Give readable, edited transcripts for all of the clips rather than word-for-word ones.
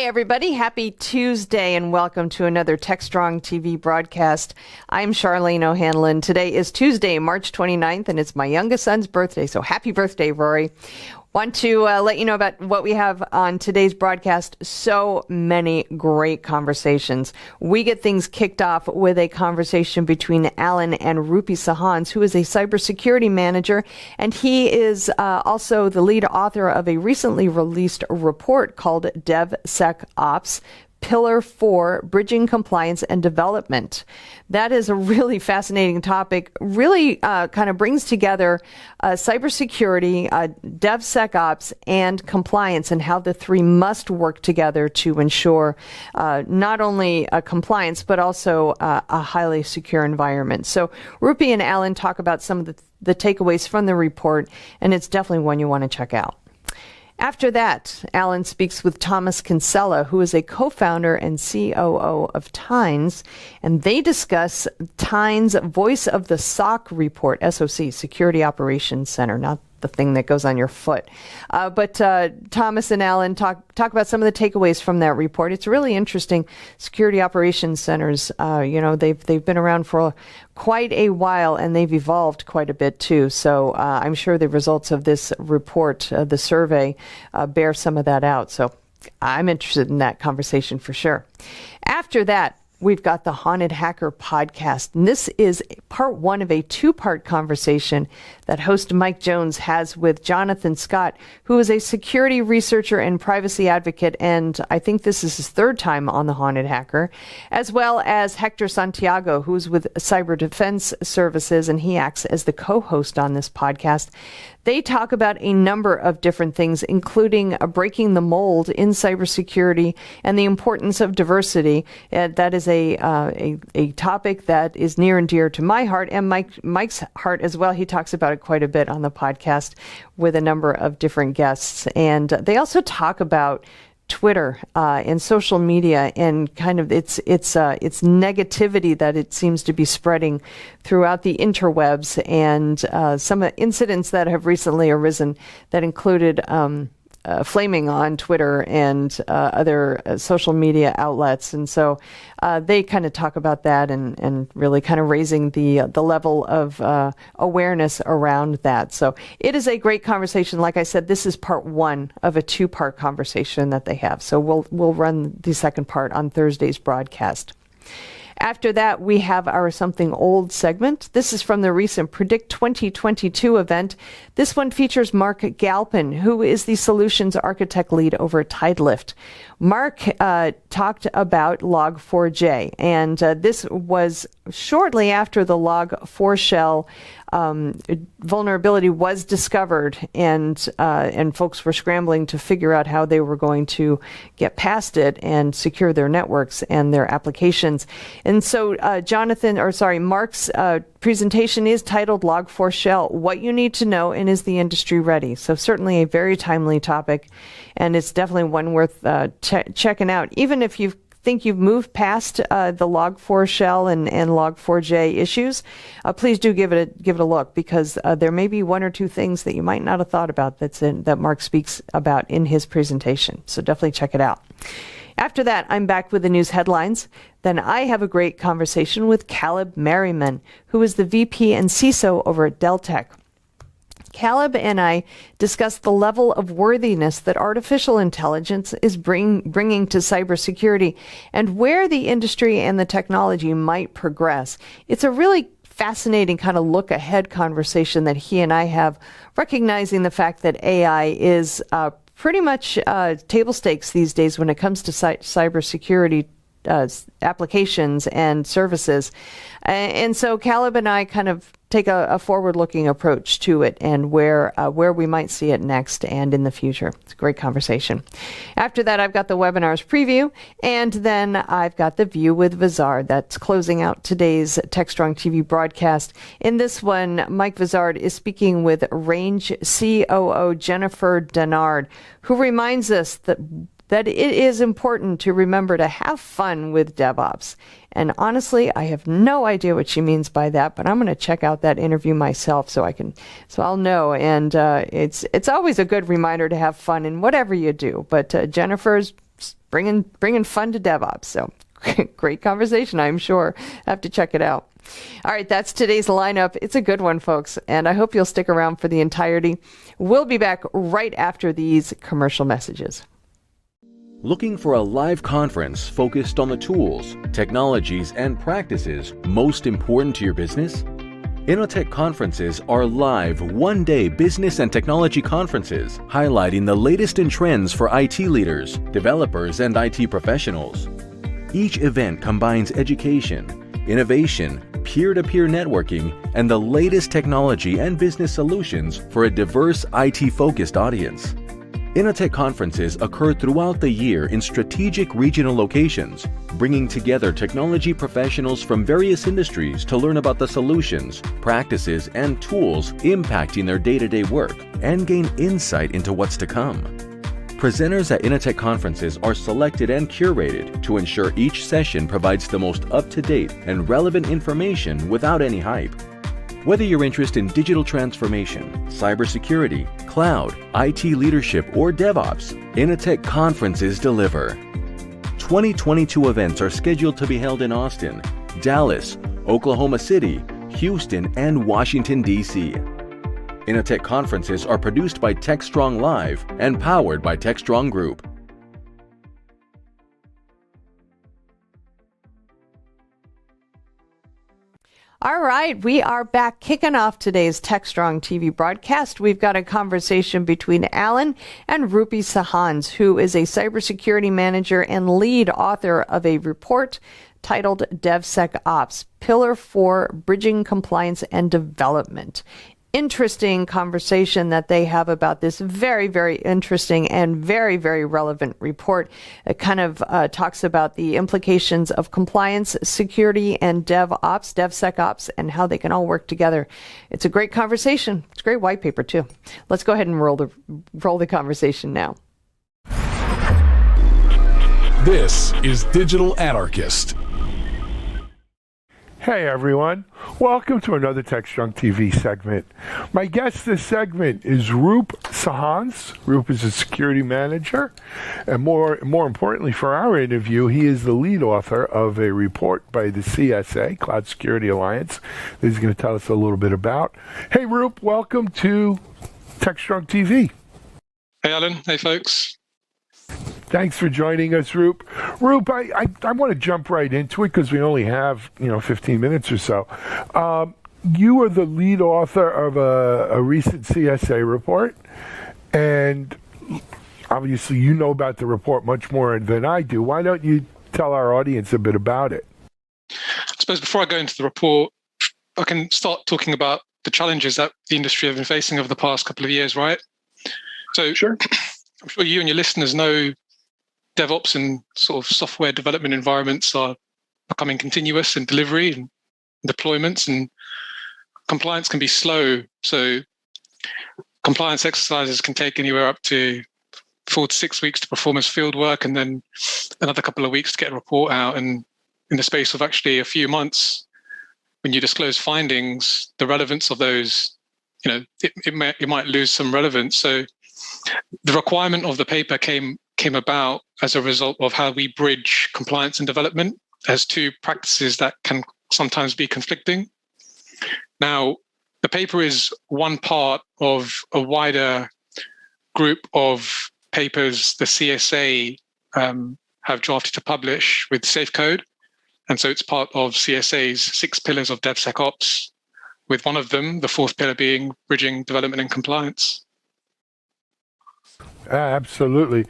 Hey everybody, happy Tuesday and welcome to another TechstrongTV broadcast. I'm Charlene O'Hanlon. Today is Tuesday, March 29th, and it's my youngest son's birthday, so happy birthday, Rory. Want to let you know about what we have on today's broadcast. So many great conversations. We get things kicked off with a conversation between Alan and Rupi Sahans, who is a cybersecurity manager, and he is also the lead author of a recently released report called DevSecOps, Pillar 4, Bridging Compliance and Development. That is a really fascinating topic, really kind of brings together cybersecurity, DevSecOps, and compliance, and how the three must work together to ensure not only compliance, but also a highly secure environment. So Rupi and Alan talk about some of the takeaways from the report, and it's definitely one you want to check out. After that, Alan speaks with Thomas Kinsella, who is a co-founder and COO of Tynes, and they discuss Tynes' Voice of the SOC report, SOC, Security Operations Center, not the thing that goes on your foot. But Thomas and Alan talk about some of the takeaways from that report. It's really interesting. Security operations centers, they've been around for quite a while, and they've evolved quite a bit too. So I'm sure the results of this report, the survey, bear some of that out. So I'm interested in that conversation for sure. After that, we've got the Haunted Hacker podcast, and this is part one of a two-part conversation that host Mike Jones has with Jonathan Scott, who is a security researcher and privacy advocate, and I think this is his third time on the Haunted Hacker, as well as Hector Santiago, who's with Cyber Defense Services, and he acts as the co-host on this podcast. They talk about a number of different things, including breaking the mold in cybersecurity and the importance of diversity. That is a topic that is near and dear to my heart and Mike's heart as well. He talks about it quite a bit on the podcast with a number of different guests. And they also talk about Twitter and social media and kind of its negativity that it seems to be spreading throughout the interwebs, and some incidents that have recently arisen that included flaming on Twitter and other social media outlets. And so they kind of talk about that and really kind of raising the level of awareness around that. So it is a great conversation. Like I said, this is part one of a two-part conversation that they have. So we'll run the second part on Thursday's broadcast. After that, we have our Something Old segment. This is from the recent Predict 2022 event. This one features Mark Galpin, who is the solutions architect lead over at Tidelift. Mark talked about Log4j, and this was shortly after the Log4Shell vulnerability was discovered, and folks were scrambling to figure out how they were going to get past it and secure their networks and their applications. And so Mark's presentation is titled Log4Shell, What You Need to Know and Is the Industry Ready? So certainly a very timely topic, and it's definitely one worth checking out. Even if you think you've moved past the Log4Shell and Log4j issues, please do give it a look, because there may be one or two things that you might not have thought about that Mark speaks about in his presentation. So definitely check it out. After that, I'm back with the news headlines. Then I have a great conversation with Caleb Merriman, who is the VP and CISO over at Dell Tech. Caleb and I discussed the level of worthiness that artificial intelligence is bringing to cybersecurity and where the industry and the technology might progress. It's a really fascinating kind of look ahead conversation that he and I have, recognizing the fact that AI is pretty much table stakes these days when it comes to cybersecurity applications and services. And so Caleb and I kind of take a forward-looking approach to it and where we might see it next and in the future. It's a great conversation. After that, I've got the webinars preview, and then I've got the View with Vizard that's closing out today's TechstrongTV broadcast. In this one, Mike Vizard is speaking with Range COO Jennifer Denard, who reminds us that it is important to remember to have fun with DevOps. And honestly, I have no idea what she means by that, but I'm going to check out that interview myself so I'll know. And it's always a good reminder to have fun in whatever you do. But Jennifer's bringing fun to DevOps. So great conversation, I'm sure. I have to check it out. All right, that's today's lineup. It's a good one, folks, and I hope you'll stick around for the entirety. We'll be back right after these commercial messages. Looking for a live conference focused on the tools, technologies, and practices most important to your business? Innotech conferences are live one-day business and technology conferences highlighting the latest in trends for IT leaders, developers, and IT professionals. Each event combines education, innovation, peer-to-peer networking, and the latest technology and business solutions for a diverse IT-focused audience. Innotech conferences occur throughout the year in strategic regional locations, bringing together technology professionals from various industries to learn about the solutions, practices, and tools impacting their day-to-day work and gain insight into what's to come. Presenters at Innotech conferences are selected and curated to ensure each session provides the most up-to-date and relevant information without any hype. Whether you're interested in digital transformation, cybersecurity, cloud, IT leadership, or DevOps, Innotech conferences deliver. 2022 events are scheduled to be held in Austin, Dallas, Oklahoma City, Houston, and Washington, D.C. Innotech conferences are produced by TechStrong Live and powered by TechStrong Group. All right, we are back kicking off today's TechStrong TV broadcast. We've got a conversation between Alan and Rupi Sahans, who is a cybersecurity manager and lead author of a report titled DevSecOps, Pillar for Bridging Compliance and Development. Interesting conversation that they have about this very, very interesting and very, very relevant report. It kind of talks about the implications of compliance, security, and DevSecOps, and how they can all work together. It's a great conversation. It's a great white paper, too. Let's go ahead and roll the conversation now. This is Digital Anarchist. Hey everyone, welcome to another TechStrong TV segment. My guest this segment is Rup Sahans. Rup is a security manager, and more importantly for our interview, he is the lead author of a report by the CSA, Cloud Security Alliance, that he's going to tell us a little bit about. Hey Rup, welcome to TechStrong TV. Hey Alan, hey folks. Thanks for joining us, Rup. Rup, I want to jump right into it because we only have 15 minutes or so. You are the lead author of a recent CSA report, and obviously you know about the report much more than I do. Why don't you tell our audience a bit about it? I suppose before I go into the report, I can start talking about the challenges that the industry have been facing over the past couple of years, right? So Sure. I'm sure you and your listeners know DevOps and sort of software development environments are becoming continuous in delivery and deployments, and compliance can be slow. So compliance exercises can take anywhere up to 4 to 6 weeks to perform as field work, and then another couple of weeks to get a report out. And in the space of actually a few months, when you disclose findings, the relevance of those, it might lose some relevance. So the requirement of the paper came about as a result of how we bridge compliance and development as two practices that can sometimes be conflicting. Now, the paper is one part of a wider group of papers the CSA have drafted to publish with SafeCode. And so it's part of CSA's 6 pillars of DevSecOps, with one of them, the 4th pillar, being bridging development and compliance. Absolutely.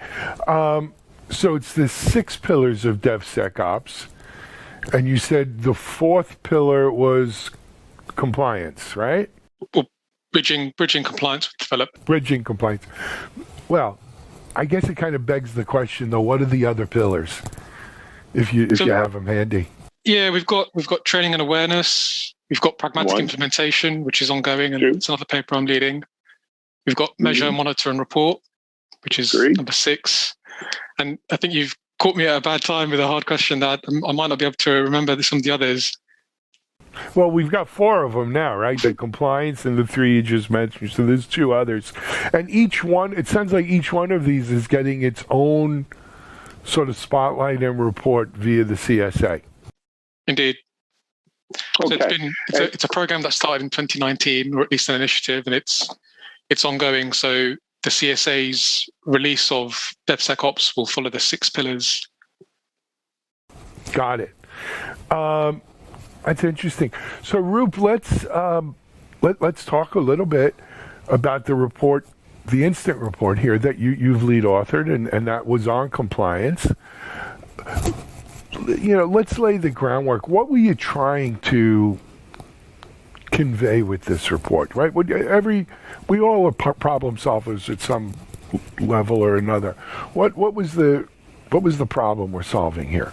So it's the 6 pillars of DevSecOps, and you said the 4th pillar was compliance, right? Well, bridging compliance with development. Bridging compliance. Well, I guess it kind of begs the question, though. What are the other pillars, if you have them handy? Yeah, we've got training and awareness. We've got pragmatic implementation, which is ongoing, and it's another paper I'm leading. We've got measure, monitor, and report, which is number 6. And I think you've caught me at a bad time with a hard question that I might not be able to remember some of the others. Well, we've got 4 of them now, right? The compliance and the 3 you just mentioned. So there's 2 others. And each one, it sounds like each one of these is getting its own sort of spotlight and report via the CSA. Indeed. Okay. So it's a program that started in 2019, or at least an initiative, and it's ongoing. So the CSA's release of DevSecOps will follow the 6 pillars. Got it. That's interesting. So, Roop, let's talk a little bit about the report, the instant report here that you've lead authored, and that was on compliance. Let's lay the groundwork. What were you trying to convey with this report, right? We all are problem solvers at some level or another. What was the problem we're solving here?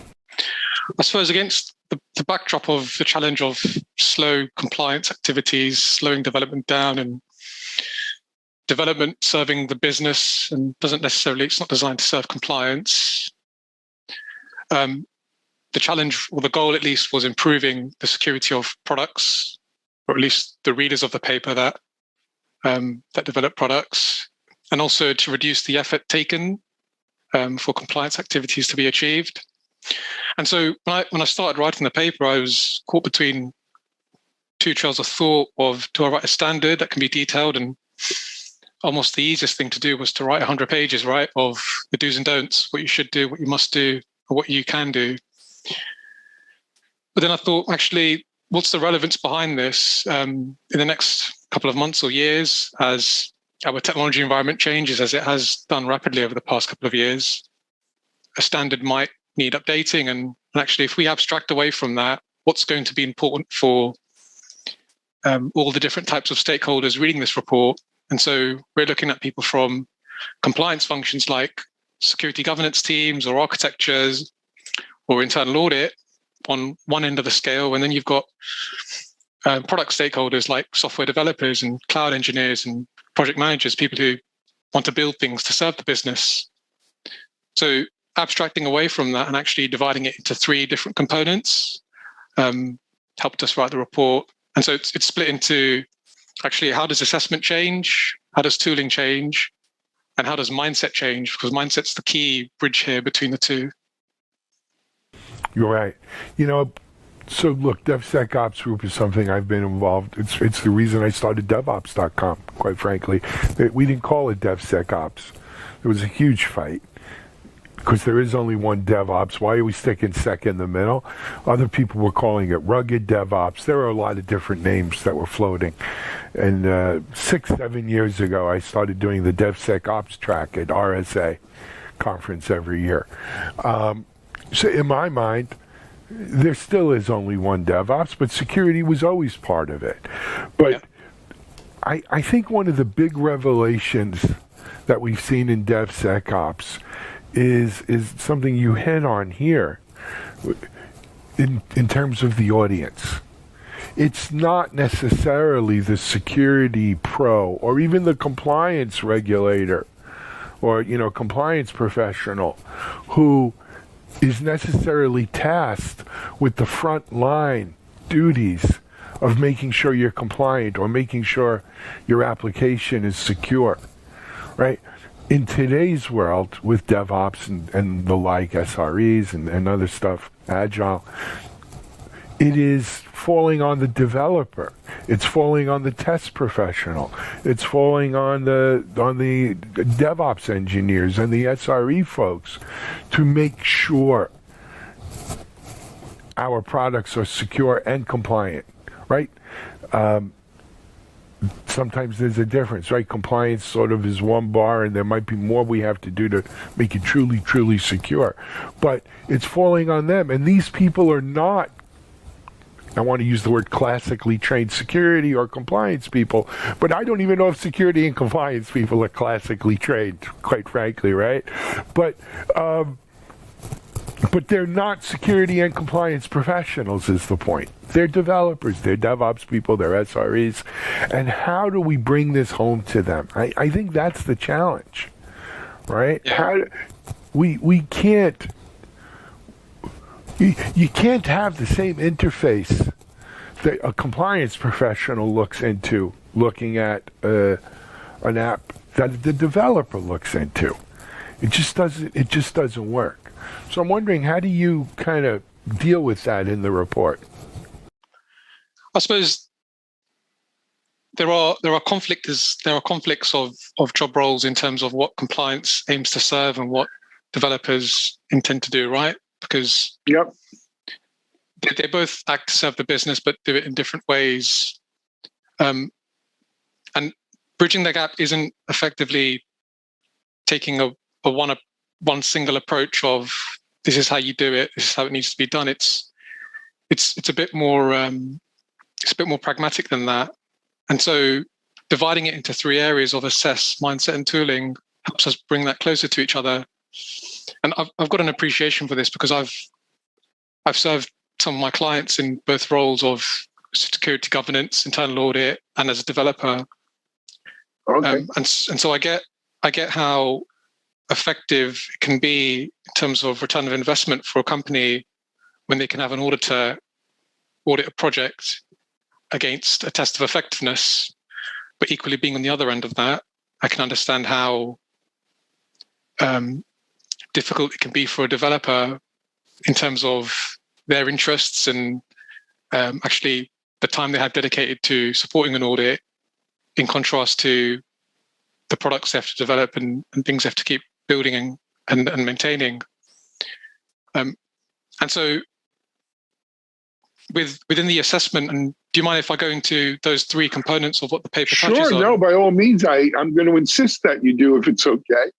I suppose against the backdrop of the challenge of slow compliance activities, slowing development down, and development serving the business and it's not designed to serve compliance. The challenge, or the goal at least, was improving the security of products, or at least the readers of the paper that develop products, and also to reduce the effort taken for compliance activities to be achieved. And so when I started writing the paper, I was caught between 2 trails of thought of, do I write a standard that can be detailed? And almost the easiest thing to do was to write 100 pages, right, of the do's and don'ts, what you should do, what you must do, or what you can do. But then I thought, actually, what's the relevance behind this in the next couple of months or years as our technology environment changes, as it has done rapidly over the past couple of years? A standard might need updating. And actually, if we abstract away from that, what's going to be important for all the different types of stakeholders reading this report? And so we're looking at people from compliance functions like security governance teams or architectures or internal audit on one end of the scale. And then you've got product stakeholders like software developers and cloud engineers and project managers, people who want to build things to serve the business. So abstracting away from that and actually dividing it into 3 different components helped us write the report. And so it's split into actually, how does assessment change? How does tooling change? And how does mindset change? Because mindset's the key bridge here between the 2. You're right. So look, DevSecOps group is something I've been involved. It's the reason I started DevOps.com, quite frankly. We didn't call it DevSecOps. There was a huge fight because there is only one DevOps. Why are we sticking sec in the middle? Other people were calling it rugged DevOps. There are a lot of different names that were floating. And 6-7 years ago, I started doing the DevSecOps track at RSA conference every year. So in my mind, there still is only one DevOps, but security was always part of it. But I think one of the big revelations that we've seen in DevSecOps is something you hit on here in terms of the audience. It's not necessarily the security pro or even the compliance regulator or compliance professional who is necessarily tasked with the front line duties of making sure you're compliant or making sure your application is secure, right? In today's world, with DevOps and the like, SREs and other stuff, Agile, it is falling on the developer. It's falling on the test professional. It's falling on the DevOps engineers and the SRE folks to make sure our products are secure and compliant, right? Sometimes there's a difference, right? Compliance sort of is one bar, and there might be more we have to do to make it truly, truly secure. But it's falling on them, and these people are not, I want to use the word classically trained security or compliance people, but I don't even know if security and compliance people are classically trained, quite frankly, right? But they're not security and compliance professionals is the point. They're developers, they're DevOps people, they're SREs. And how do we bring this home to them? I think that's the challenge, right? Yeah. We can't... You can't have the same interface that a compliance professional looks into looking at an app that the developer looks into. It just doesn't work. So I'm wondering, how do you kind of deal with that in the report? I suppose there are conflicts of job roles in terms of what compliance aims to serve and what developers intend to do, right? Because Yep. they both act to serve the business, but do it in different ways. And bridging the gap isn't effectively taking a one single approach of this is how you do it, this is how it needs to be done. It's a bit more pragmatic than that. And so dividing it into three areas of assess, mindset, and tooling helps us bring that closer to each other. And I've got an appreciation for this because I've served some of my clients in both roles of security governance, internal audit, and as a developer. Okay. And so I get how effective it can be in terms of return of investment for a company when they can have an auditor audit a project against a test of effectiveness. But equally, being on the other end of that, I can understand how difficult it can be for a developer in terms of their interests and actually the time they have dedicated to supporting an audit in contrast to the products they have to develop and things they have to keep building and maintaining. And so within the assessment, and do you mind if I go into those three components of what the paper touches on? Sure, no, by all means, I'm going to insist that you do if it's okay.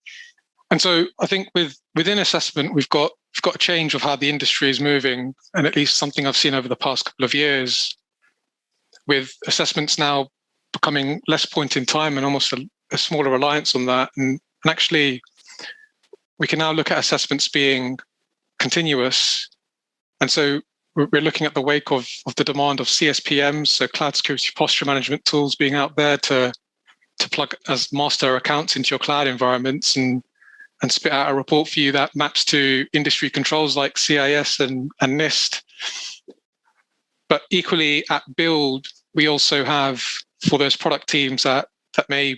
And so I think within assessment, we've got a change of how the industry is moving, and at least something I've seen over the past couple of years, with assessments now becoming less point in time and almost a smaller reliance on that. And actually, we can now look at assessments being continuous. And so we're looking at the wake of the demand of CSPMs, so cloud security posture management tools being out there to plug as master accounts into your cloud environments and spit out a report for you that maps to industry controls like CIS and NIST. But equally at Build, we also have, for those product teams that may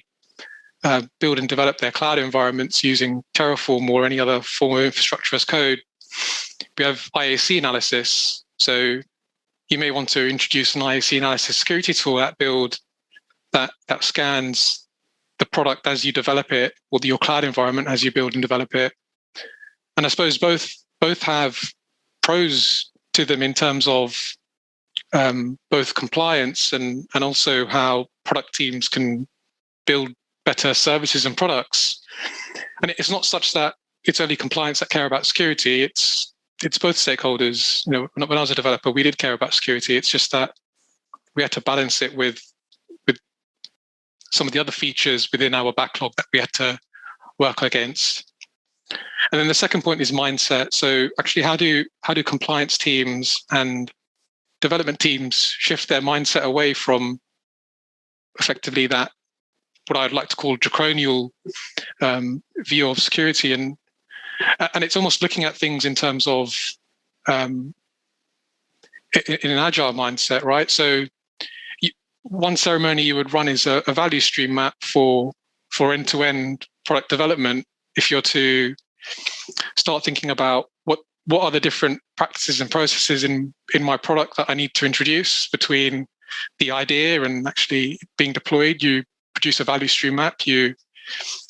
build and develop their cloud environments using Terraform or any other form of infrastructure as code, we have IAC analysis. So you may want to introduce an IAC analysis security tool at Build that scans the product as you develop it, or your cloud environment as you build and develop it. And I suppose both have pros to them in terms of both compliance and also how product teams can build better services and products. And it's not such that it's only compliance that care about security. It's both stakeholders. You know, when I was a developer, we did care about security. It's just that we had to balance it with some of the other features within our backlog that we had to work against. And then the second point is mindset. So actually, how do compliance teams and development teams shift their mindset away from effectively that, what I'd like to call draconian view of security, and it's almost looking at things in terms of in an agile mindset, right? So one ceremony you would run is a value stream map for end-to-end product development. If you're to start thinking about what are the different practices and processes in my product that I need to introduce between the idea and actually being deployed, you produce a value stream map, you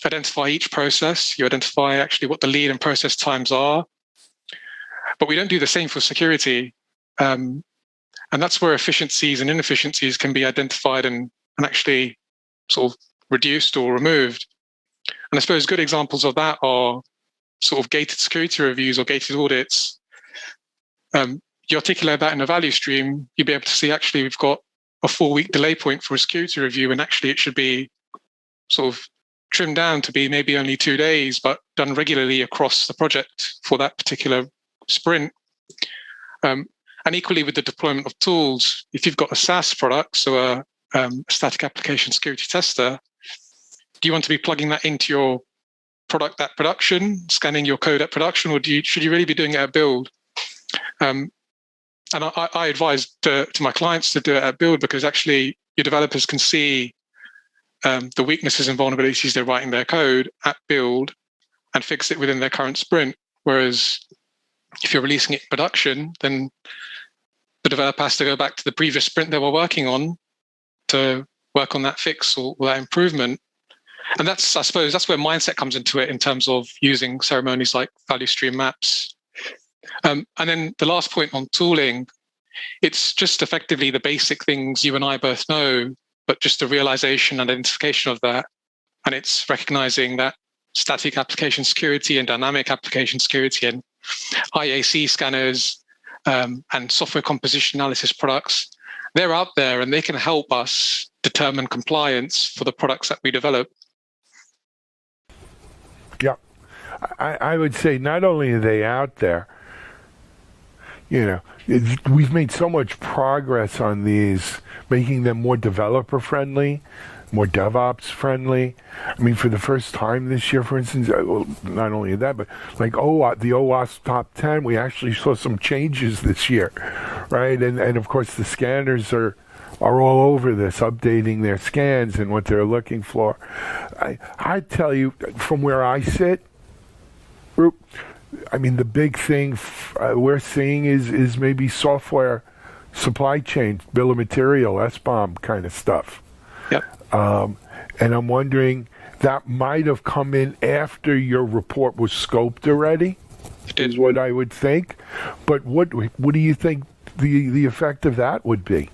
identify each process, you identify actually what the lead and process times are. But we don't do the same for security. And that's where efficiencies and inefficiencies can be identified and actually sort of reduced or removed. And I suppose good examples of that are sort of gated security reviews or gated audits. You articulate that in a value stream, you'll be able to see actually we've got a 4-week delay point for a security review, and actually it should be sort of trimmed down to be maybe only 2 days, but done regularly across the project for that particular sprint. And equally with the deployment of tools, if you've got a SaaS product, so a static application security tester, do you want to be plugging that into your product at production, scanning your code at production, or should you really be doing it at build? And I advise to my clients to do it at build, because actually your developers can see the weaknesses and vulnerabilities they write in their code at build, and fix it within their current sprint. Whereas if you're releasing it in production, then the developer has to go back to the previous sprint they were working on to work on that fix or that improvement. And I suppose that's where mindset comes into it in terms of using ceremonies like value stream maps. And then the last point on tooling, it's just effectively the basic things you and I both know, but just the realization and identification of that. And it's recognizing that static application security and dynamic application security and IAC scanners and software composition analysis products, they're out there and they can help us determine compliance for the products that we develop. Yeah. I would say not only are they out there, we've made so much progress on these, making them more developer friendly, more DevOps friendly. I mean, for the first time this year, for instance, not only that, but like the OWASP top 10, we actually saw some changes this year, right? And of course, the scanners are all over this, updating their scans and what they're looking for. I tell you, from where I sit, I mean, the big thing we're seeing is maybe software supply chain, bill of material, SBOM kind of stuff. Yep. And I'm wondering, that might have come in after your report was scoped already, is what I would think. But what do you think the effect of that would be?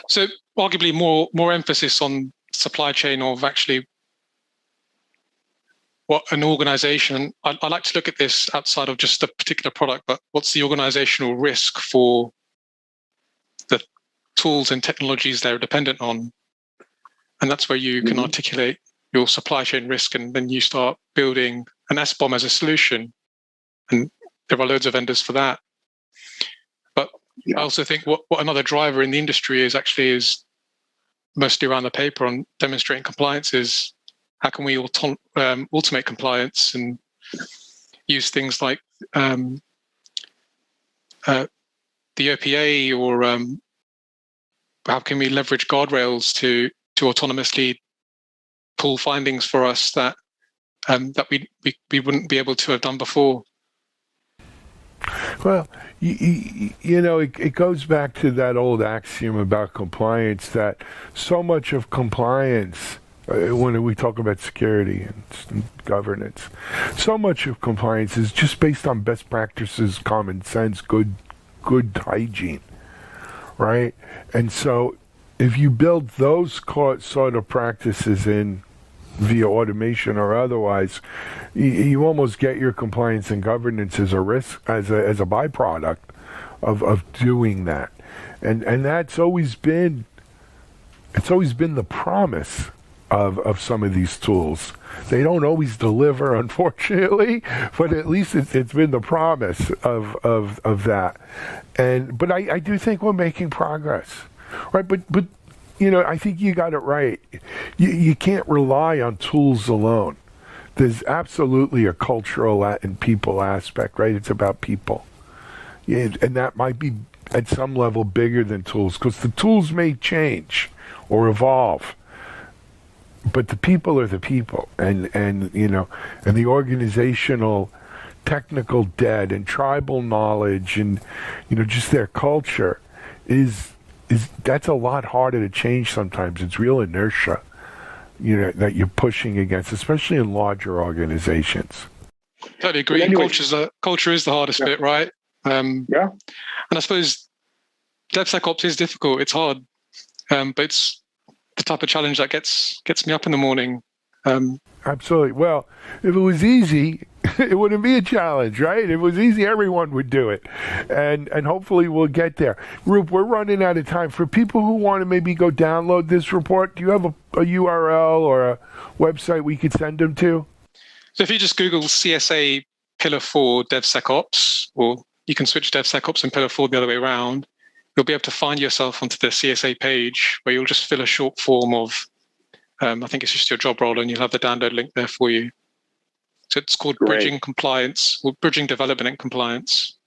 So arguably more emphasis on supply chain of actually what an organization, I like to look at this outside of just a particular product, but what's the organizational risk for the tools and technologies they're dependent on? And that's where you can articulate your supply chain risk, and then you start building an SBOM as a solution. And there are loads of vendors for that. But I also think what another driver in the industry is mostly around the paper on demonstrating compliance is how can we automate compliance and use things like the OPA, or how can we leverage guardrails to autonomously pull findings for us that we wouldn't be able to have done before. Well, it goes back to that old axiom about compliance, that so much of compliance, when we talk about security and governance, so much of compliance is just based on best practices, common sense, good hygiene, right? And so if you build those sort of practices in via automation or otherwise, you almost get your compliance and governance as a risk, as a byproduct of doing that. And that's always been the promise of some of these tools. They don't always deliver, unfortunately, but at least it's been the promise of that. But I do think we're making progress, right? But I think you got it right. You can't rely on tools alone. There's absolutely a cultural and people aspect, right? It's about people. And that might be at some level bigger than tools, because the tools may change or evolve, but the people are the people, and the organizational, technical debt and tribal knowledge, and just their culture is that's a lot harder to change sometimes. It's real inertia, that you're pushing against, especially in larger organizations. Totally agree. Anyway, culture is the hardest bit, right? Yeah. And I suppose DevSecOps is difficult. It's hard, but it's the type of challenge that gets me up in the morning. Absolutely. Well, if it was easy, it wouldn't be a challenge, right? If it was easy, everyone would do it. And hopefully we'll get there. Roop, we're running out of time. For people who want to maybe go download this report, do you have a URL or a website we could send them to? So if you just Google CSA Pillar 4 DevSecOps, or you can switch DevSecOps and Pillar 4 the other way around, you'll be able to find yourself onto the CSA page where you'll just fill a short form of, I think it's just your job role, and you'll have the download link there for you. So it's called Bridging Compliance, or Bridging Development and Compliance.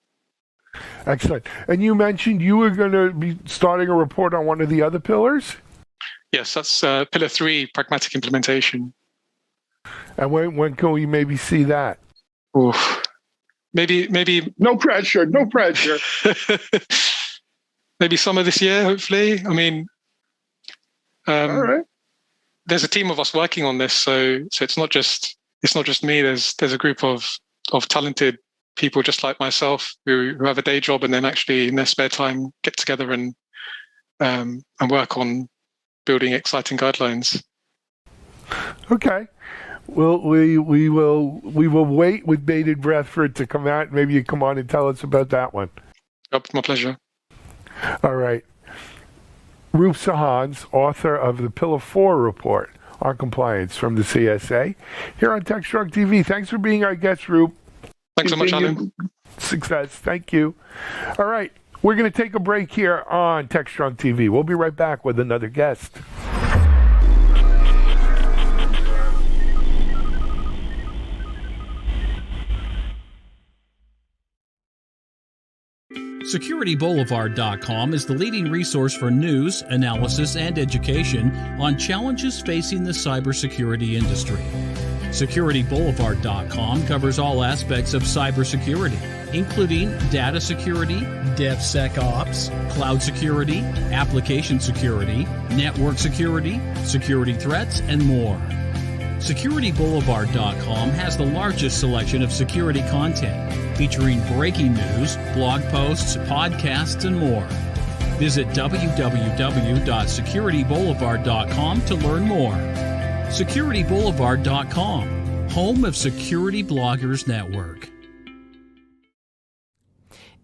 Excellent. And you mentioned you were going to be starting a report on one of the other pillars? Yes, that's Pillar 3, Pragmatic Implementation. And when can we maybe see that? Oof. Maybe No pressure. No pressure. maybe summer this year, hopefully. I mean, All right. there's a team of us working on this, so it's not just me. There's a group of talented people just like myself who have a day job and then actually in their spare time get together and work on building exciting guidelines. Okay. Well, we will wait with bated breath for it to come out. Maybe you come on and tell us about that one. Yep, my pleasure. All right. Roop Sahans, author of the Pillar 4 report on compliance from the CSA, here on Techstrong TV. Thanks for being our guest, Roop. Thanks so much, Alan. Success. Thank you. All right. We're going to take a break here on Techstrong TV. We'll be right back with another guest. SecurityBoulevard.com is the leading resource for news, analysis, and education on challenges facing the cybersecurity industry. SecurityBoulevard.com covers all aspects of cybersecurity, including data security, DevSecOps, cloud security, application security, network security, security threats, and more. SecurityBoulevard.com has the largest selection of security content, featuring breaking news, blog posts, podcasts, and more. Visit www.securityboulevard.com to learn more. SecurityBoulevard.com, home of Security Bloggers Network.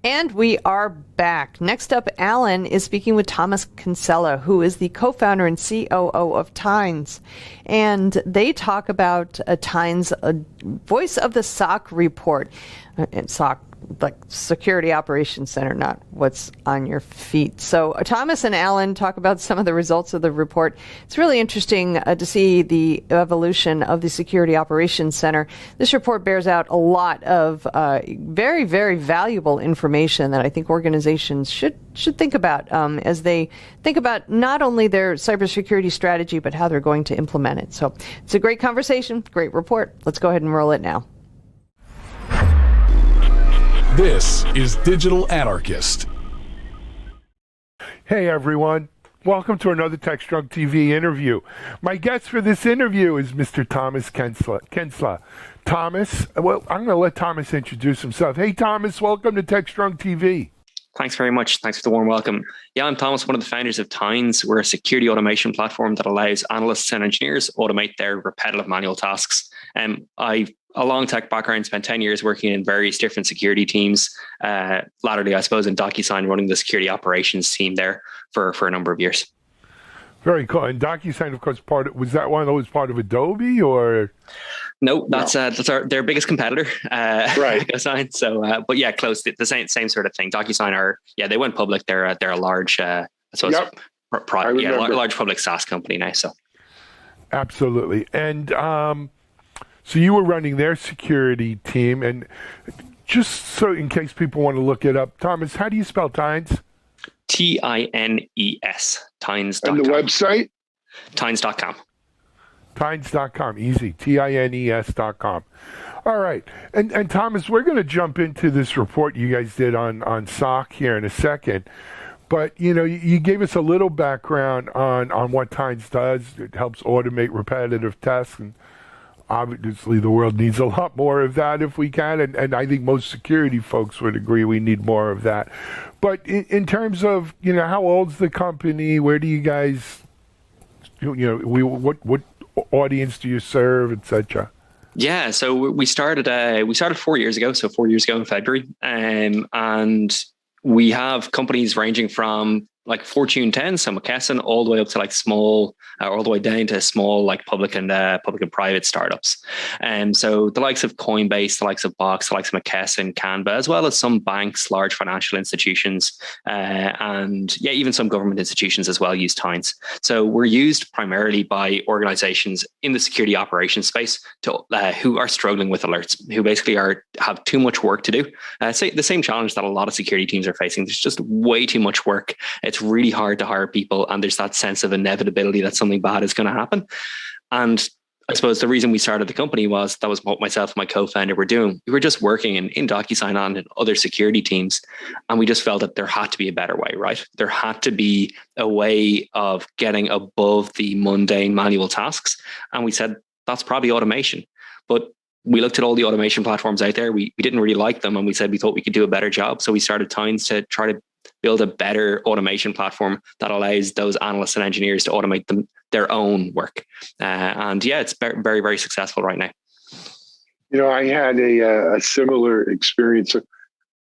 And we are back. Next up, Alan is speaking with Thomas Kinsella, who is the co-founder and COO of Tynes. And they talk about Tynes' Voice of the SOC report. SOC, like Security Operations Center, not what's on your feet. So Thomas and Alan talk about some of the results of the report. It's really interesting to see the evolution of the Security Operations Center. This report bears out a lot of very, very valuable information that I think organizations should think about as they think about not only their cybersecurity strategy, but how they're going to implement it. So it's a great conversation, great report. Let's go ahead and roll it now. This is Digital Anarchist. Hey, everyone. Welcome to another Techstrong TV interview. My guest for this interview is Mr. Thomas Kinsella. Thomas, well, I'm going to let Thomas introduce himself. Hey, Thomas, welcome to Techstrong TV. Thanks very much. Thanks for the warm welcome. Yeah, I'm Thomas, one of the founders of Tynes. We're a security automation platform that allows analysts and engineers automate their repetitive manual tasks. I've a long tech background, spent 10 years working in various different security teams. Latterly, I suppose, in DocuSign, running the security operations team there for a number of years. Very cool. And DocuSign, of course, was that one that was part of Adobe, or? No, that's their biggest competitor, Right. DocuSign. So, but yeah, close. The same sort of thing. DocuSign they went public. They're a large, I suppose, Yep. large public SaaS company now. So, Absolutely. And so you were running their security team, and just so in case people want to look it up, Thomas, how do you spell Tynes? Tines, Tynes.com. And the website? Tynes.com. Tynes.com, easy, TINES.com. All right. And Thomas, we're going to jump into this report you guys did on SOC here in a second. But, you gave us a little background on what Tynes does. It helps automate repetitive tasks, and obviously the world needs a lot more of that if we can. And I think most security folks would agree we need more of that. But in terms of, how old's the company? Where do you guys, what audience do you serve, etc.? Yeah, so we started 4 years ago. So 4 years ago in February, and we have companies ranging from like Fortune 10, so McKesson, all the way up to like small, all the way down to small, like public and private startups. And so the likes of Coinbase, the likes of Box, the likes of McKesson, Canva, as well as some banks, large financial institutions, and even some government institutions as well use Tynes. So we're used primarily by organizations in the security operations space who are struggling with alerts, who basically have too much work to do. The same challenge that a lot of security teams are facing. There's just way too much work. It's really hard to hire people, and there's that sense of inevitability that something bad is going to happen. And I suppose the reason we started the company was that was what myself and my co-founder were doing. We were just working in DocuSign on and other security teams. And we just felt that there had to be a better way, right? There had to be a way of getting above the mundane manual tasks. And we said, that's probably automation. But we looked at all the automation platforms out there. We didn't really like them. And we said, we thought we could do a better job. So we started Tines to try to build a better automation platform that allows those analysts and engineers to automate their own work. And yeah, it's very, very, very successful right now. I had a similar experience.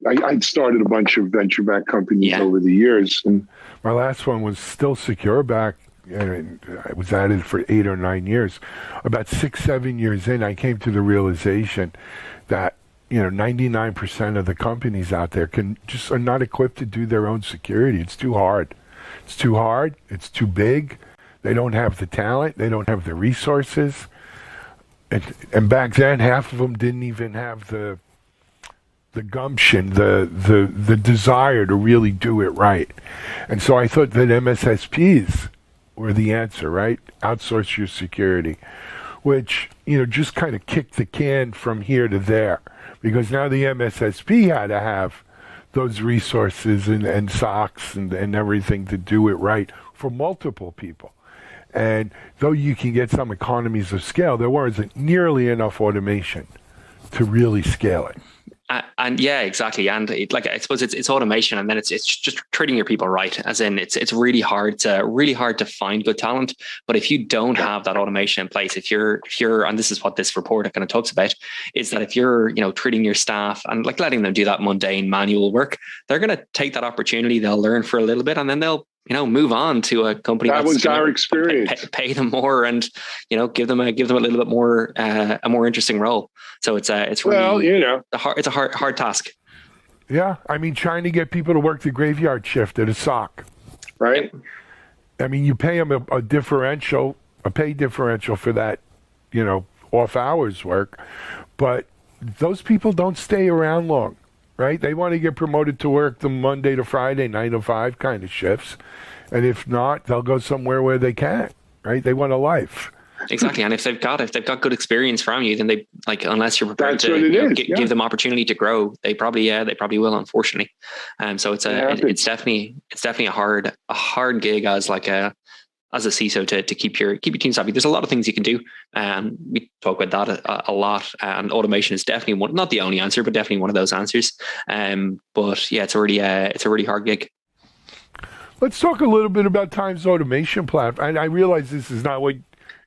I'd started a bunch of venture-backed companies over the years. And my last one was still secure back. And I was at it for 8 or 9 years. About 6, 7 years in, I came to the realization that 99% of the companies out there are not equipped to do their own security. It's too hard. It's too hard. It's too big. They don't have the talent. They don't have the resources. And back then, half of them didn't even have the gumption, the desire to really do it right. And so I thought that MSSPs were the answer, right? Outsource your security, which, just kind of kicked the can from here to there. Because now the MSSP had to have those resources and SOCs and everything to do it right for multiple people. And though you can get some economies of scale, there wasn't nearly enough automation to really scale it. And yeah, exactly. And I suppose it's automation, and then it's just treating your people right. As in, it's really hard to find good talent. But if you don't have that automation in place, if you're, and this is what this report kind of talks about, is that if you're treating your staff and letting them do that mundane manual work, they're going to take that opportunity. They'll learn for a little bit, and then they'll move on to a company that was our experience. Pay them more, and give them a little bit more a more interesting role. So it's really it's a hard task. Yeah, I mean, trying to get people to work the graveyard shift at a SOC, right? Yep. I mean, you pay them a pay differential for that, off hours work, but those people don't stay around long. Right? They want to get promoted to work the Monday to Friday, 9 to 5 kind of shifts. And if not, they'll go somewhere where they can, right? They want a life. Exactly. And if they've got good experience from you, then they unless you're prepared to give them opportunity to grow, they probably will, unfortunately. So it's definitely a hard gig as a CISO to keep your teams happy. There's a lot of things you can do. We talk about that a lot. And automation is definitely not the only answer, but definitely one of those answers. But yeah, it's a really hard gig. Let's talk a little bit about Tines automation platform. And I realize this is not what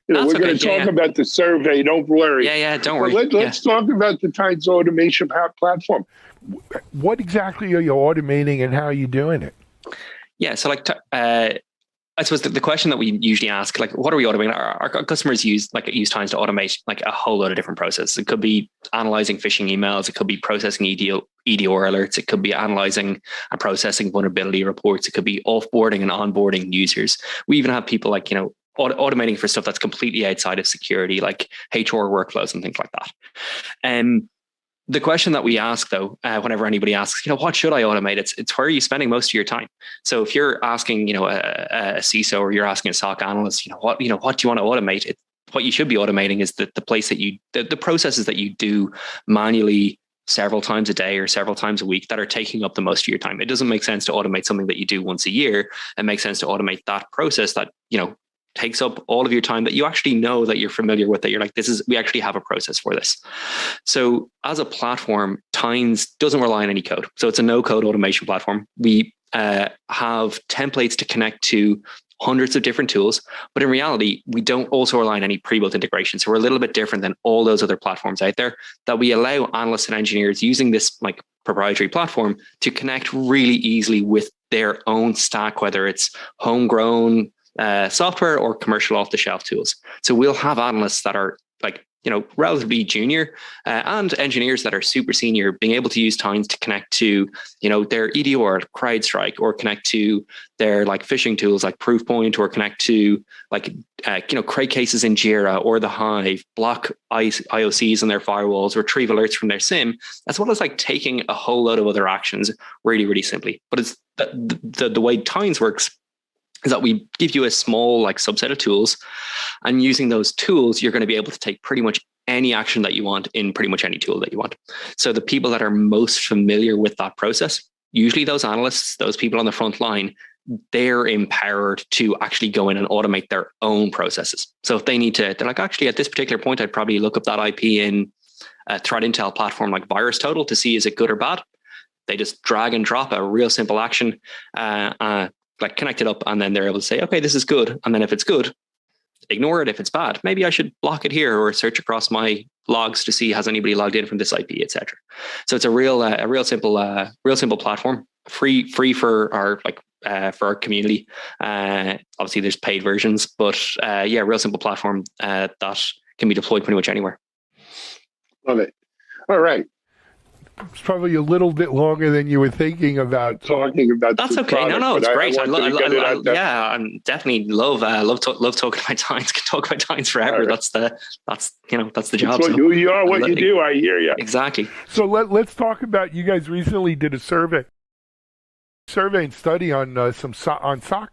we're going to talk about the survey. Don't worry. Yeah, don't worry. Let's talk about the Tines automation platform. What exactly are you automating, and how are you doing it? Yeah, so I suppose the question that we usually ask, what are we automating? Our customers use Tines to automate a whole lot of different processes. It could be analyzing phishing emails. It could be processing EDR alerts. It could be analyzing and processing vulnerability reports. It could be offboarding and onboarding users. We even have people automating for stuff that's completely outside of security, like HR workflows and things like that. The question that we ask, though, whenever anybody asks, what should I automate? It's where are you spending most of your time? So if you're asking, a CISO, or you're asking a SOC analyst, what do you want to automate? What you should be automating is the place that the processes that you do manually several times a day or several times a week that are taking up the most of your time. It doesn't make sense to automate something that you do once a year. It makes sense to automate that process that, takes up all of your time, that you actually know, that you're familiar with, that you're we actually have a process for this. So as a platform, Tines doesn't rely on any code. So it's a no-code automation platform. We have templates to connect to hundreds of different tools, but in reality, we don't also rely on any pre-built integration. So we're a little bit different than all those other platforms out there, that we allow analysts and engineers using this proprietary platform to connect really easily with their own stack, whether it's homegrown software or commercial off-the-shelf tools. So we'll have analysts that are relatively junior and engineers that are super senior being able to use Tines to connect to, their EDR, CrowdStrike, or connect to their phishing tools like Proofpoint, or connect to crate cases in Jira or the Hive, block IOCs on their firewalls, retrieve alerts from their SIM, as well as taking a whole load of other actions really, really simply. But it's the way Tines works is that we give you a small like subset of tools, and using those tools, you're going to be able to take pretty much any action that you want in pretty much any tool that you want. So the people that are most familiar with that process, usually those analysts, those people on the front line, they're empowered to actually go in and automate their own processes. So if they need to, they're like, actually, at this particular point, I'd probably look up that IP in a threat intel platform like VirusTotal to see is it good or bad. They just drag and drop a real simple action, like connect it up, and then they're able to say, okay, this is good. And then if it's good, ignore it. If it's bad, maybe I should block it here or search across my logs to see has anybody logged in from this IP, etc. So it's a real simple platform, free for our community. Obviously, there's paid versions, but real simple platform that can be deployed pretty much anywhere. Love it. All right. It's probably a little bit longer than you were thinking about talking about. That's okay. Product, no, it's great. I definitely love talking about Tines. Can talk about Tines forever. Right. That's the job. It's who you are, what you do. I hear you. Exactly. So let's talk about. You guys recently did a survey and study on on SOC.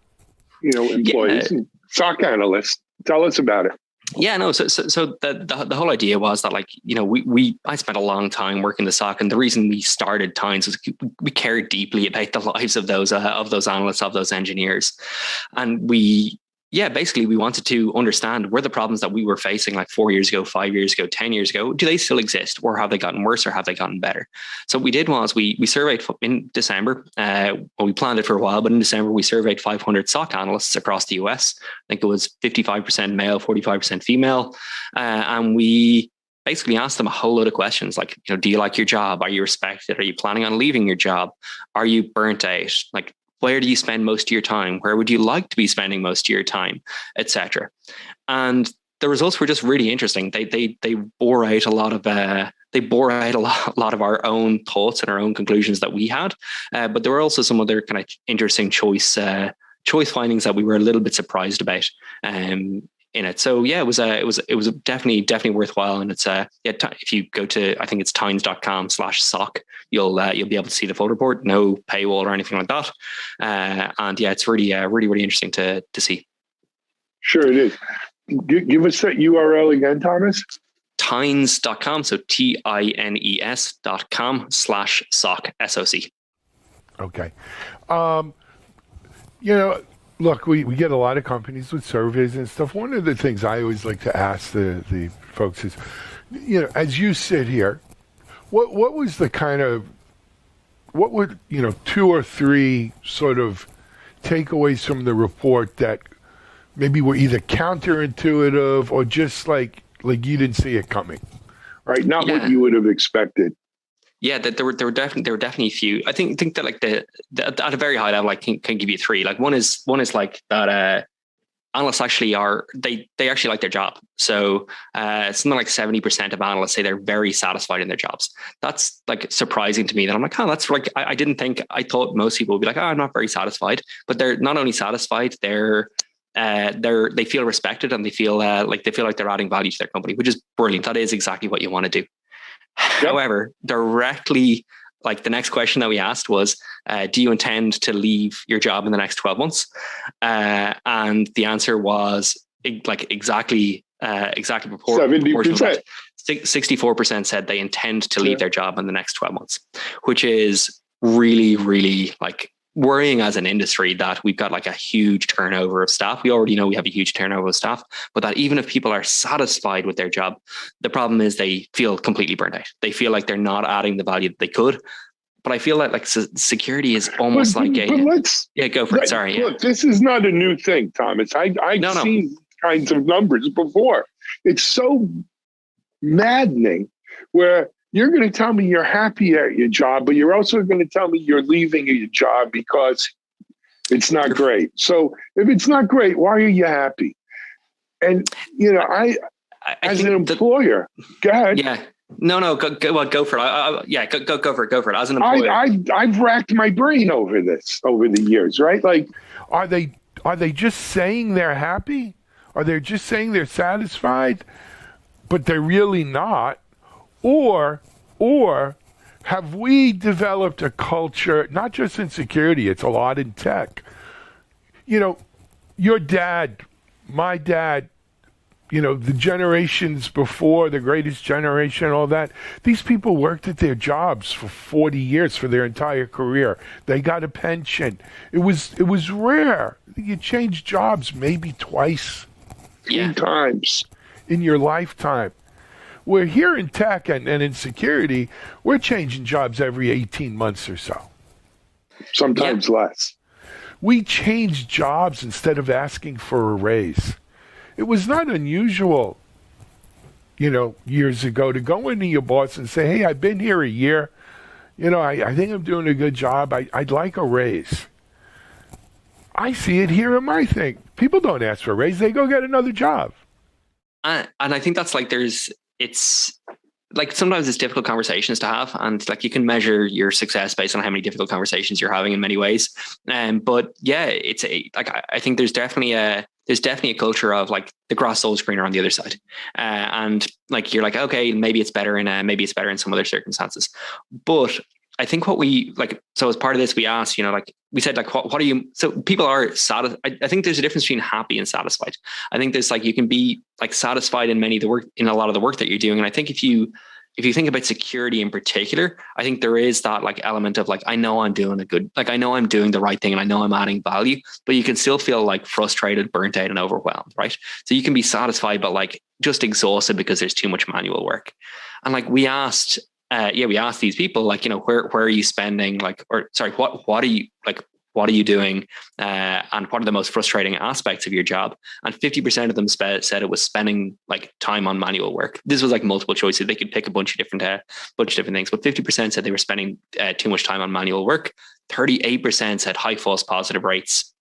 Employees, and SOC analysts. Tell us about it. Yeah, no. So the whole idea was that I spent a long time working the SOC, and the reason we started Tines was we cared deeply about the lives of those analysts, of those engineers, and we wanted to understand were the problems that we were facing like 4 years ago, 5 years ago, 10 years ago, do they still exist, or have they gotten worse, or have they gotten better? So what we did was we surveyed in December. We planned it for a while, but in December we surveyed 500 SOC analysts across the US. I think it was 55% male, 45% female, and we basically asked them a whole load of questions like, do you like your job? Are you respected? Are you planning on leaving your job? Are you burnt out? Like, where do you spend most of your time? Where would you like to be spending most of your time, etc.? And the results were just really interesting. They bore out a lot of our own thoughts and our own conclusions that we had, but there were also some other kind of interesting choice findings that we were a little bit surprised about in it. So yeah, it was definitely worthwhile. And it's if you go to, I think it's tines.com/SOC, you'll be able to see the full report, no paywall or anything like that. And yeah, it's really interesting to see. Sure it is. Give us that URL again, Thomas. Tines.com, so TINES.com/SOC, SOC. Okay. Look, we get a lot of companies with surveys and stuff. One of the things I always like to ask the folks is, as you sit here, what was the kind of, what would, 2 or 3 sort of takeaways from the report that maybe were either counterintuitive or just like you didn't see it coming? Right. Not what you would have expected. Yeah, that there were definitely a few. I think that like the at a very high level, I can give you 3. Like one is like that. Analysts actually they actually like their job. So something like 70% of analysts say they're very satisfied in their jobs. That's like surprising to me. That I'm like, that's like I didn't think. I thought most people would be like, I'm not very satisfied. But they're not only satisfied, they feel respected, and they feel like they're adding value to their company, which is brilliant. That is exactly what you want to do. Yep. However, directly, like the next question that we asked was, do you intend to leave your job in the next 12 months? And the answer was like exactly proportional. 70%. 64% said they intend to leave their job in the next 12 months, which is really, really like worrying as an industry that we've got like a huge turnover of staff. We already know we have a huge turnover of staff, but that even if people are satisfied with their job, the problem is they feel completely burnt out. They feel like they're not adding the value that they could. But I feel like security is almost go for it. Sorry. Look, this is not a new thing, Thomas. I've seen kinds of numbers before. It's so maddening where you're going to tell me you're happy at your job, but you're also going to tell me you're leaving your job because it's not great. So if it's not great, why are you happy? And, I as an employer, go ahead. Yeah. No, go for it. Go for it. As an employer. I've racked my brain over this over the years, right? Like, are they just saying they're happy? Are they just saying they're satisfied, but they're really not? Or have we developed a culture, not just in security, it's a lot in tech. your dad, my dad, the generations before, the greatest generation, all that, these people worked at their jobs for 40 years, for their entire career. They got a pension. It was rare. You change jobs maybe twice. 3 times in your lifetime. We're here in tech and in security, we're changing jobs every 18 months or so. Sometimes less. We change jobs instead of asking for a raise. It was not unusual, years ago to go into your boss and say, hey, I've been here a year. I think I'm doing a good job. I'd like a raise. I see it here in my thing. People don't ask for a raise. They go get another job. And I think that's like, it's like sometimes it's difficult conversations to have, and like you can measure your success based on how many difficult conversations you're having in many ways. But yeah, I think there's definitely a culture of like the grass is always greener on the other side. And like, you're like, okay, maybe it's better in some other circumstances. But I think what we like, so as part of this, we asked, like we said, like, what are you, so people are satisfied. I think there's a difference between happy and satisfied. I think there's like, you can be like satisfied in a lot of the work that you're doing. And I think if you think about security in particular, I think there is that like element of like, I know I'm doing I know I'm doing the right thing and I know I'm adding value, but you can still feel like frustrated, burnt out and overwhelmed, right? So you can be satisfied, but like just exhausted because there's too much manual work. And like we asked these people, like, where are you spending, like, or sorry, what are you doing? And what are the most frustrating aspects of your job? And 50% of them said it was spending like time on manual work. This was like multiple choices. They could pick a bunch of different things, but 50% said they were spending too much time on manual work. 38% said high false positive rates.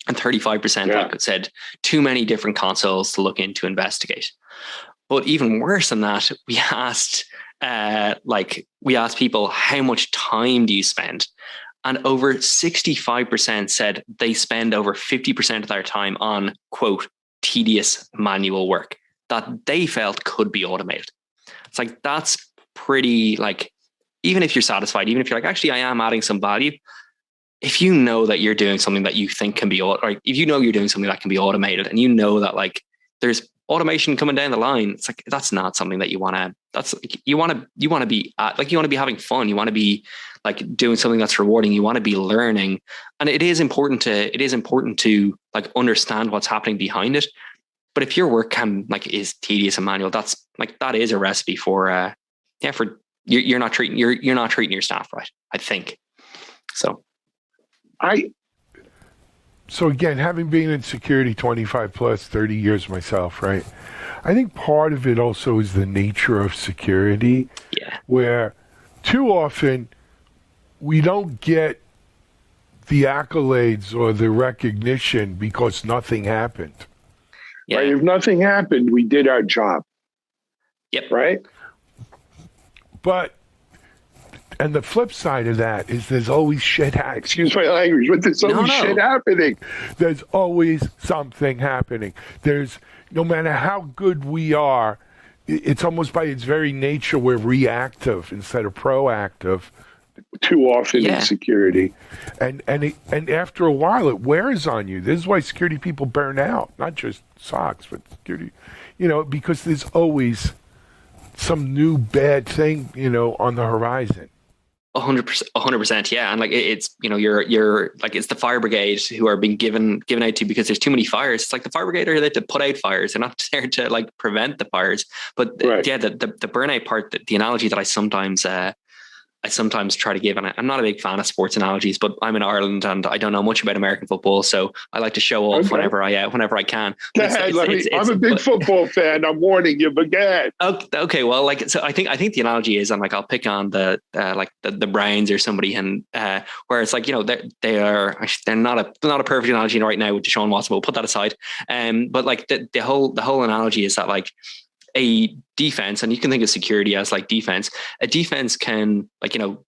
And 35% said too many different consoles to look into investigate. But even worse than that, we asked people, how much time do you spend? And over 65% said they spend over 50% of their time on, quote, tedious manual work that they felt could be automated. It's like, that's pretty, like, even if you're satisfied, even if you're like, actually, I am adding some value, if you know that you're doing something that you think can be, or if you know you're doing something that can be automated and you know that like there's automation coming down the line, it's like, that's not something that you want to, you want to be having fun. You want to be like doing something that's rewarding. You want to be learning. And it is important to like understand what's happening behind it. But if your work is tedious and manual, that is a recipe for you're not treating your staff right, I think. So again, having been in security 25 plus 30 years myself, right? I think part of it also is the nature of security, where too often we don't get the accolades or the recognition because nothing happened. Yeah. Right? If nothing happened, we did our job. Yep. Right? And the flip side of that is there's always shit happening. Excuse my language, but there's always shit happening. There's always something happening. No matter how good we are, it's almost by its very nature we're reactive instead of proactive. Too often in security. And after a while it wears on you. This is why security people burn out, not just SOCs, but security, because there's always some new bad thing, on the horizon. 100%. Yeah. And like, it's, you're like, it's the fire brigade who are being given out to because there's too many fires. It's like the fire brigade are there to put out fires. They're not there to like prevent the fires. But the burnout part, the analogy that I sometimes try to give, and I'm not a big fan of sports analogies, but I'm in Ireland and I don't know much about American football, so I like to show off whenever I can. I'm a big football fan. I'm warning you, but go ahead. Okay, well, like, so I think the analogy is, and like I'll pick on the Browns or somebody, and where it's like, they're not a perfect analogy right now with Deshaun Watson, but we'll put that aside. But like the whole analogy is that like a defense, and you can think of security as like defense. A defense can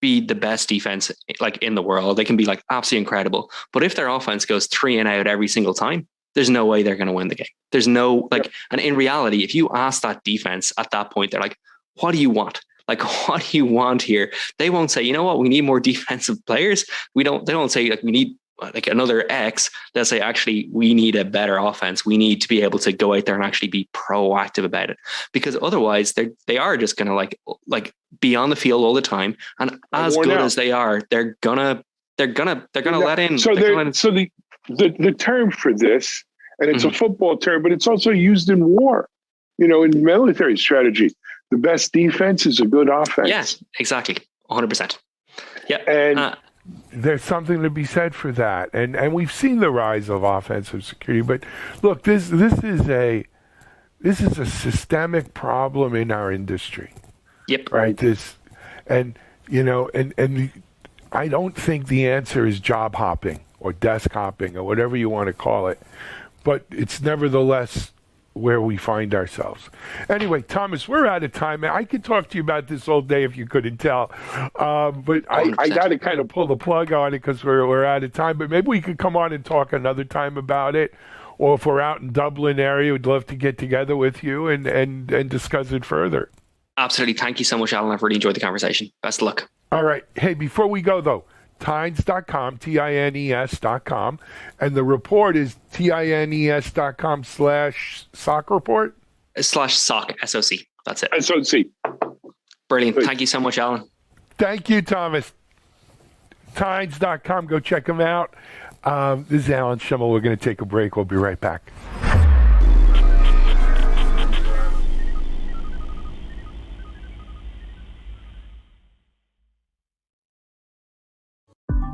be the best defense like in the world. They can be like absolutely incredible. But if their offense goes 3 and out every single time, there's no way they're going to win the game. There's no and in reality, if you ask that defense at that point, they're like, what do you want? Like, what do you want here? They won't say, you know what, we need more defensive players. They don't say like we need like another X, they'll say, actually, we need a better offense. We need to be able to go out there and actually be proactive about it, because otherwise they are just going to like be on the field all the time. And as good as they are, they're gonna let in. So the term for this, and it's a football term, but it's also used in war. In military strategy, the best defense is a good offense. Yes, exactly, 100%. Yeah, and there's something to be said for that, and we've seen the rise of offensive security. But look, this is a systemic problem in our industry. Yep. Right. And I don't think the answer is job hopping or desk hopping or whatever you want to call it, but it's nevertheless where we find ourselves. Anyway, Thomas, we're out of time. I could talk to you about this all day if you couldn't tell, but I got to kind of pull the plug on it because we're out of time. But maybe we could come on and talk another time about it, or if we're out in Dublin area, we'd love to get together with you and discuss it further. Absolutely. Thank you so much, Alan. I've really enjoyed the conversation. Best of luck. All right. Hey, before we go, though, Tines.com, TINES.com, and the report is TINES.com/SOC report? /SOC, S-O-C. That's it. S-O-C. Brilliant. Great. Thank you so much, Alan. Thank you, Thomas. Tines.com, go check them out. This is Alan Schimmel. We're going to take a break. We'll be right back.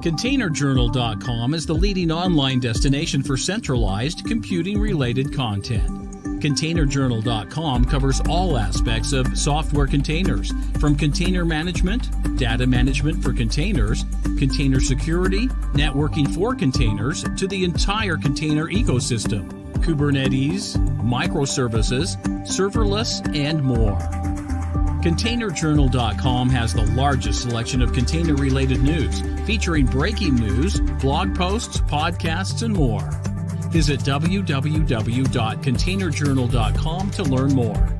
ContainerJournal.com is the leading online destination for centralized computing-related content. ContainerJournal.com covers all aspects of software containers, from container management, data management for containers, container security, networking for containers, to the entire container ecosystem, Kubernetes, microservices, serverless, and more. ContainerJournal.com has the largest selection of container-related news, featuring breaking news, blog posts, podcasts, and more. Visit www.containerjournal.com to learn more.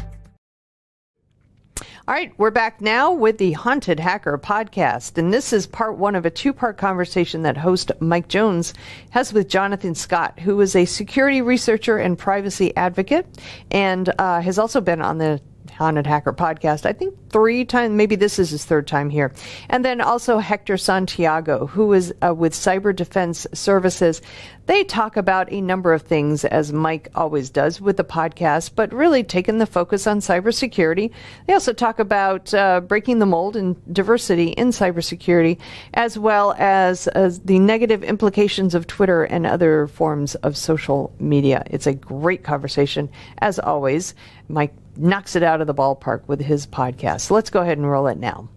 All right, we're back now with the Haunted Hacker podcast, and this is part one of a two-part conversation that host Mike Jones has with Jonathan Scott, who is a security researcher and privacy advocate, and has also been on the Haunted Hacker podcast, I think 3 times, maybe this is his 3rd time here. And then also Hector Santiago, who is with Cyber Defense Services. They talk about a number of things, as Mike always does with the podcast, but really taking the focus on cybersecurity. They also talk about breaking the mold and diversity in cybersecurity, as well as the negative implications of Twitter and other forms of social media. It's a great conversation, as always. Mike knocks it out of the ballpark with his podcast. So let's go ahead and roll it now.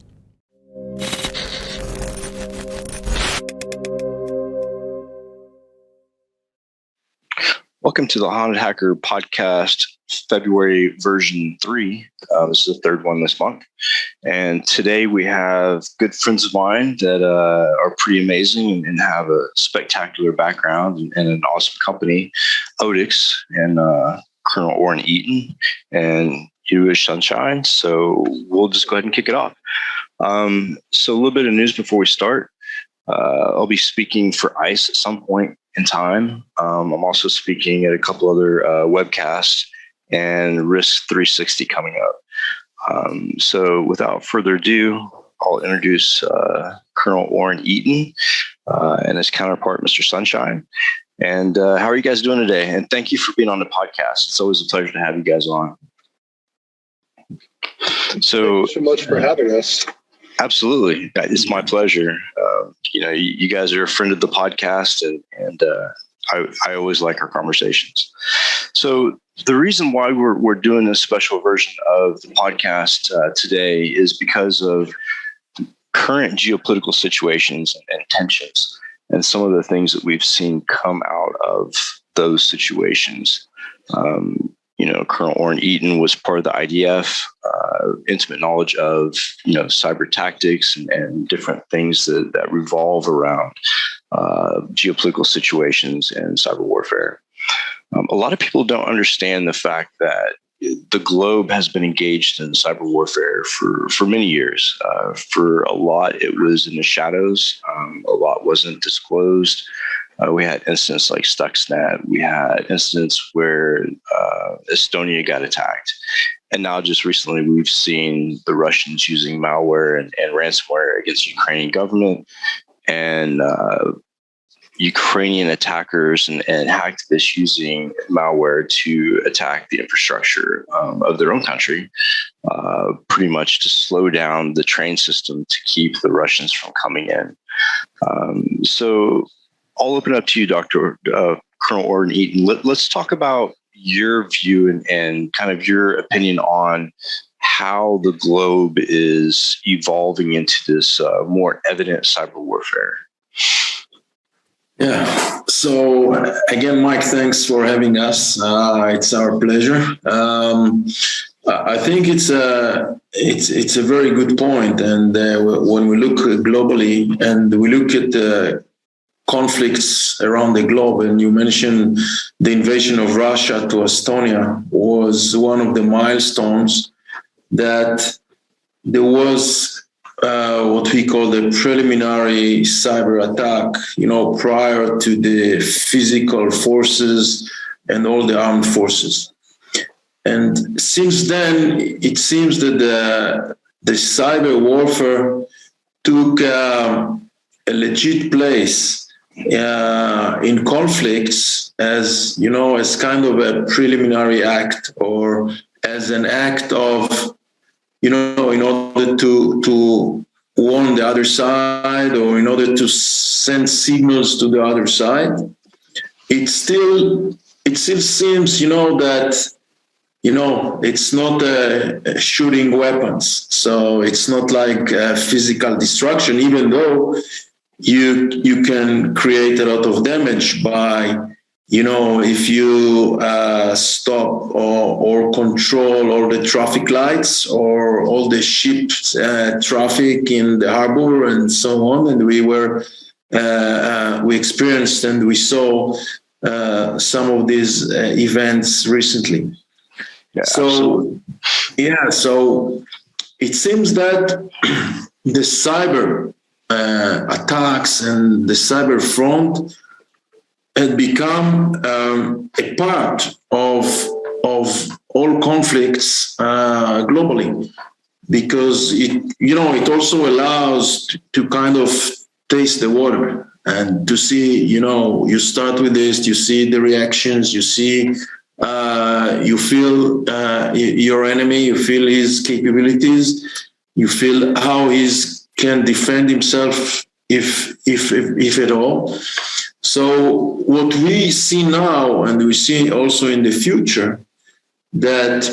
Welcome to the Haunted Hacker podcast, February version 3. This is the 3rd one this month. And today we have good friends of mine that are pretty amazing and have a spectacular background and an awesome company, Odix, and Colonel Orrin Eaton and Jewish Sunshine. So we'll just go ahead and kick it off. So a little bit of news before we start. I'll be speaking for ICE at some point in time. I'm also speaking at a couple other webcasts and Risk 360 coming up. So without further ado, I'll introduce Colonel Orrin Eaton and his counterpart, Mr. Sunshine. And how are you guys doing today? And thank you for being on the podcast. It's always a pleasure to have you guys on. So, thank you so much for having us. Absolutely. It's my pleasure. You guys are a friend of the podcast, and I always like our conversations. So the reason why we're doing this special version of the podcast today is because of current geopolitical situations and tensions, and some of the things that we've seen come out of those situations. Colonel Orrin Eaton was part of the IDF, intimate knowledge of, cyber tactics and different things that revolve around geopolitical situations and cyber warfare. A lot of people don't understand the fact that the globe has been engaged in cyber warfare for many years. For a lot, it was in the shadows. A lot wasn't disclosed. We had incidents like Stuxnet. We had incidents where Estonia got attacked. And now just recently, we've seen the Russians using malware and ransomware against the Ukrainian government, and Ukrainian attackers and hacktivists using malware to attack the infrastructure of their own country, pretty much to slow down the train system to keep the Russians from coming in. So I'll open up to you, Dr. Colonel Orrin Eaton. Let's talk about your view and kind of your opinion on how the globe is evolving into this more evident cyber warfare. Yeah. So again, Mike, thanks for having us. It's our pleasure. I think it's a very good point. And when we look globally and we look at the conflicts around the globe, and you mentioned the invasion of Russia to Estonia was one of the milestones that there was what we call the preliminary cyber attack, prior to the physical forces and all the armed forces. And since then, it seems that the cyber warfare took a legit place in conflicts as, as kind of a preliminary act, or as an act of, in order to warn the other side, or in order to send signals to the other side. It still seems, that, it's not shooting weapons. So it's not like physical destruction, even though you can create a lot of damage by, if you stop or control all the traffic lights or all the ship traffic in the harbor and so on. And we experienced and we saw some of these events recently. Yeah, so it seems that the cyber attacks and the cyber front had become a part of all conflicts globally, because it also allows to kind of taste the water and to see, you start with this, you see the reactions, you see, you feel your enemy, you feel his capabilities, you feel how he can defend himself if at all. So what we see now, and we see also in the future, that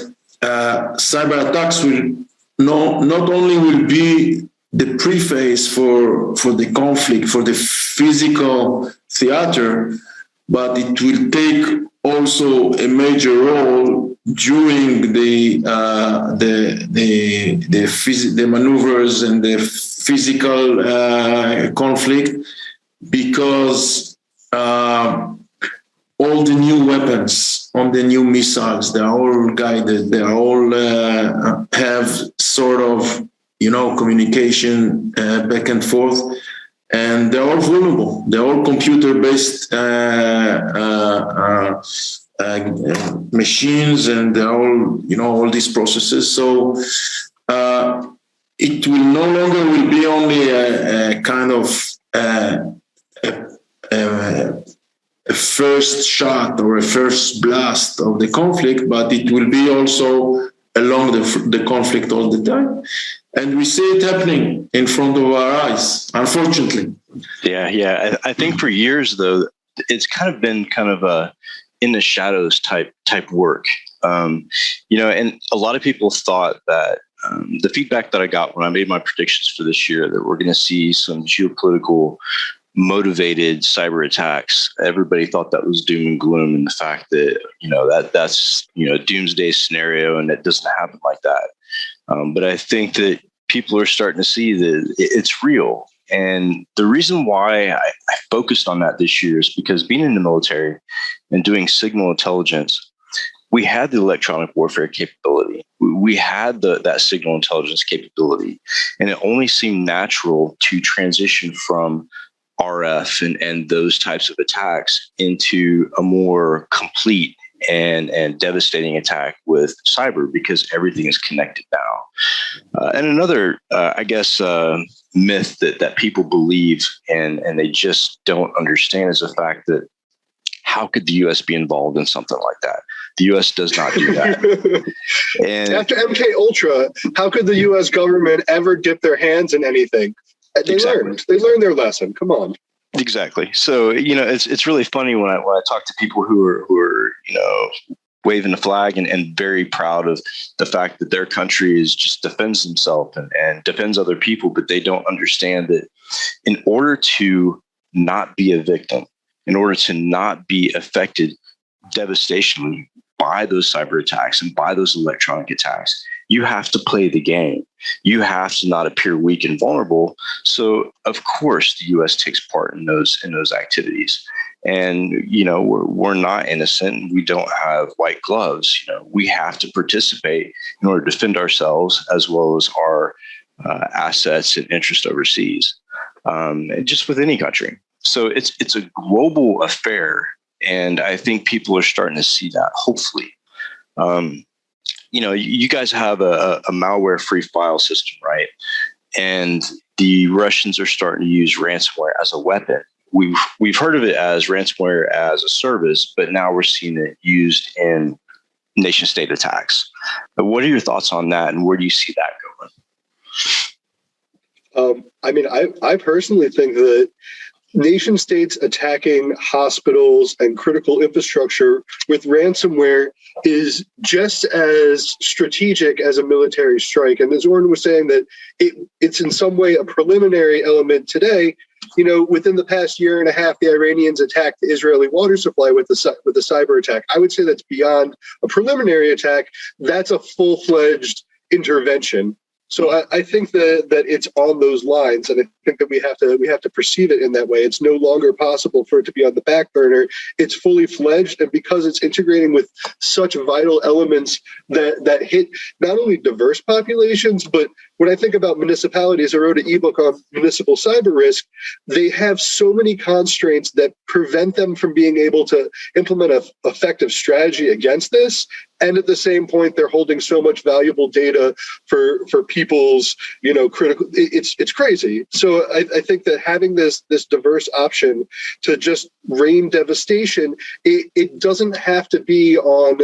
cyber attacks will not only will be the preface for the conflict, for the physical theater, but it will take also a major role during the maneuvers and the physical conflict, because all the new weapons, all the new missiles, they're all guided. They all have sort of, communication back and forth, and they're all vulnerable. They're all computer-based machines, and they're all, all these processes. So it will no longer will be only a kind of a first shot or a first blast of the conflict, but it will be also along the conflict all the time. And we see it happening in front of our eyes, unfortunately. Yeah. I think for years, though, it's kind of been a in the shadows type work. And a lot of people thought that the feedback that I got when I made my predictions for this year, that we're going to see some geopolitical motivated cyber attacks, everybody thought that was doom and gloom, and the fact that that's a doomsday scenario, and it doesn't happen like that. But I think that people are starting to see that it's real. And the reason why I focused on that this year is because being in the military and doing signal intelligence, we had the electronic warfare capability. We had that signal intelligence capability. And it only seemed natural to transition from RF and those types of attacks into a more complete and devastating attack with cyber, because everything is connected now. And another, myth that people believe and they just don't understand is the fact that how could the U.S. be involved in something like that? The U.S. does not do that. And after MK Ultra, how could the U.S. government ever dip their hands in anything? They learned their lesson. Come on. Exactly. So, it's really funny when I talk to people who are waving the flag and very proud of the fact that their country just defends themselves and defends other people, but they don't understand that in order to not be a victim, in order to not be affected devastatingly by those cyber attacks and by those electronic attacks, you have to play the game. You have to not appear weak and vulnerable. So, of course, the U.S. takes part in those activities. And, we're not innocent. We don't have white gloves. We have to participate in order to defend ourselves as well as our assets and interest overseas, just with any country. So it's a global affair. And I think people are starting to see that, hopefully. You guys have a malware-free file system, right? And the Russians are starting to use ransomware as a weapon. We've heard of it as ransomware as a service, but now we're seeing it used in nation-state attacks. But what are your thoughts on that, and where do you see that going? I personally think that nation states attacking hospitals and critical infrastructure with ransomware is just as strategic as a military strike. And as Oren was saying, that it's in some way a preliminary element today. Within the past year and a half, the Iranians attacked the Israeli water supply with a cyber attack. I would say that's beyond a preliminary attack. That's a full-fledged intervention. So I think that it's on those lines, and I think that we have to perceive it in that way. It's no longer possible for it to be on the back burner. It's fully fledged, and because it's integrating with such vital elements that hit not only diverse populations, but when I think about municipalities, I wrote an ebook on municipal cyber risk. They have so many constraints that prevent them from being able to implement an effective strategy against this. And at the same point, they're holding so much valuable data for people's, critical. It's crazy. So I think that having this diverse option to just rain devastation, it doesn't have to be on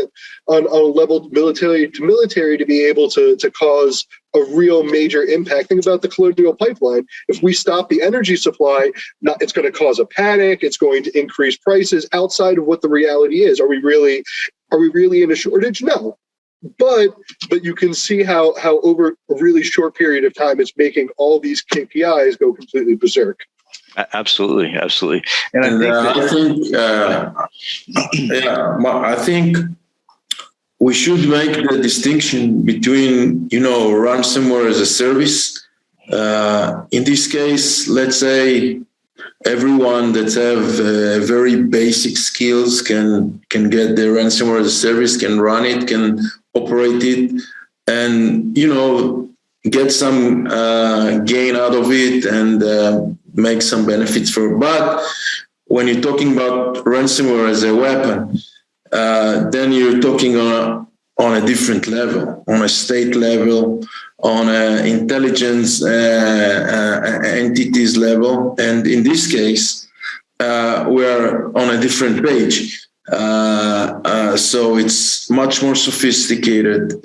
a level military to military to be able to cause a real major impact. Think about the Colonial Pipeline. If we stop the energy supply, it's going to cause a panic. It's going to increase prices outside of what the reality is. Are we really in a shortage? No. But you can see how over a really short period of time, it's making all these KPIs go completely berserk. Absolutely. And I think we should make the distinction between, ransomware as a service. In this case, let's say everyone that have very basic skills can get the ransomware as a service, can run it, can operate it, and, get some gain out of it and make some benefits for it. But when you're talking about ransomware as a weapon, then you're talking on a different level, on a state level, on an intelligence entities level. And in this case, we're on a different page. So it's much more sophisticated.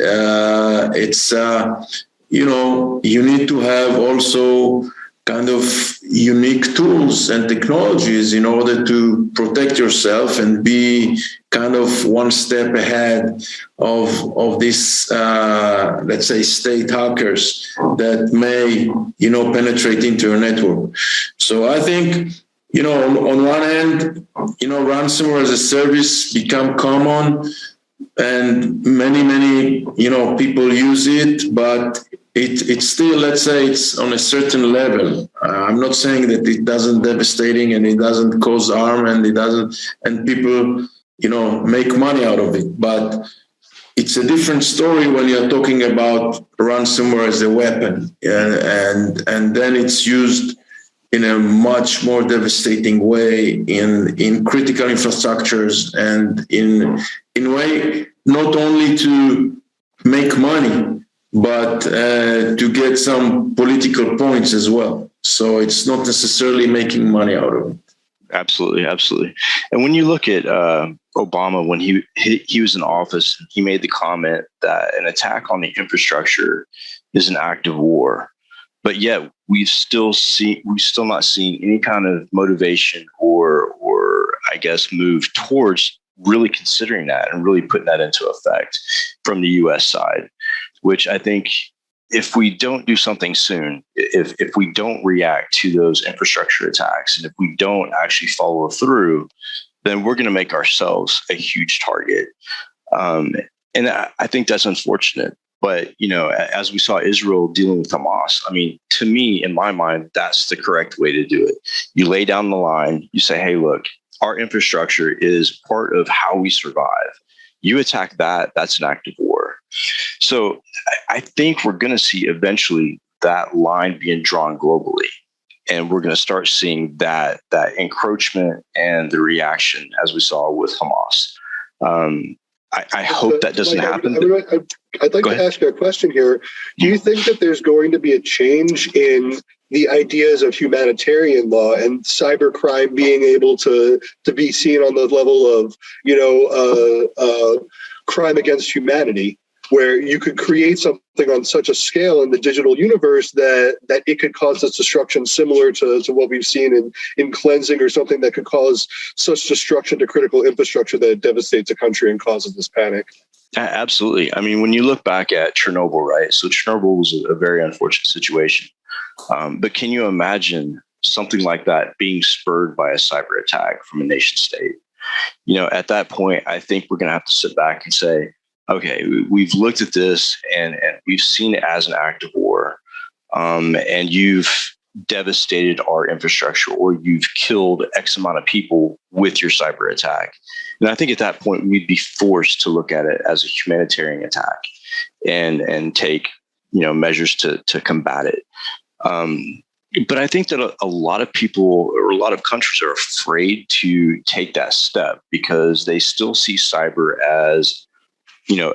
You need to have also kind of unique tools and technologies in order to protect yourself and be kind of one step ahead of these, let's say, state hackers that may, penetrate into your network. So I think, on one hand, ransomware as a service become common and many, people use it, but it's still, let's say, it's on a certain level. I'm not saying that it doesn't devastating and it doesn't cause harm and and people, make money out of it. But it's a different story when you're talking about ransomware as a weapon, and then it's used, in a much more devastating way in critical infrastructures and in way not only to make money, but to get some political points as well. So it's not necessarily making money out of it. Absolutely, absolutely. And when you look at Obama, when he was in office, he made the comment that an attack on the infrastructure is an act of war. But yet we've still not seen any kind of motivation or I guess move towards really considering that and really putting that into effect from the U.S. side, which I think if we don't do something soon, if we don't react to those infrastructure attacks, and if we don't actually follow through, then we're going to make ourselves a huge target. And I think that's unfortunate. But, as we saw Israel dealing with Hamas, I mean, to me, in my mind, that's the correct way to do it. You lay down the line, you say, hey, look, our infrastructure is part of how we survive. You attack that, that's an act of war. So I think we're going to see eventually that line being drawn globally. And we're going to start seeing that encroachment and the reaction as we saw with Hamas. I hope that doesn't happen. I'd like to ask you a question here. Do you think that there's going to be a change in the ideas of humanitarian law and cybercrime being able to be seen on the level of, crime against humanity, where you could create something on such a scale in the digital universe that it could cause this destruction similar to what we've seen in cleansing, or something that could cause such destruction to critical infrastructure that it devastates a country and causes this panic? Absolutely. I mean, when you look back at Chernobyl, right? So Chernobyl was a very unfortunate situation. But can you imagine something like that being spurred by a cyber attack from a nation state? At that point, I think we're going to have to sit back and say, okay, we've looked at this and we've seen it as an act of war, and you've devastated our infrastructure, or you've killed X amount of people with your cyber attack. And I think at that point, we'd be forced to look at it as a humanitarian attack and take measures to combat it. But I think that a lot of people, or a lot of countries, are afraid to take that step because they still see cyber as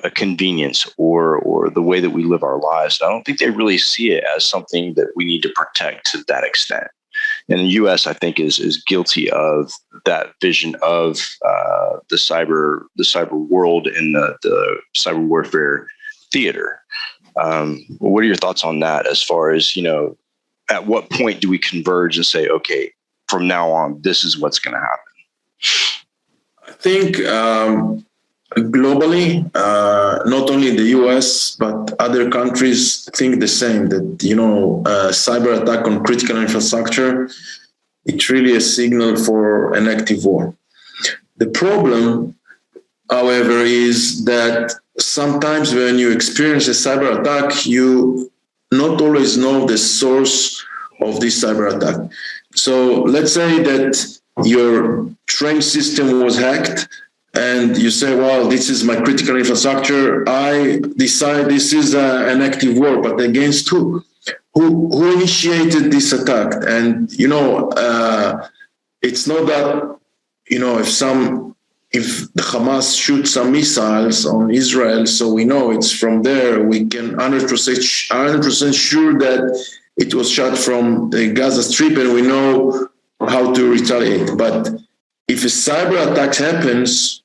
a convenience or the way that we live our lives. I don't think they really see it as something that we need to protect to that extent. And the U.S., I think, is guilty of that vision of the cyber world and the cyber warfare theater. What are your thoughts on that? As far as at what point do we converge and say, okay, from now on, this is what's going to happen? I think. Globally, not only the US, but other countries think the same, that, cyber attack on critical infrastructure, it's really a signal for an active war. The problem, however, is that sometimes when you experience a cyber attack, you not always know the source of this cyber attack. So let's say that your train system was hacked, and you say, well, this is my critical infrastructure. I decide this is an active war, but against who? Who initiated this attack? And, it's not that, if the Hamas shoots some missiles on Israel, so we know it's from there, we can 100% sure that it was shot from the Gaza Strip, and we know how to retaliate. But if a cyber attack happens,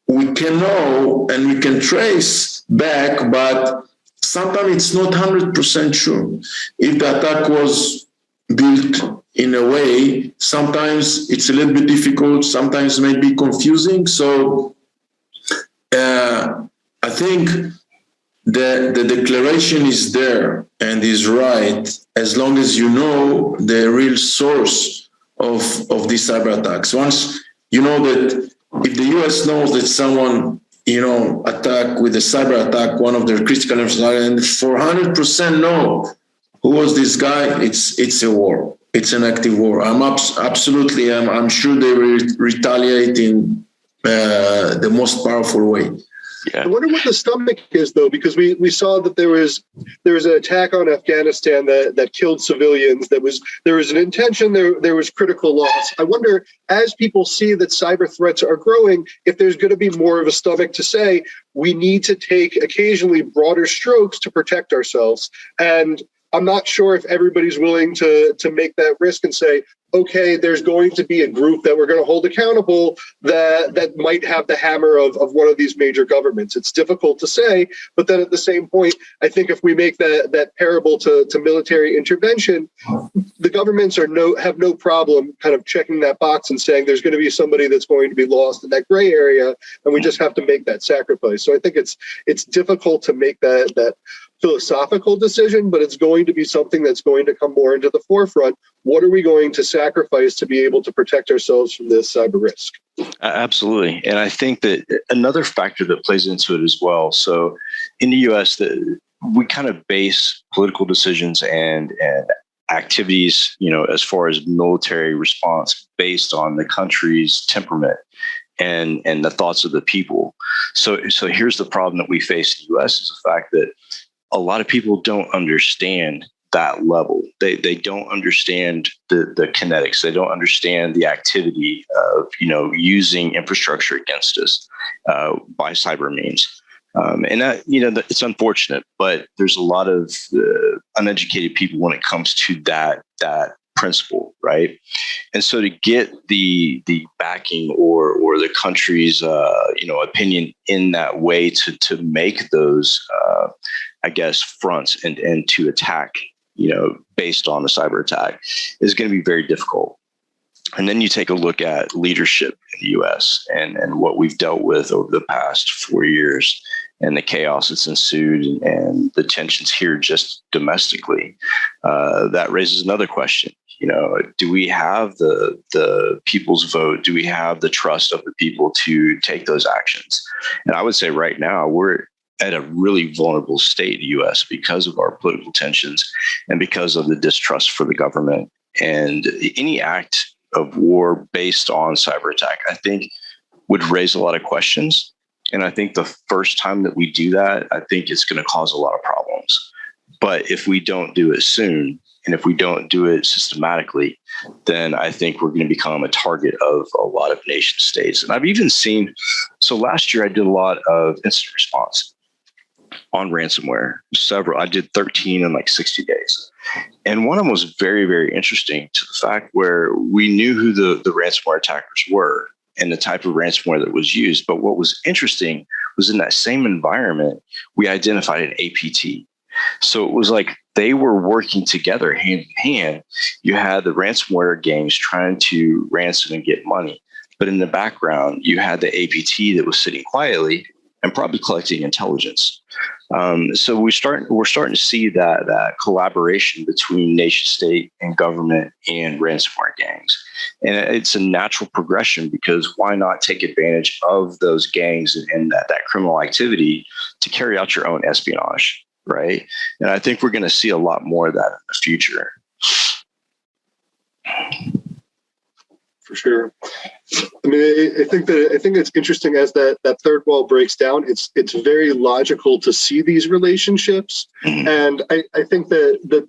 we can know and we can trace back, but sometimes it's not 100% sure. If the attack was built in a way, sometimes it's a little bit difficult, sometimes it may be confusing. So I think the declaration is there and is right, as long as you know the real source of these cyber attacks. Once you know that, if the US knows that someone, attack with a cyber attack, one of their critical infrastructure, and for 100% know who was this guy, it's a war. It's an active war. I'm sure they will retaliate in the most powerful way. I wonder what the stomach is, though, because we saw that there was an attack on Afghanistan that killed civilians. There was an intention. There was critical loss. I wonder, as people see that cyber threats are growing, if there's going to be more of a stomach to say we need to take occasionally broader strokes to protect ourselves. And I'm not sure if everybody's willing to make that risk and say, okay, there's going to be a group that we're going to hold accountable that might have the hammer of one of these major governments. It's difficult to say, but then at the same point, I think if we make that parable to military intervention, the governments have no problem kind of checking that box and saying there's going to be somebody that's going to be lost in that gray area, and we just have to make that sacrifice. So I think it's difficult to make that philosophical decision, but it's going to be something that's going to come more into the forefront. What are we going to sacrifice to be able to protect ourselves from this cyber risk? Absolutely. And I think that another factor that plays into it as well. So in the US, we kind of base political decisions and activities, as far as military response based on the country's temperament and the thoughts of the people. So here's the problem that we face in the US is the fact that a lot of people don't understand that level. They don't understand the kinetics. They don't understand the activity of, using infrastructure against us by cyber means. And that, it's unfortunate, but there's a lot of uneducated people when it comes to that principle, right? And so to get the backing or the country's opinion in that way to make those fronts and to attack based on the cyber attack is going to be very difficult. And then you take a look at leadership in the US and what we've dealt with over the past 4 years and the chaos that's ensued and the tensions here just domestically. That raises another question. Do we have the people's vote? Do we have the trust of the people to take those actions? And I would say right now we're at a really vulnerable state in the U.S. because of our political tensions and because of the distrust for the government. And any act of war based on cyber attack, I think, would raise a lot of questions. And I think the first time that we do that, I think it's going to cause a lot of problems. But if we don't do it soon, and if we don't do it systematically, then I think we're going to become a target of a lot of nation states. And I've even seen, so last year I did a lot of incident response on ransomware, I did 13 in like 60 days. And one of them was very, very interesting to the fact where we knew who the ransomware attackers were and the type of ransomware that was used. But what was interesting was in that same environment, we identified an APT. So it was like they were working together hand in hand. You had the ransomware gangs trying to ransom and get money. But in the background, you had the APT that was sitting quietly and probably collecting intelligence. So we're starting to see that collaboration between nation state and government and ransomware gangs. And it's a natural progression because why not take advantage of those gangs and that criminal activity to carry out your own espionage, right? And I think we're going to see a lot more of that in the future. For sure. I mean, I think it's interesting as that third wall breaks down. It's very logical to see these relationships, and I think that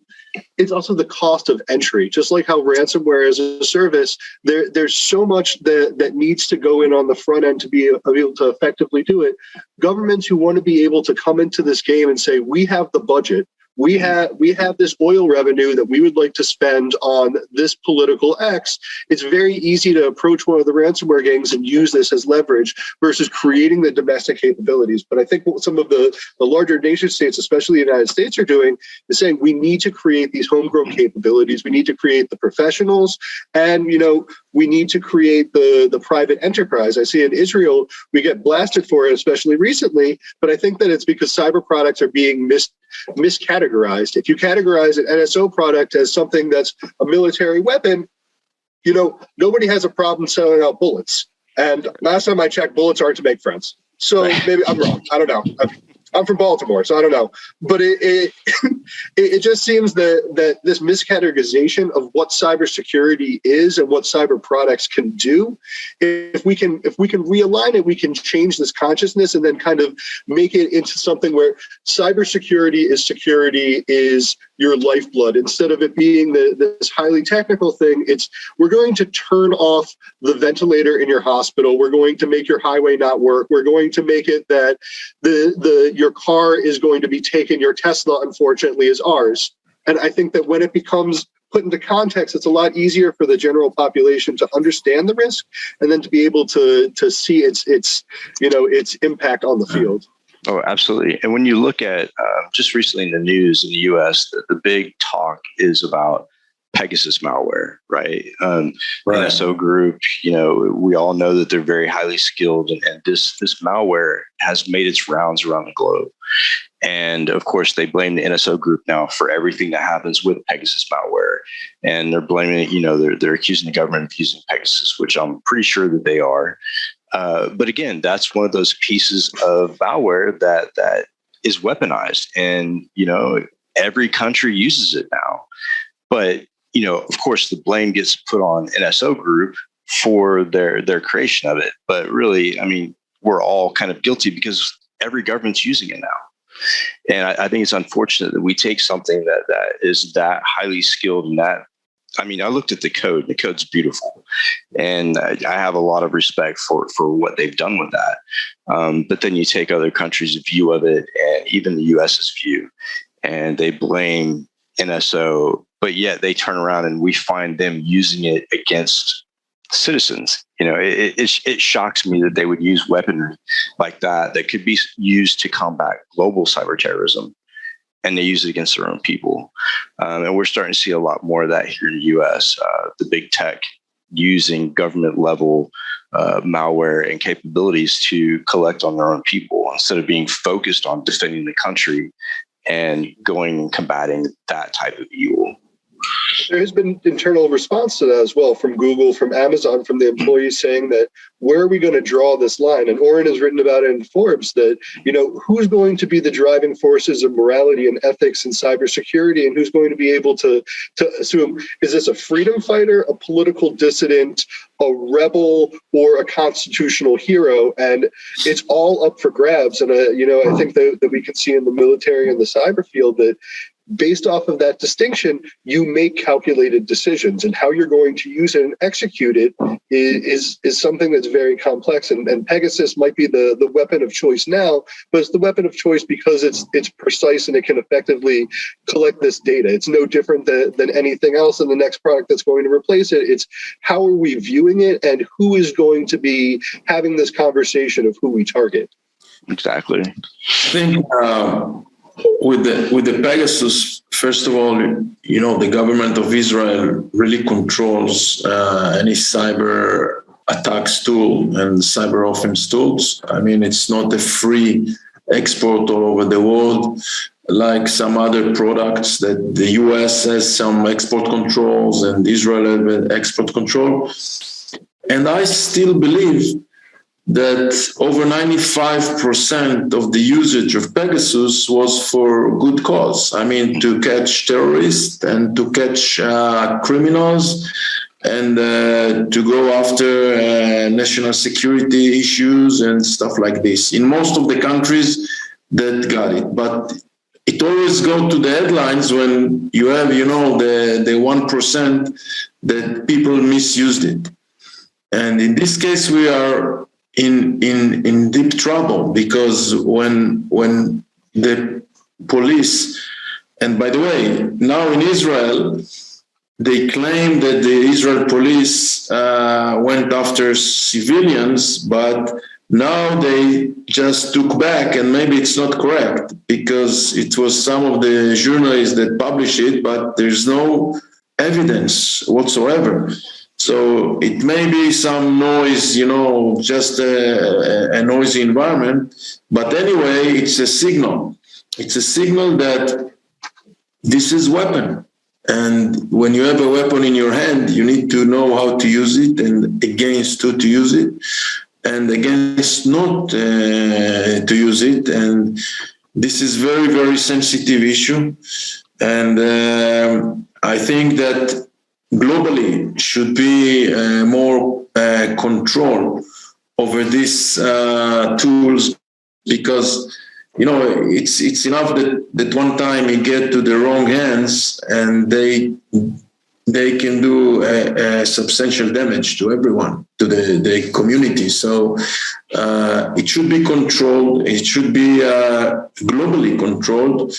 it's also the cost of entry. Just like how ransomware as a service, there's so much that needs to go in on the front end to be able to effectively do it. Governments who want to be able to come into this game and say, we have the budget. We have this oil revenue that we would like to spend on this political X. It's very easy to approach one of the ransomware gangs and use this as leverage versus creating the domestic capabilities. But I think what some of the larger nation states, especially the United States, are doing is saying we need to create these homegrown capabilities. We need to create the professionals, and we need to create the private enterprise. I see in Israel we get blasted for it, especially recently. But I think that it's because cyber products are being miscategorized. If you categorize an NSO product as something that's a military weapon, nobody has a problem selling out bullets. And last time I checked, bullets aren't to make friends. So maybe I'm wrong. I don't know. I'm from Baltimore, so I don't know. But it just seems that this miscategorization of what cybersecurity is and what cyber products can do, if we can realign it, we can change this consciousness and then kind of make it into something where cybersecurity is your lifeblood. Instead of it being this highly technical thing, we're going to turn off the ventilator in your hospital. We're going to make your highway not work. We're going to make it that your car is going to be taken. Your Tesla, unfortunately, is ours. And I think that when it becomes put into context, it's a lot easier for the general population to understand the risk and then to be able to see its impact on the field. Oh, absolutely. And when you look at just recently in the news in the U.S., the big talk is about Pegasus malware, right? NSO Group, we all know that they're very highly skilled, and this malware has made its rounds around the globe. And of course, they blame the NSO Group now for everything that happens with Pegasus malware, and they're blaming, they're accusing the government of using Pegasus, which I'm pretty sure that they are. But again, that's one of those pieces of malware that is weaponized, and every country uses it now. But of course, the blame gets put on NSO Group for their creation of it. But really, I mean, we're all kind of guilty because every government's using it now. And I think it's unfortunate that we take something that is that highly skilled and that. I mean, I looked at the code. The code's beautiful, and I have a lot of respect for what they've done with that. But then you take other countries' view of it, and even the U.S.'s view, and they blame NSO, but yet they turn around and we find them using it against citizens. It shocks me that they would use weaponry like that could be used to combat global cyber terrorism, and they use it against their own people. And we're starting to see a lot more of that here in the U.S. The big tech using government level malware and capabilities to collect on their own people instead of being focused on defending the country and going and combating that type of evil. There has been internal response to that as well from Google, from Amazon, from the employees saying that, where are we going to draw this line? And Oren has written about it in Forbes that, who's going to be the driving forces of morality and ethics in cybersecurity, and who's going to be able to assume, is this a freedom fighter, a political dissident, a rebel, or a constitutional hero? And it's all up for grabs. And, I think that we can see in the military and the cyber field that based off of that distinction, you make calculated decisions, and how you're going to use it and execute it is something that's very complex. And Pegasus might be the weapon of choice now, but it's the weapon of choice because it's precise and it can effectively collect this data. It's no different than anything else in the next product that's going to replace it. It's how are we viewing it, and who is going to be having this conversation of who we target. Exactly. I think with the Pegasus, first of all, the government of Israel really controls any cyber attacks tool and cyber offense tools. I mean, it's not a free export all over the world like some other products that the US has some export controls and Israel has export control. And I still believe that over 95% of the usage of Pegasus was for good cause. I mean, to catch terrorists and to catch criminals and to go after national security issues and stuff like this. In most of the countries that got it. But it always goes to the headlines when you have, the 1% that people misused it. And in this case, we are in deep trouble, because when the police, and by the way, now in Israel, they claim that the Israel police went after civilians, but now they just took back, and maybe it's not correct because it was some of the journalists that published it, but there's no evidence whatsoever. So it may be some noise, just a noisy environment. But anyway, it's a signal. It's a signal that this is weapon. And when you have a weapon in your hand, you need to know how to use it and against who to use it and against not to use it. And this is very, very sensitive issue. And I think that globally should be more control over these tools, because it's enough that one time it get to the wrong hands and they can do a substantial damage to everyone, to the community. So it should be controlled. It should be globally controlled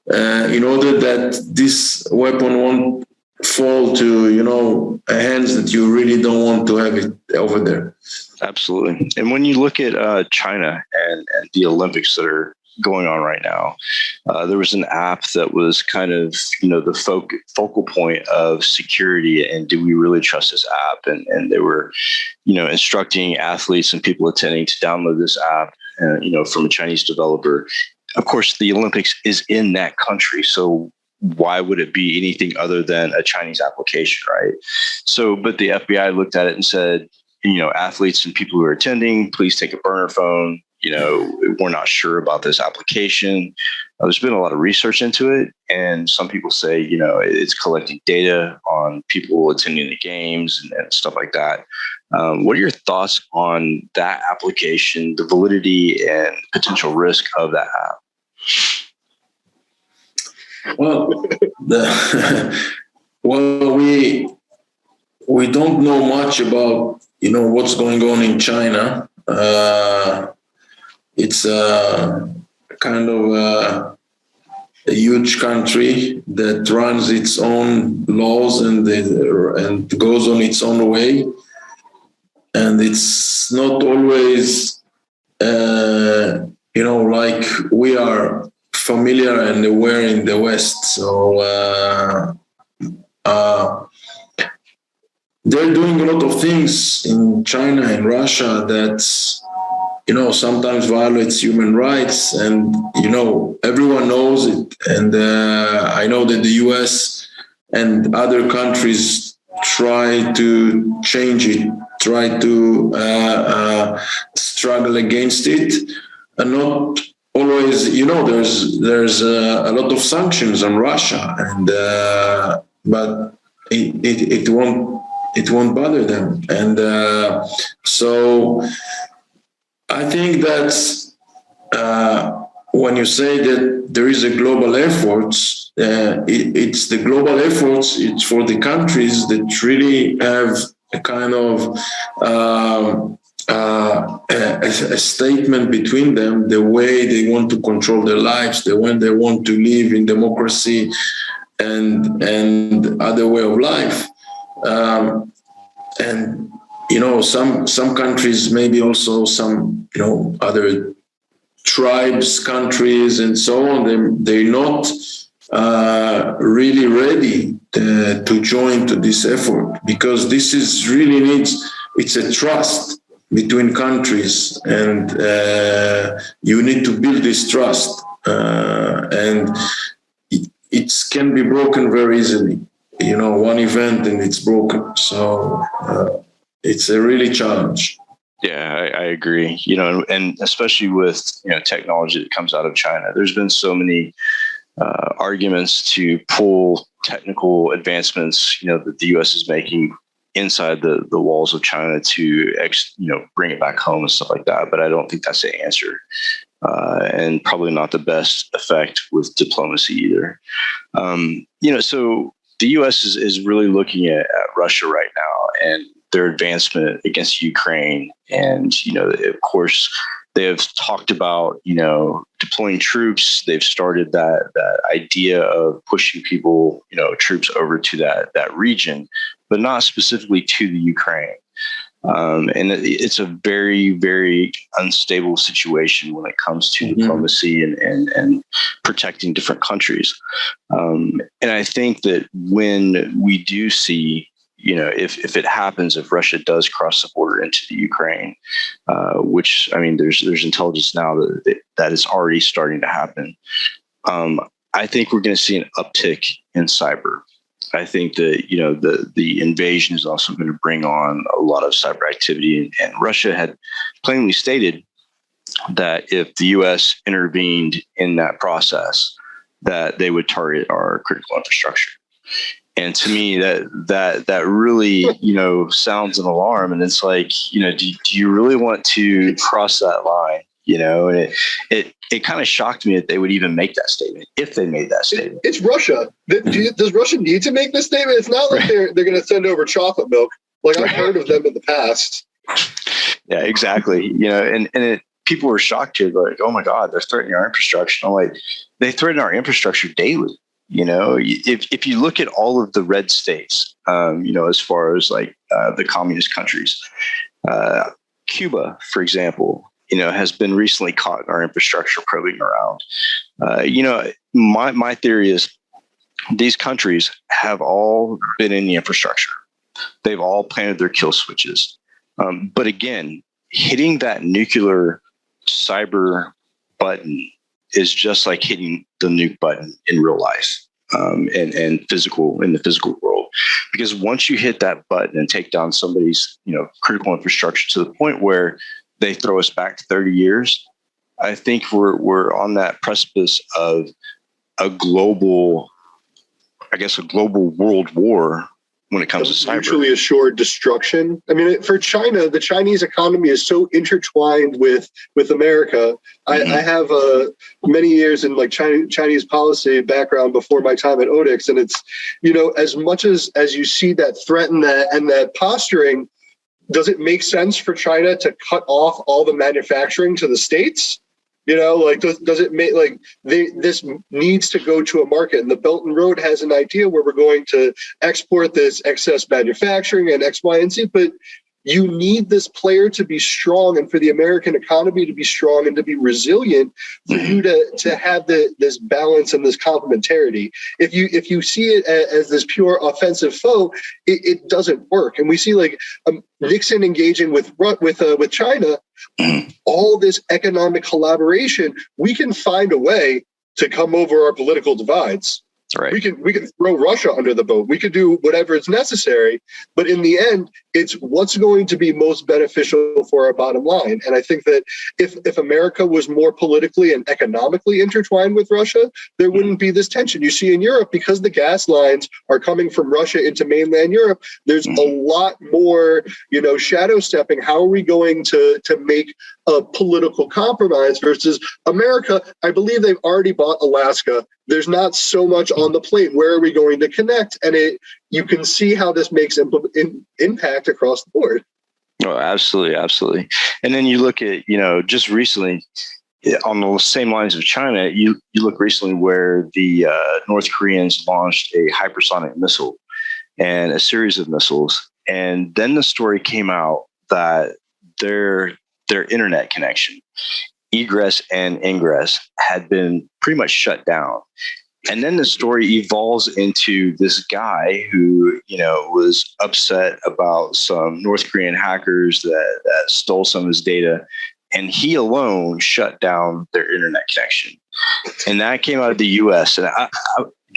in order that this weapon won't fall to hands that you really don't want to have it over there. Absolutely. And when you look at China and the Olympics that are going on right now, there was an app that was kind of the focal point of security and do we really trust this app, and they were instructing athletes and people attending to download this app from a Chinese developer. Of course, the Olympics is in that country, so why would it be anything other than a Chinese application, right? So, but the FBI looked at it and said, athletes and people who are attending, please take a burner phone. We're not sure about this application. There's been a lot of research into it, and some people say, it's collecting data on people attending the games and stuff like that. What are your thoughts on that application, the validity and potential risk of that app? Well, we don't know much about what's going on in China. It's kind of a huge country that runs its own laws and goes on its own way, and it's not always like we are familiar and aware in the West. So they're doing a lot of things in China and Russia that sometimes violates human rights, and everyone knows it. And I know that the US and other countries try to change it, try to struggle against it, and not always. There's a lot of sanctions on Russia, and but it won't bother them, and so. I think that when you say that there is a global effort, it's the global efforts. It's for the countries that really have a kind of a statement between them, the way they want to control their lives, the way they want to live in democracy and other way of life, and. Some countries, maybe also some, other tribes, countries, and so on, they're not really ready to join to this effort, because this is really it's a trust between countries, and you need to build this trust, and it can be broken very easily. One event and it's broken. So, it's a really challenge. Yeah, I agree. And especially with technology that comes out of China, there's been so many arguments to pull technical advancements, that the U.S. is making inside the walls of China to bring it back home and stuff like that. But I don't think that's the answer, and probably not the best effect with diplomacy either. So the U.S. is really looking at Russia right now and their advancement against Ukraine. And, of course, they have talked about, deploying troops. They've started that idea of pushing people, troops over to that region, but not specifically to the Ukraine. And it's a very, very unstable situation when it comes to diplomacy and protecting different countries. And I think that when we do see, if it happens, if Russia does cross the border into the Ukraine, which, there's intelligence now that is already starting to happen. I think we're going to see an uptick in cyber. I think that, the invasion is also going to bring on a lot of cyber activity. And Russia had plainly stated, that if the U.S. intervened in that process, that they would target our critical infrastructure. And to me, that really, sounds an alarm. And it's like, do you really want to cross that line? And it kind of shocked me that they would even make that statement, if they made that statement. It's Russia. Does Russia need to make this statement? It's not like they're going to send over chocolate milk. Like I've heard of them in the past. Yeah, exactly. And people were shocked here, like, oh my God, they're threatening our infrastructure. I'm like, they threaten our infrastructure daily. If you look at all of the red states, as far as like the communist countries, Cuba, for example, has been recently caught in our infrastructure probing around. My theory is these countries have all been in the infrastructure. They've all planted their kill switches. But again, hitting that nuclear cyber button is just like hitting the nuke button in real life, and in the physical world. Because once you hit that button and take down somebody's, critical infrastructure to the point where they throw us back to 30 years, I think we're on that precipice of a global world war when it comes to cyber. Mutually assured destruction. I mean, for China, the Chinese economy is so intertwined with America. I have many years in like Chinese policy background before my time at Odix, and it's, as much as you see that threat and that posturing, does it make sense for China to cut off all the manufacturing to the States? Does it make this needs to go to a market, and the Belt and Road has an idea where we're going to export this excess manufacturing and X, Y, and Z, but you need this player to be strong and for the American economy to be strong and to be resilient for you to have this balance and this complementarity. If you see it as this pure offensive foe, it doesn't work. And we see like Nixon engaging with China, all this economic collaboration, we can find a way to come over our political divides. Right. We can throw Russia under the boat. We could do whatever is necessary, but in the end, it's what's going to be most beneficial for our bottom line. And I think that if America was more politically and economically intertwined with Russia, there wouldn't be this tension. You see in Europe, because the gas lines are coming from Russia into mainland Europe, there's a lot more, shadow stepping. How are we going to make a political compromise versus America? I believe they've already bought Alaska. There's not so much on the plate. Where are we going to connect? And you can see how this makes impact across the board. Oh, absolutely. Absolutely. And then you look at, just recently on the same lines of China, you look recently where the North Koreans launched a hypersonic missile and a series of missiles. And then the story came out that their internet connection, egress and ingress, had been pretty much shut down. And then the story evolves into this guy who, was upset about some North Korean hackers that stole some of his data, and he alone shut down their internet connection. And that came out of the U.S. And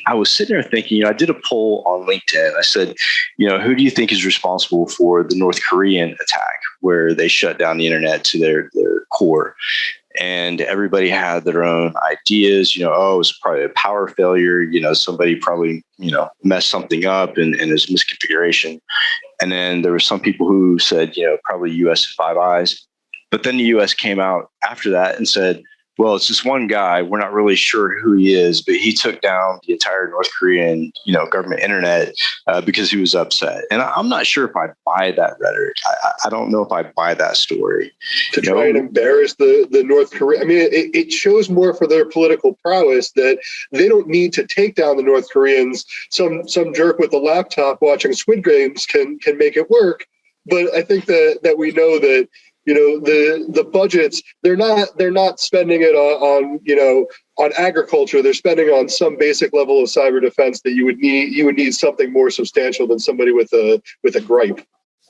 I was sitting there thinking, I did a poll on LinkedIn. I said, who do you think is responsible for the North Korean attack where they shut down the internet to their core? And everybody had their own ideas, it was probably a power failure. Somebody probably, messed something up and there's misconfiguration. And then there were some people who said, probably US Five Eyes. But then the US came out after that and said, well, it's this one guy. We're not really sure who he is, but he took down the entire North Korean, government internet because he was upset. And I'm not sure if I buy that rhetoric. I don't know if I buy that story. To try and embarrass the North Korea. I mean, it shows more for their political prowess that they don't need to take down the North Koreans. Some jerk with a laptop watching Squid Games can make it work. But I think that we know that, the budgets, they're not spending it on agriculture. They're spending on some basic level of cyber defense that you would need something more substantial than somebody with a gripe.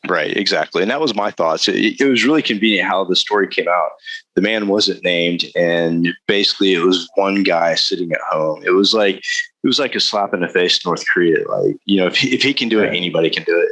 Right, exactly. And that was my thoughts. It was really convenient how the story came out. The man wasn't named, and basically it was one guy sitting at home. It was like a slap in the face to North Korea. Like, if he can do it, anybody can do it.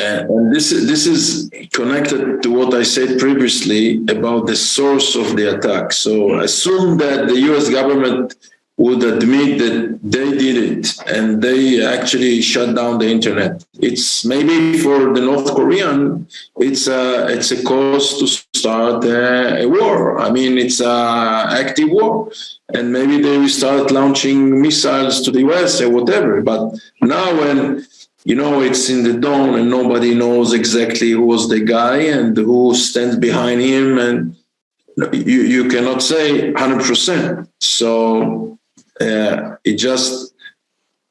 And this is connected to what I said previously about the source of the attack. So assume that the US government would admit that they did it and they actually shut down the internet. It's maybe for the North Korean, it's a cause to start a war. I mean, it's an active war. And maybe they will start launching missiles to the US or whatever. But now when it's in the dawn and nobody knows exactly who was the guy and who stands behind him, and you cannot say 100%. So it just,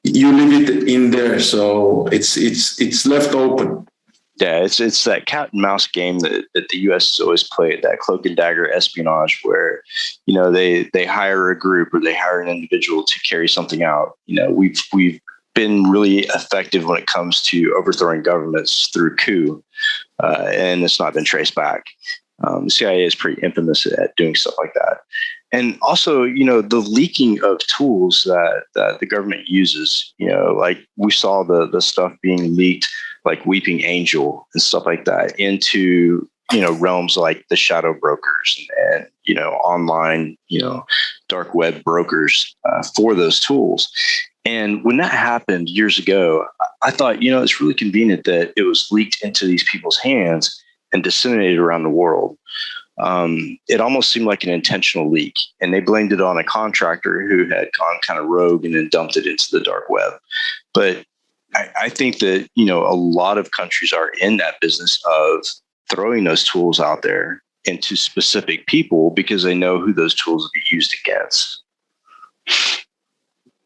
you leave it in there. So it's left open. Yeah, it's that cat and mouse game that the U.S. has always played, that cloak and dagger espionage, where they hire a group or they hire an individual to carry something out. We've been really effective when it comes to overthrowing governments through coup, and it's not been traced back. The CIA is pretty infamous at doing stuff like that. And also, the leaking of tools that the government uses, like we saw the stuff being leaked, like Weeping Angel and stuff like that, into, realms like the shadow brokers and online, dark web brokers for those tools. And when that happened years ago, I thought, it's really convenient that it was leaked into these people's hands and disseminated around the world. It almost seemed like an intentional leak, and they blamed it on a contractor who had gone kind of rogue and then dumped it into the dark web. But I think that, a lot of countries are in that business of throwing those tools out there into specific people because they know who those tools will be used against.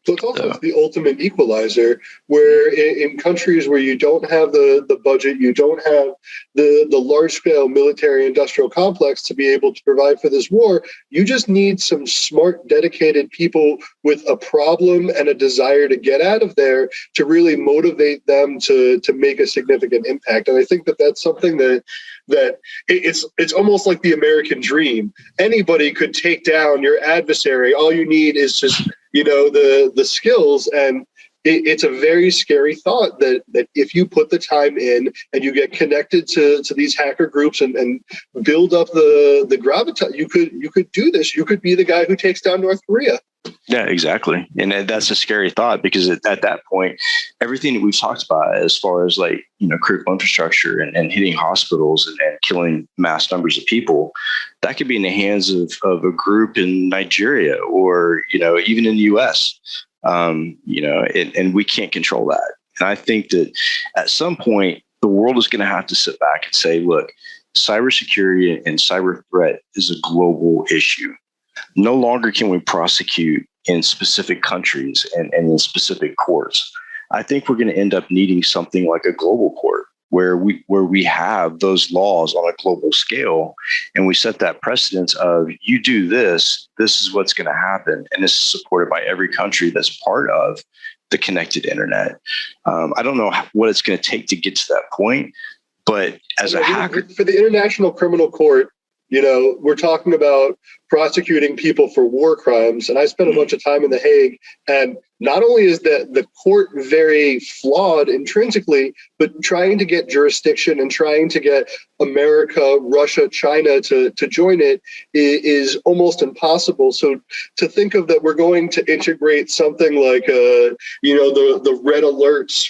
So it's also the ultimate equalizer, where in countries where you don't have the budget, you don't have the large-scale military-industrial complex to be able to provide for this war, you just need some smart, dedicated people with a problem and a desire to get out of there to really motivate them to make a significant impact. And I think that that's something that it's almost like the American dream. Anybody could take down your adversary. All you need is just the skills, and it's a very scary thought that if you put the time in and you get connected to these hacker groups and build up the gravitas, you could do this. You could be the guy who takes down North Korea. Yeah, exactly. And that's a scary thought, because at that point, everything that we've talked about as far as critical infrastructure and hitting hospitals and killing mass numbers of people, that could be in the hands of a group in Nigeria or, even in the US, and we can't control that. And I think that at some point, the world is going to have to sit back and say, look, cybersecurity and cyber threat is a global issue. No longer can we prosecute in specific countries and in specific courts. I think we're going to end up needing something like a global court where we have those laws on a global scale, and we set that precedence of, you do this is what's going to happen. And this is supported by every country that's part of the connected internet. I don't know what it's going to take to get to that point, but as a hacker, for the International Criminal Court, we're talking about prosecuting people for war crimes. And I spent a bunch of time in The Hague, and not only is the court very flawed intrinsically, but trying to get jurisdiction and trying to get America, Russia, China to join it is almost impossible. So to think of that we're going to integrate something like, the red alerts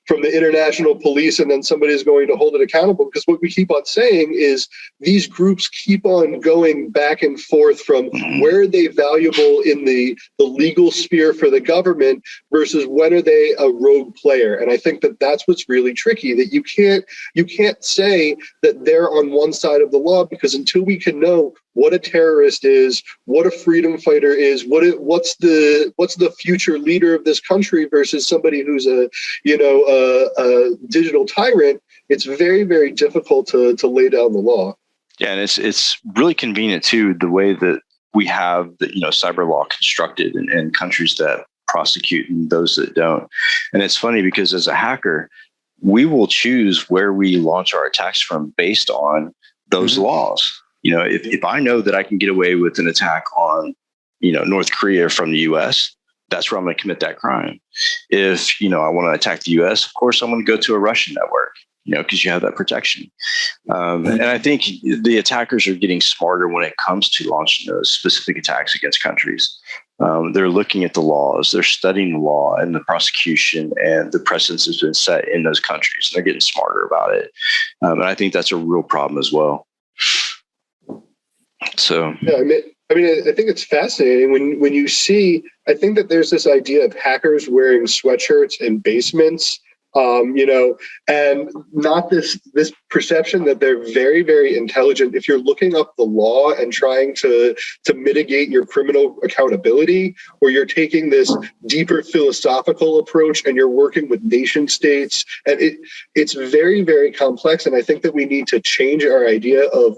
from the international police, and then somebody's going to hold it accountable, because what we keep on saying is these groups keep on going back and forth from where are they valuable in the legal sphere for the government versus when are they a rogue player. And I think that that's what's really tricky, that you can't say that they're on one side of the law, because until we can know what a terrorist is, what a freedom fighter is, what's the future leader of this country versus somebody who's a digital tyrant, it's very, very difficult to lay down the law. Yeah, and it's really convenient too, the way that we have the cyber law constructed in countries that prosecute and those that don't. And it's funny because as a hacker, we will choose where we launch our attacks from based on those laws. If I know that I can get away with an attack on North Korea from the US, that's where I'm going to commit that crime. If, I want to attack the US, of course, I'm going to go to a Russian network, because you have that protection. And I think the attackers are getting smarter when it comes to launching those specific attacks against countries. They're looking at the laws, they're studying the law and the prosecution and the precedents that's been set in those countries. And they're getting smarter about it. And I think that's a real problem as well. So, yeah, I think it's fascinating when you see, I think that there's this idea of hackers wearing sweatshirts in basements, and not this perception that they're very, very intelligent. If you're looking up the law and trying to mitigate your criminal accountability, or you're taking this deeper philosophical approach and you're working with nation states, and it's very, very complex. And I think that we need to change our idea of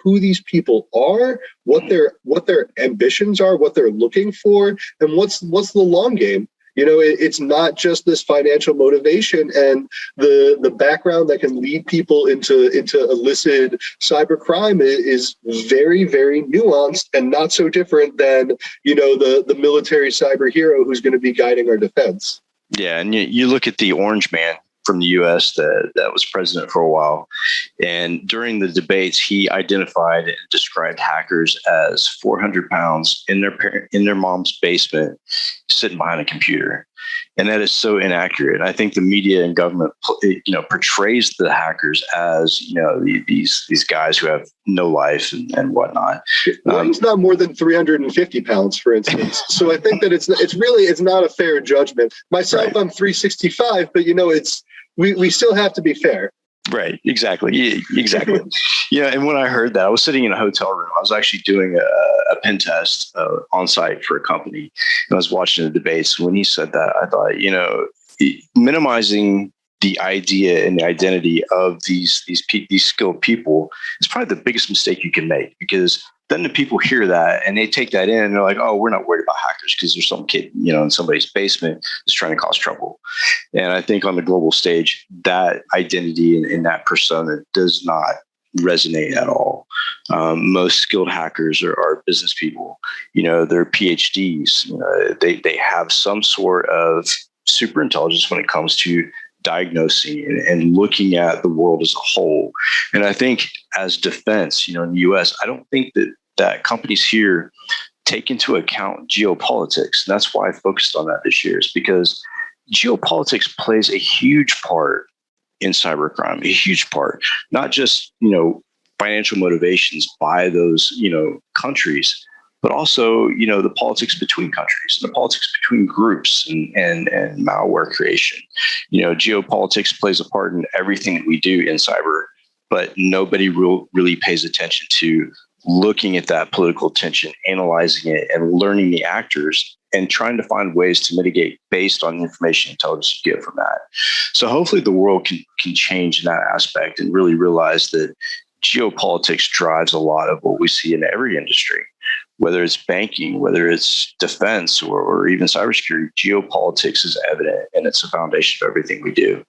who these people are, what their ambitions are, what they're looking for, and what's the long game. It's not just this financial motivation and the background that can lead people into illicit cybercrime is very, very nuanced and not so different than, the military cyber hero who's going to be guiding our defense. Yeah, and you look at the Orange Man from the U.S. that was president for a while, and during the debates, he identified and described hackers as 400 pounds in their mom's basement, sitting behind a computer, and that is so inaccurate. I think the media and government, portrays the hackers as these guys who have no life and whatnot. He's not more than 350 pounds, for instance. So I think that it's not a fair judgment. Myself, right. I'm 365, but we still have to be fair. Right. Exactly. Exactly. And when I heard that, I was sitting in a hotel room. I was actually doing a pen test on site for a company, and I was watching the debates. When he said that, I thought, minimizing the idea and the identity of these skilled people is probably the biggest mistake you can make, because then the people hear that and they take that in and they're like, oh, we're not worried about hackers because there's some kid, in somebody's basement that's trying to cause trouble. And I think on the global stage, that identity and that persona does not resonate at all. Most skilled hackers are business people. They're PhDs. They have some sort of super intelligence when it comes to diagnosing and looking at the world as a whole. And I think as defense, in the US, I don't think that companies here take into account geopolitics. And that's why I focused on that this year, is because geopolitics plays a huge part in cybercrime, a huge part, not just, financial motivations by those, countries, but also, the politics between countries, the politics between groups and malware creation. Geopolitics plays a part in everything that we do in cyber, but nobody really pays attention to looking at that political tension, analyzing it, and learning the actors and trying to find ways to mitigate based on the information intelligence you get from that. So hopefully the world can change in that aspect and really realize that geopolitics drives a lot of what we see in every industry, whether it's banking, whether it's defense, or even cybersecurity. Geopolitics is evident, and it's the foundation of everything we do.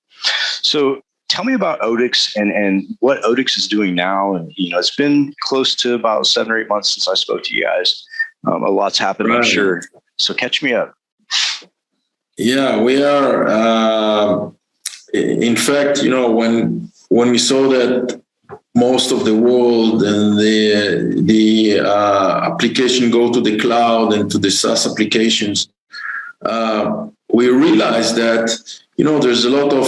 So tell me about Odix and what Odix is doing now. And, it's been close to about 7 or 8 months since I spoke to you guys. A lot's happened, right. I'm sure. So catch me up. Yeah, we are. In fact, when we saw that most of the world and the application go to the cloud and to the SaaS applications, we realized that there's a lot of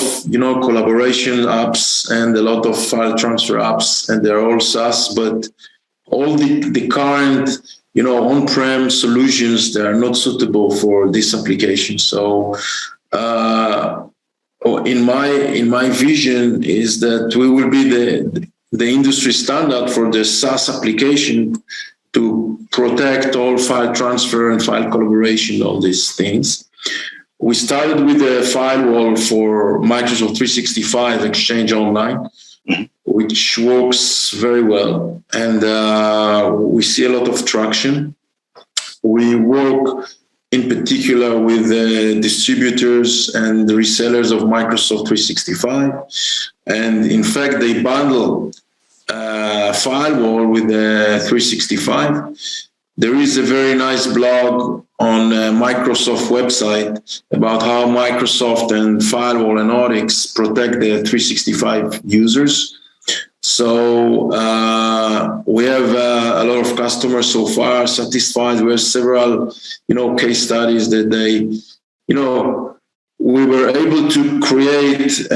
collaboration apps and a lot of file transfer apps, and they're all SaaS, but all the current on-prem solutions, they are not suitable for this application. So in my vision is that we will be the industry standard for the SaaS application to protect all file transfer and file collaboration, all these things. We started with a firewall for Microsoft 365 Exchange Online, which works very well. And we see a lot of traction. We work in particular with the distributors and the resellers of Microsoft 365. And in fact, they bundle firewall with the 365. There is a very nice blog on Microsoft website about how Microsoft and Firewall and Audix protect their 365 users. So we have a lot of customers so far satisfied. We have several, case studies that they, we were able to create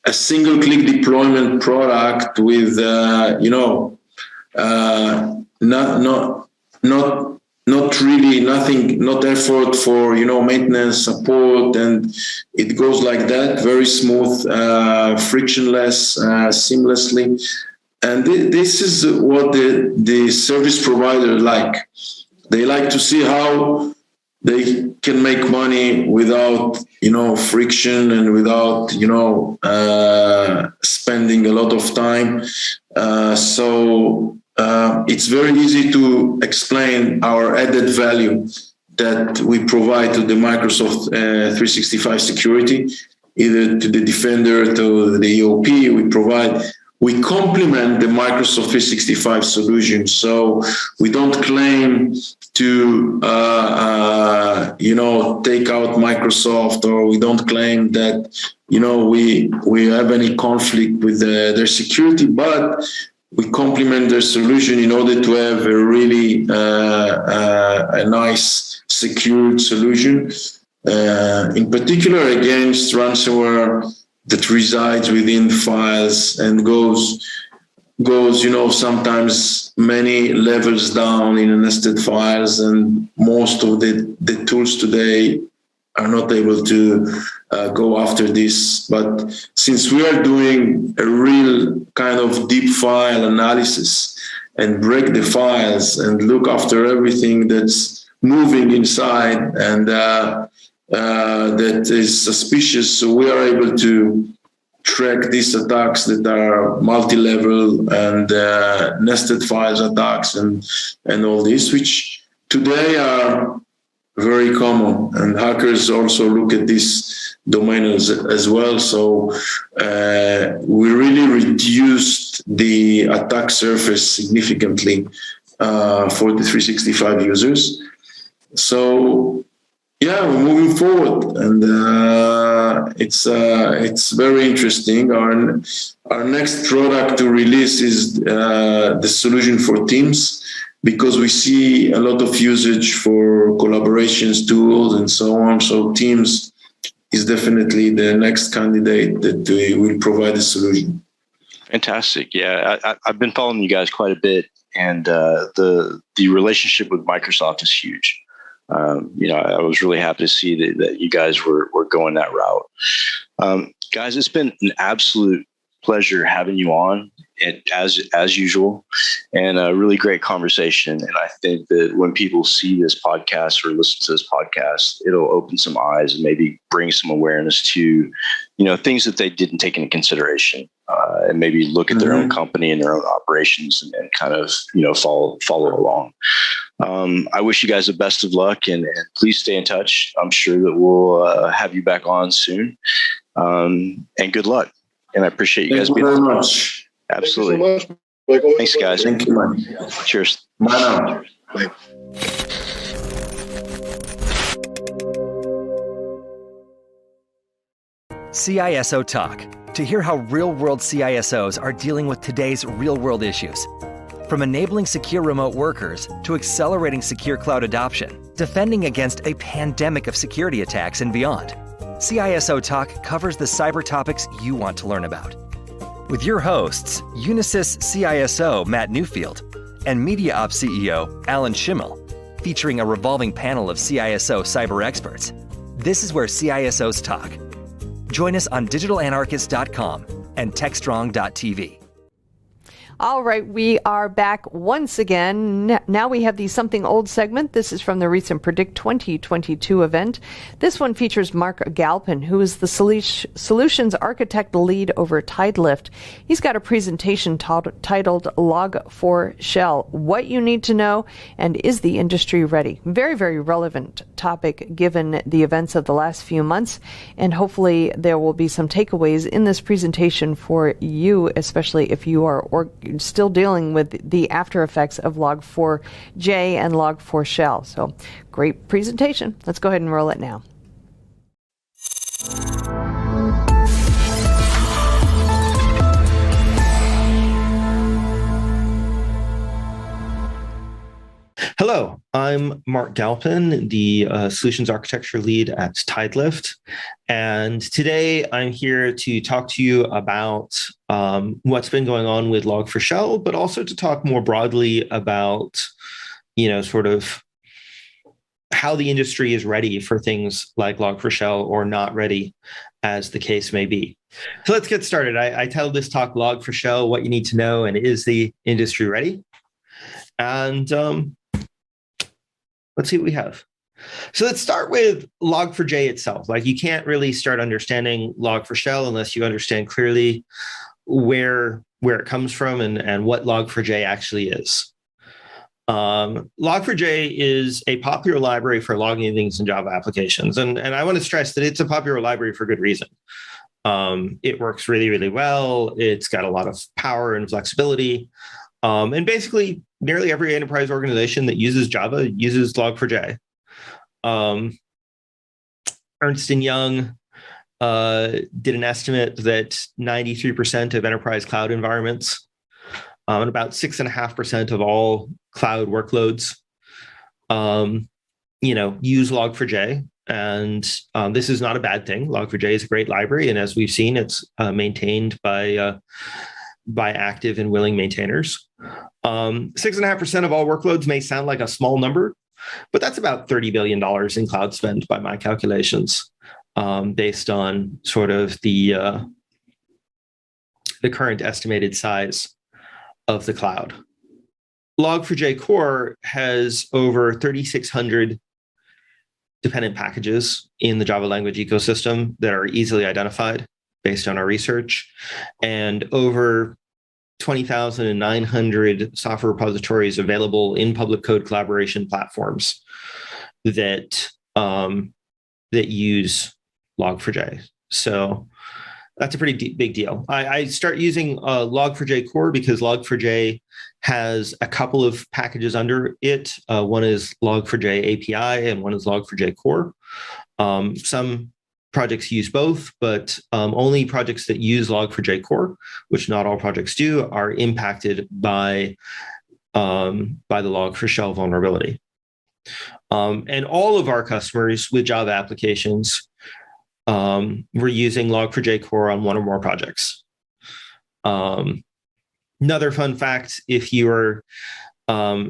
a single-click deployment product with, not really nothing, not effort for, maintenance, support, and it goes like that, very smooth, frictionless, seamlessly. And this is what the service provider like. They like to see how they can make money without, friction and without, spending a lot of time. So it's very easy to explain our added value that we provide to the Microsoft 365 security, either to the Defender, to the EOP. We complement the Microsoft 365 solution. So we don't claim to, take out Microsoft, or we don't claim that, we have any conflict with their security, but we complement their solution in order to have a really a nice secured solution, in particular against ransomware that resides within files and goes, sometimes many levels down in nested files, and most of the tools today are not able to go after this. But since we are doing a real kind of deep file analysis and break the files and look after everything that's moving inside and that is suspicious, so we are able to track these attacks that are multi-level and nested files attacks and all this, which today are very common, and hackers also look at this domain as well. So we really reduced the attack surface significantly for the 365 users. So yeah, we're moving forward, and it's very interesting. Our next product to release is the solution for Teams, because we see a lot of usage for collaborations tools and so on. So Teams is definitely the next candidate that will provide a solution. Fantastic. Yeah, I've been following you guys quite a bit, and the relationship with Microsoft is huge. I was really happy to see that you guys were going that route. Guys, it's been an absolute pleasure having you on, as usual, and a really great conversation. And I think that when people see this podcast or listen to this podcast, it'll open some eyes and maybe bring some awareness to, things that they didn't take into consideration, and maybe look at their own company and their own operations and kind of, follow along. I wish you guys the best of luck, and please stay in touch. I'm sure that we'll have you back on soon, and good luck. And I appreciate you guys being on. Thank you very much. Absolutely. Thank you so much. Thanks, guys. Thank you, man. Cheers. Bye now. Bye. CISO Talk, to hear how real-world CISOs are dealing with today's real-world issues. From enabling secure remote workers to accelerating secure cloud adoption, defending against a pandemic of security attacks and beyond. CISO Talk covers the cyber topics you want to learn about. With your hosts, Unisys CISO Matt Newfield and MediaOps CEO Alan Schimmel, featuring a revolving panel of CISO cyber experts. This is where CISOs talk. Join us on digitalanarchist.com and TechstrongTV. All right, we are back once again. Now we have the Something Old segment. This is from the recent Predict 2022 event. This one features Mark Galpin, who is the solutions architect lead over Tidelift. He's got a presentation titled Log4 Shell, What You Need to Know, and Is the Industry Ready? Very, very relevant topic given the events of the last few months, and hopefully there will be some takeaways in this presentation for you, especially if you are still dealing with the after effects of Log4j and Log4Shell. So great presentation. Let's go ahead and roll it now. Hello, I'm Mark Galpin, the Solutions Architecture Lead at Tidelift. And today I'm here to talk to you about what's been going on with Log4Shell, but also to talk more broadly about, sort of how the industry is ready for things like Log4Shell or not ready, as the case may be. So let's get started. I titled this talk Log4Shell, What You Need to Know, and Is the Industry Ready? And let's see what we have. So let's start with Log4j itself. Like, you can't really start understanding Log4Shell unless you understand clearly where it comes from and what Log4j actually is. Log4j is a popular library for logging things in Java applications. And I want to stress that it's a popular library for good reason. It works really, really well. It's got a lot of power and flexibility. And basically, nearly every enterprise organization that uses Java uses Log4j. Ernst & Young did an estimate that 93% of enterprise cloud environments and about 6.5% of all cloud workloads, use Log4j. And this is not a bad thing. Log4j is a great library. And as we've seen, it's maintained by active and willing maintainers. 6.5% of all workloads may sound like a small number, but that's about $30 billion in cloud spend by my calculations, based on sort of the current estimated size of the cloud. Log4j core has over 3,600 dependent packages in the Java language ecosystem that are easily identified based on our research, and over 20,900 software repositories available in public code collaboration platforms that use Log4j. So that's a pretty big deal. I start using Log4j core because Log4j has a couple of packages under it. One is Log4j API and one is Log4j core. Some projects use both, but only projects that use Log4j core, which not all projects do, are impacted by the Log4Shell vulnerability. And all of our customers with Java applications were using Log4j core on one or more projects. Another fun fact, if you are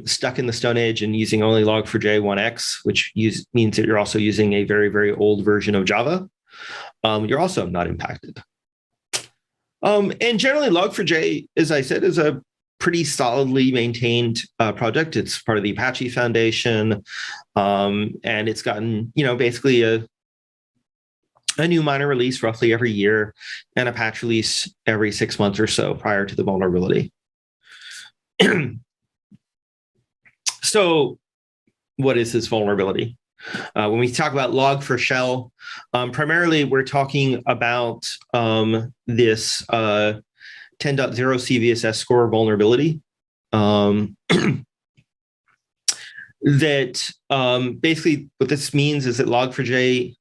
stuck in the Stone Age and using only Log4j 1x, which means that you're also using a very, very old version of Java, you're also not impacted. And generally, Log4j, as I said, is a pretty solidly maintained project. It's part of the Apache Foundation, and it's gotten, basically a new minor release roughly every year, and a patch release every 6 months or so prior to the vulnerability. So what is this vulnerability? When we talk about Log4Shell, primarily we're talking about this 10.0 CVSS score vulnerability that basically what this means is that Log4j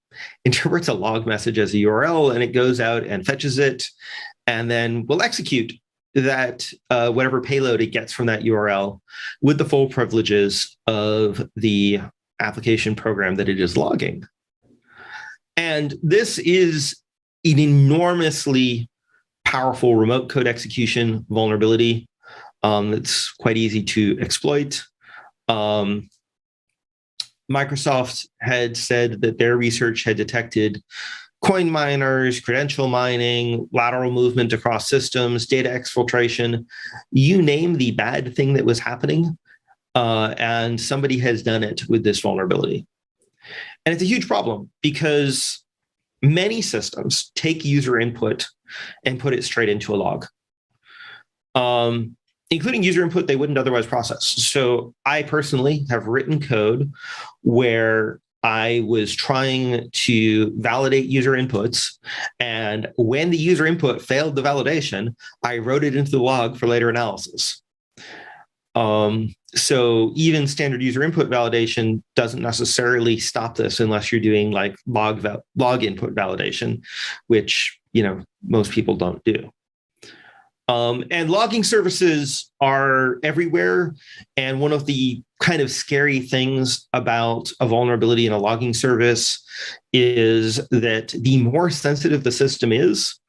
interprets a log message as a URL, and it goes out and fetches it, and then will execute that whatever payload it gets from that URL with the full privileges of the application program that it is logging. And this is an enormously powerful remote code execution vulnerability that's quite easy to exploit. Microsoft had said that their research had detected coin miners, credential mining, lateral movement across systems, data exfiltration, you name the bad thing that was happening, and somebody has done it with this vulnerability. And it's a huge problem because many systems take user input and put it straight into a log, including user input they wouldn't otherwise process. So I personally have written code where I was trying to validate user inputs. And when the user input failed the validation, I wrote it into the log for later analysis. So even standard user input validation doesn't necessarily stop this unless you're doing like log input validation, which, most people don't do. And logging services are everywhere. And one of the kind of scary things about a vulnerability in a logging service is that the more sensitive the system is,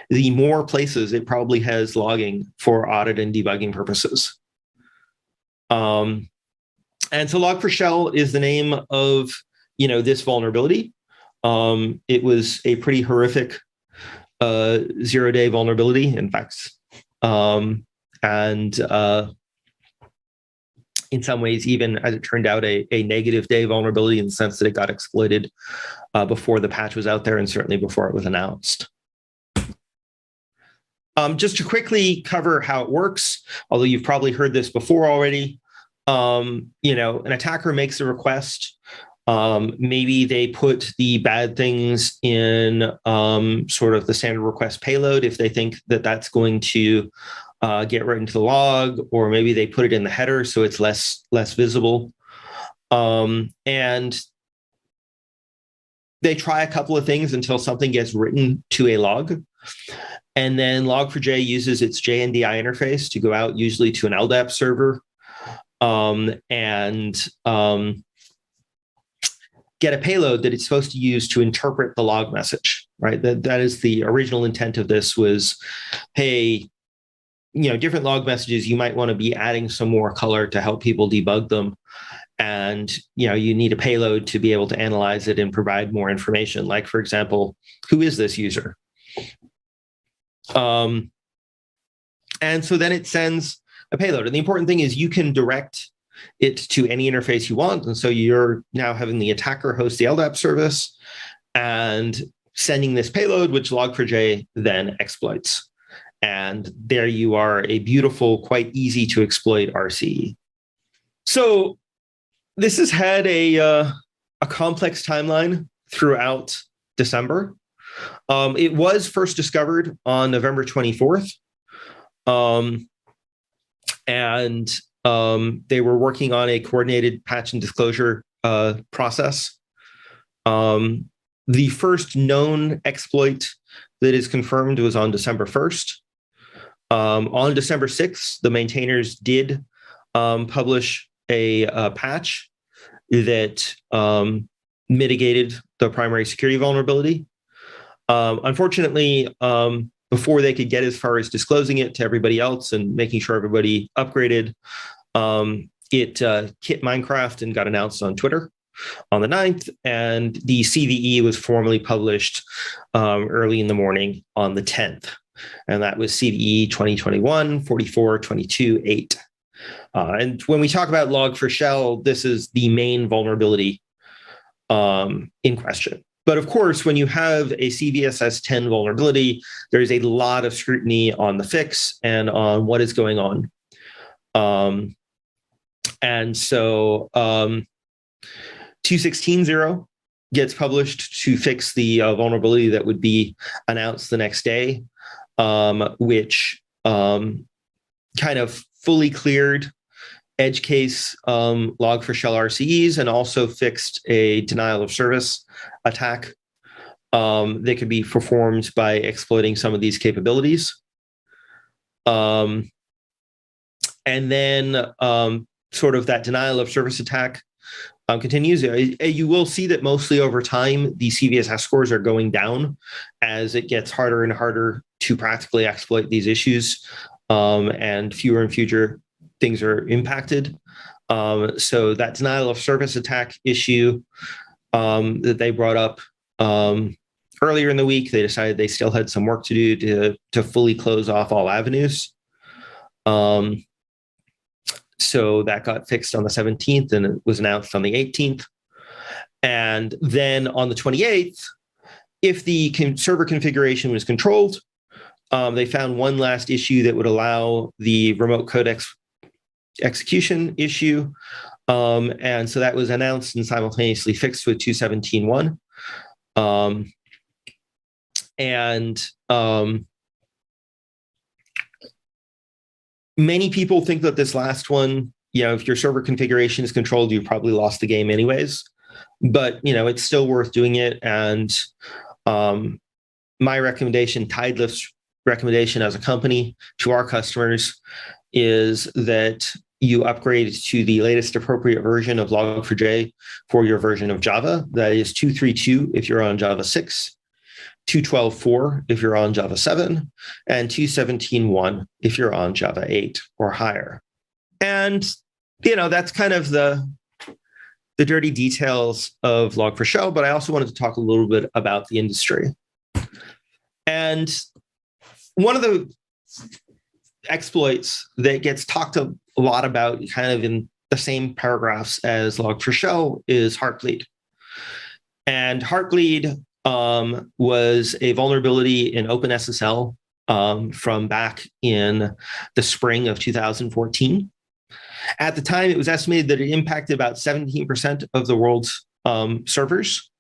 the more places it probably has logging for audit and debugging purposes. And so Log4Shell is the name of, this vulnerability. It was a pretty horrific 0-day vulnerability, in fact. In some ways, even as it turned out, a negative day vulnerability in the sense that it got exploited before the patch was out there and certainly before it was announced. Just to quickly cover how it works, although you've probably heard this before already, an attacker makes a request. Maybe they put the bad things in sort of the standard request payload if they think that that's going to get right into the log, or maybe they put it in the header so it's less visible. And they try a couple of things until something gets written to a log. And then Log4j uses its JNDI interface to go out, usually to an LDAP server, and get a payload that it's supposed to use to interpret the log message, right? That is the original intent of this was, hey, different log messages, you might want to be adding some more color to help people debug them. And, you need a payload to be able to analyze it and provide more information. Like, for example, who is this user? And so then it sends a payload. And the important thing is you can direct it to any interface you want. And so you're now having the attacker host the LDAP service and sending this payload, which Log4j then exploits. And there you are, a beautiful, quite easy to exploit RCE. So this has had a complex timeline throughout December. It was first discovered on November 24th. And they were working on a coordinated patch and disclosure process. The first known exploit that is confirmed was on December 1st. On December 6th, the maintainers did publish a patch that mitigated the primary security vulnerability. Unfortunately, before they could get as far as disclosing it to everybody else and making sure everybody upgraded, it hit Minecraft and got announced on Twitter on the 9th, and the CVE was formally published early in the morning on the 10th. And that was CVE 2021-44-22-8. And when we talk about Log4Shell, this is the main vulnerability in question. But of course, when you have a CVSS 10 vulnerability, there's a lot of scrutiny on the fix and on what is going on. And so 2.16.0 gets published to fix the vulnerability that would be announced the next day, which kind of fully cleared edge case Log4Shell RCEs and also fixed a denial of service attack that could be performed by exploiting some of these capabilities. And then sort of that denial of service attack continues. You will see that mostly over time, the CVSS scores are going down as it gets harder and harder to practically exploit these issues, and fewer things are impacted. So that denial of service attack issue that they brought up earlier in the week, they decided they still had some work to do to fully close off all avenues. So that got fixed on the 17th and it was announced on the 18th. And then on the 28th, if the server configuration was controlled, they found one last issue that would allow the remote code execution issue And so that was announced and simultaneously fixed with 2.17.1. Many people think that this last one, if your server configuration is controlled, you probably lost the game anyways. But, it's still worth doing it. And my recommendation, Tidelift's recommendation as a company to our customers, is that you upgrade to the latest appropriate version of Log4j for your version of Java. That is 2.3.2 if you're on Java 6, 2.12.4 if you're on Java 7, and 2.17.1 if you're on Java 8 or higher. And, that's kind of the dirty details of Log4Shell, but I also wanted to talk a little bit about the industry. And one of the exploits that gets talked a lot about kind of in the same paragraphs as Log4Shell is Heartbleed. And Heartbleed was a vulnerability in OpenSSL from back in the spring of 2014. At the time, it was estimated that it impacted about 17% of the world's servers.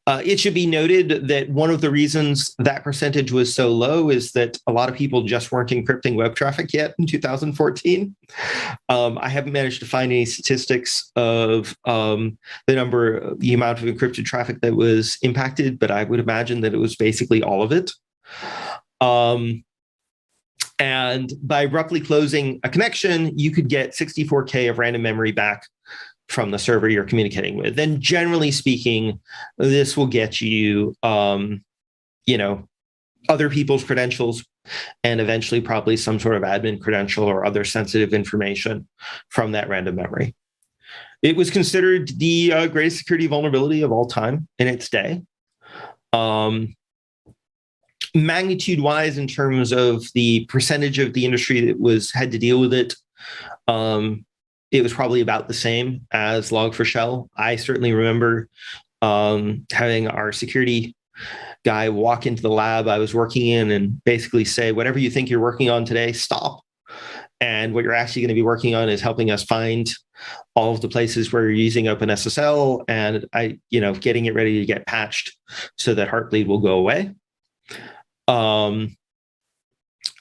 It should be noted that one of the reasons that percentage was so low is that a lot of people just weren't encrypting web traffic yet in 2014. I haven't managed to find any statistics of the amount of encrypted traffic that was impacted, but I would imagine that it was basically all of it. And by abruptly closing a connection, you could get 64K of random memory back from the server you're communicating with. And generally speaking, this will get you, other people's credentials and eventually probably some sort of admin credential or other sensitive information from that random memory. It was considered the greatest security vulnerability of all time in its day. Magnitude-wise, in terms of the percentage of the industry that had to deal with it, it was probably about the same as Log4Shell. I certainly remember having our security guy walk into the lab I was working in and basically say, whatever you think you're working on today, stop. And what you're actually going to be working on is helping us find all of the places where you're using OpenSSL and getting it ready to get patched so that Heartbleed will go away.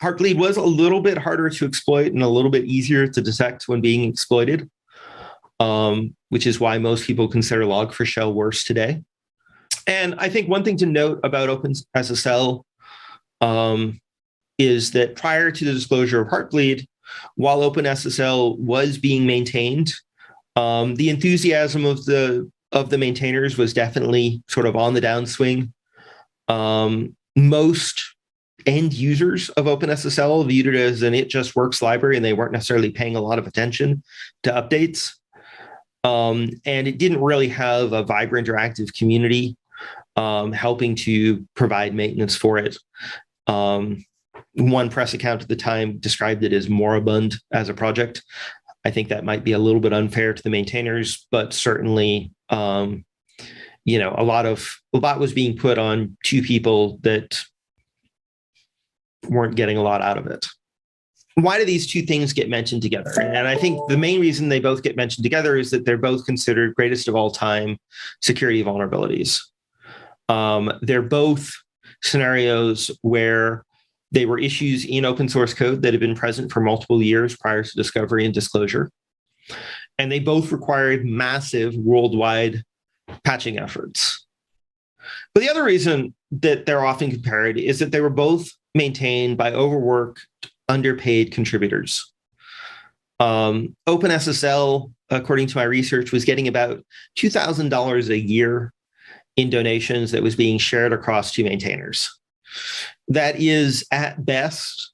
Heartbleed was a little bit harder to exploit and a little bit easier to detect when being exploited, which is why most people consider Log4Shell worse today. And I think one thing to note about OpenSSL is that prior to the disclosure of Heartbleed, while OpenSSL was being maintained, the enthusiasm of the maintainers was definitely sort of on the downswing. Most end users of OpenSSL viewed it as an it just works library, and they weren't necessarily paying a lot of attention to updates. And it didn't really have a vibrant or active community helping to provide maintenance for it. One press account at the time described it as moribund as a project. I think that might be a little bit unfair to the maintainers, but certainly, a lot was being put on two people that weren't getting a lot out of it. Why do these two things get mentioned together? And I think the main reason they both get mentioned together is that they're both considered greatest of all time security vulnerabilities. They're both scenarios where they were issues in open source code that had been present for multiple years prior to discovery and disclosure. And they both required massive worldwide patching efforts. But the other reason that they're often compared is that they were both maintained by overworked, underpaid contributors. OpenSSL, according to my research, was getting about $2,000 a year in donations that was being shared across two maintainers. That is, at best,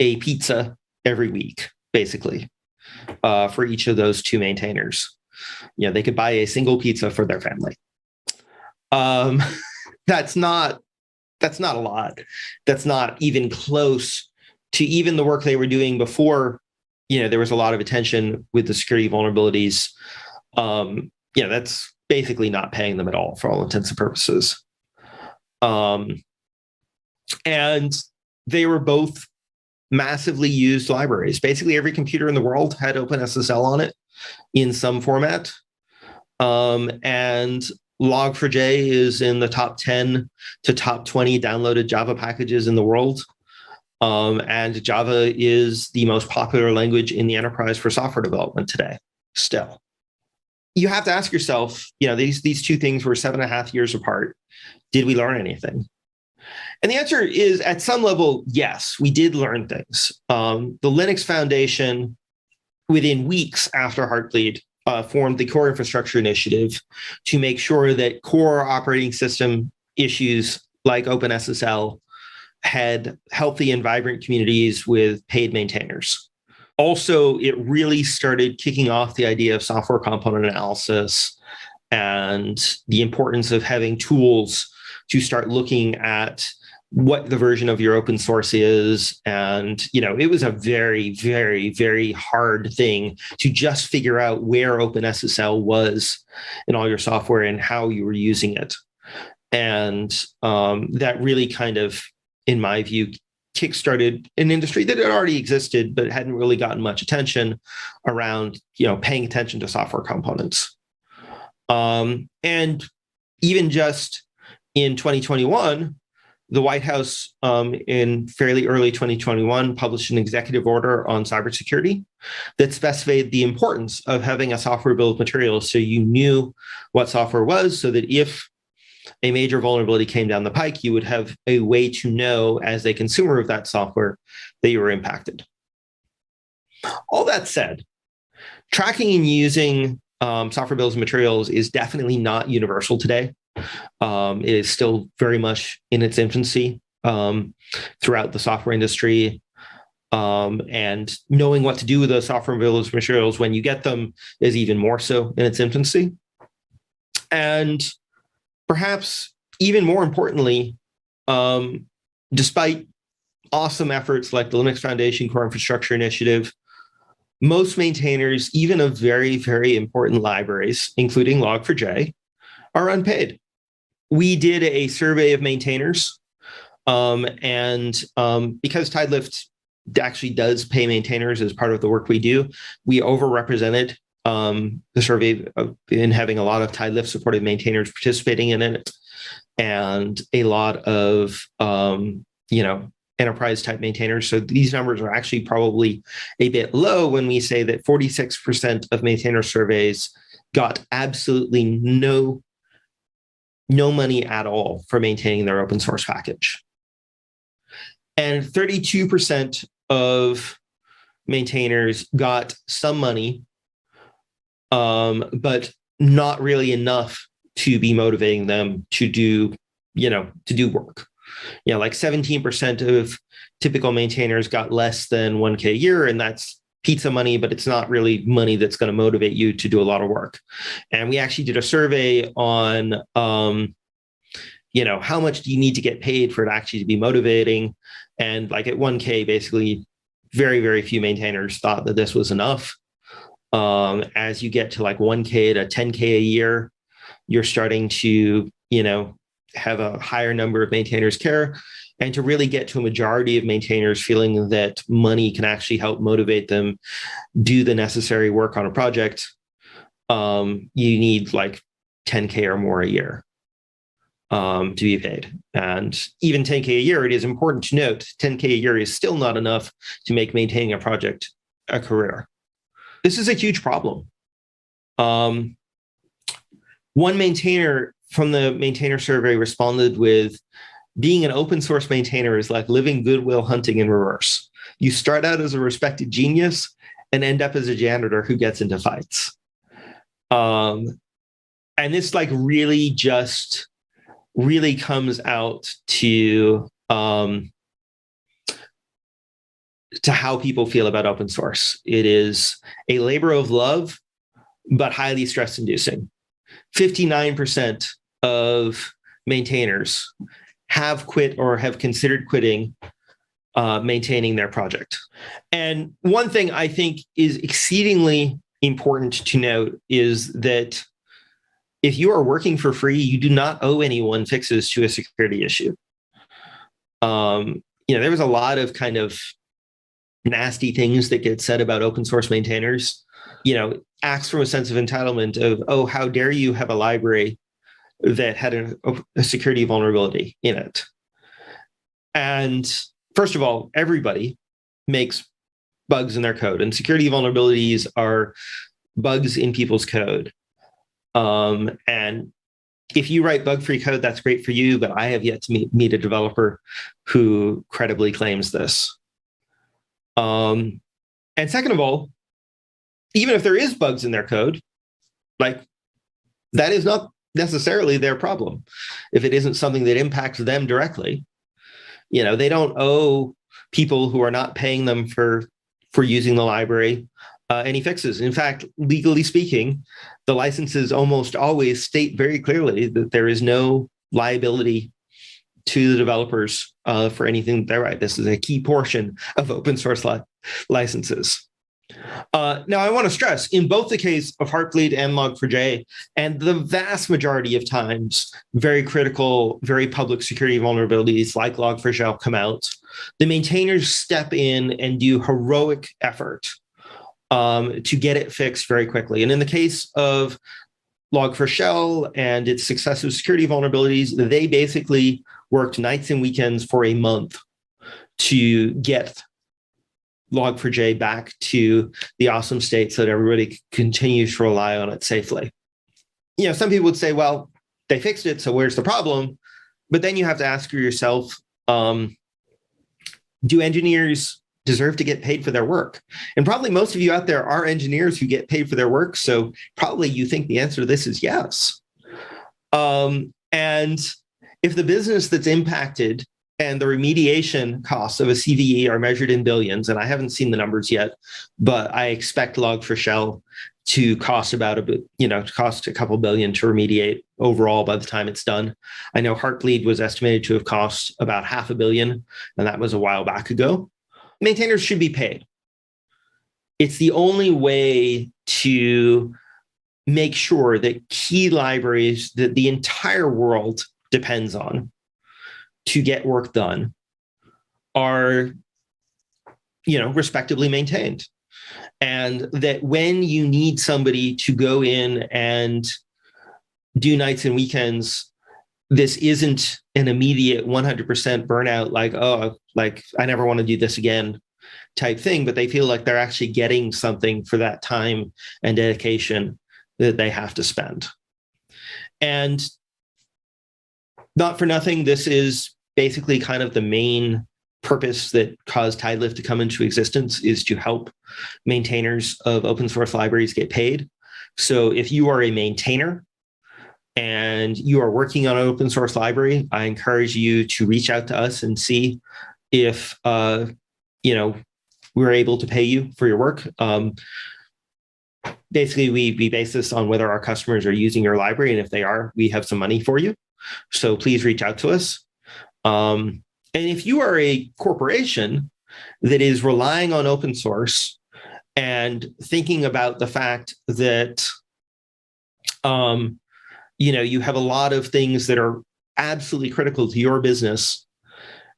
a pizza every week, basically, for each of those two maintainers. They could buy a single pizza for their family. That's not a lot. That's not even close to even the work they were doing before, there was a lot of attention with the security vulnerabilities. That's basically not paying them at all for all intents and purposes. And they were both massively used libraries. Basically, every computer in the world had OpenSSL on it in some format. And Log4j is in the top 10 to top 20 downloaded Java packages in the world. And Java is the most popular language in the enterprise for software development today, still. You have to ask yourself, these two things were 7.5 years apart. Did we learn anything? And the answer is, at some level, yes, we did learn things. The Linux Foundation, within weeks after Heartbleed, formed the Core Infrastructure Initiative to make sure that core operating system issues like OpenSSL had healthy and vibrant communities with paid maintainers. Also, it really started kicking off the idea of software component analysis and the importance of having tools to start looking at what the version of your open source is. And, it was a very, very, very hard thing to just figure out where OpenSSL was in all your software and how you were using it. And that really kind of, in my view, kickstarted an industry that had already existed, but hadn't really gotten much attention around, paying attention to software components. And even just in 2021, the White House, in fairly early 2021, published an executive order on cybersecurity that specified the importance of having a software bill of materials so you knew what software was, so that if a major vulnerability came down the pike, you would have a way to know as a consumer of that software that you were impacted. All that said, tracking and using software bills of materials is definitely not universal today. It is still very much in its infancy throughout the software industry. And knowing what to do with those software bills of materials when you get them is even more so in its infancy. And perhaps even more importantly, despite awesome efforts like the Linux Foundation Core Infrastructure Initiative, most maintainers, even of very, very important libraries, including Log4j, are unpaid. We did a survey of maintainers, and because Tidelift actually does pay maintainers as part of the work we do, we overrepresented the survey in having a lot of Tidelift supported maintainers participating in it, and a lot of enterprise type maintainers. So these numbers are actually probably a bit low when we say that 46% of maintainer surveys got absolutely no money at all for maintaining their open source package. And 32% of maintainers got some money, but not really enough to be motivating them to do work. Like 17% of typical maintainers got less than 1K a year, and that's pizza money, but it's not really money that's going to motivate you to do a lot of work. And we actually did a survey on, how much do you need to get paid for it actually to be motivating? And like at 1K, basically, very, very few maintainers thought that this was enough. As you get to like 1K to 10K a year, you're starting to, have a higher number of maintainers care. And to really get to a majority of maintainers feeling that money can actually help motivate them do the necessary work on a project, you need like 10K or more a year to be paid. And even 10K a year, it is important to note, 10K a year is still not enough to make maintaining a project a career. This is a huge problem. One maintainer from the maintainer survey responded with, being an open source maintainer is like living Goodwill Hunting in reverse. You start out as a respected genius and end up as a janitor who gets into fights. And this like really comes out to how people feel about open source. It is a labor of love, but highly stress inducing. 59% of maintainers have quit or have considered quitting maintaining their project. And one thing I think is exceedingly important to note is that if you are working for free, you do not owe anyone fixes to a security issue. There was a lot of kind of nasty things that get said about open source maintainers acts from a sense of entitlement of, oh, how dare you have a library that had a security vulnerability in it. And first of all, everybody makes bugs in their code, and security vulnerabilities are bugs in people's code. And if you write bug-free code, that's great for you, but I have yet to meet a developer who credibly claims this. And second of all, even if there is bugs in their code, like, that is not necessarily their problem. If it isn't something that impacts them directly, they don't owe people who are not paying them for using the library any fixes. In fact, legally speaking, the licenses almost always state very clearly that there is no liability to the developers for anything they write. This is a key portion of open source licenses. Now, I want to stress, in both the case of Heartbleed and Log4j, and the vast majority of times, very critical, very public security vulnerabilities like Log4Shell come out, the maintainers step in and do heroic effort to get it fixed very quickly. And in the case of Log4Shell and its successive security vulnerabilities, they basically worked nights and weekends for a month to get Log4j back to the awesome state so that everybody continues to rely on it safely. Some people would say, well, they fixed it, so where's the problem? But then you have to ask yourself, do engineers deserve to get paid for their work? And probably most of you out there are engineers who get paid for their work, so probably you think the answer to this is yes. And if the business that's impacted and the remediation costs of a CVE are measured in billions, and I haven't seen the numbers yet, but I expect Log4Shell to cost cost a couple billion to remediate overall by the time it's done. I know Heartbleed was estimated to have cost about $500 million, and that was a while back ago. Maintainers should be paid. It's the only way to make sure that key libraries that the entire world depends on to get work done are, respectively maintained. And that when you need somebody to go in and do nights and weekends, this isn't an immediate 100% burnout, like I never want to do this again type thing, but they feel like they're actually getting something for that time and dedication that they have to spend. And not for nothing, this is basically kind of the main purpose that caused Tidelift to come into existence, is to help maintainers of open source libraries get paid. So if you are a maintainer and you are working on an open source library, I encourage you to reach out to us and see if we're able to pay you for your work. Basically, we base this on whether our customers are using your library, and if they are, we have some money for you. So please reach out to us. And if you are a corporation that is relying on open source and thinking about the fact that you have a lot of things that are absolutely critical to your business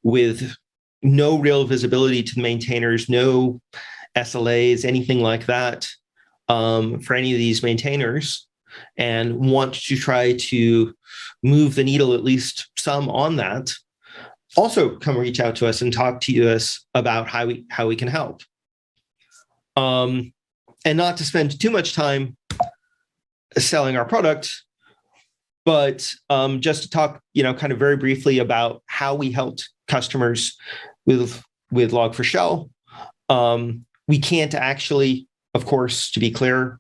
with no real visibility to the maintainers, no SLAs, anything like that for any of these maintainers, and want to try to move the needle at least some on that, also come reach out to us and talk to us about how we can help. And not to spend too much time selling our product, but just to talk, kind of very briefly about how we helped customers with Log4Shell. We can't actually, of course, to be clear,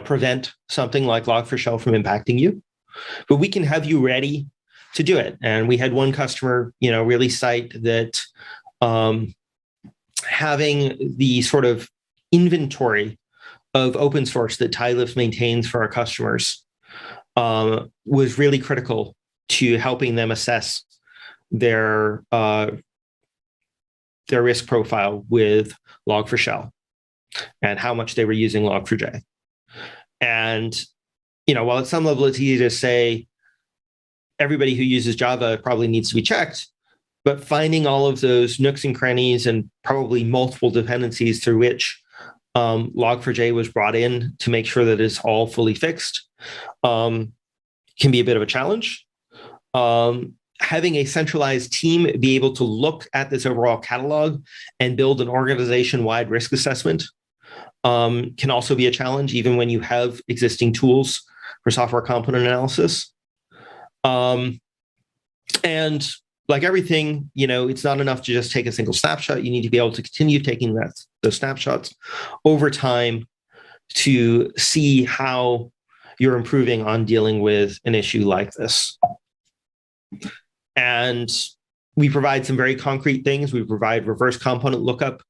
prevent something like Log4Shell from impacting you, but we can have you ready to do it. And we had one customer, really cite that having the sort of inventory of open source that Tidelift maintains for our customers was really critical to helping them assess their risk profile with Log4Shell and how much they were using Log4j. And, while at some level it's easy to say everybody who uses Java probably needs to be checked, but finding all of those nooks and crannies and probably multiple dependencies through which Log4j was brought in to make sure that it's all fully fixed can be a bit of a challenge. Having a centralized team be able to look at this overall catalog and build an organization-wide risk assessment can also be a challenge, even when you have existing tools for software component analysis. And like everything, it's not enough to just take a single snapshot. You need to be able to continue taking those snapshots over time to see how you're improving on dealing with an issue like this. And we provide some very concrete things. We provide reverse component lookup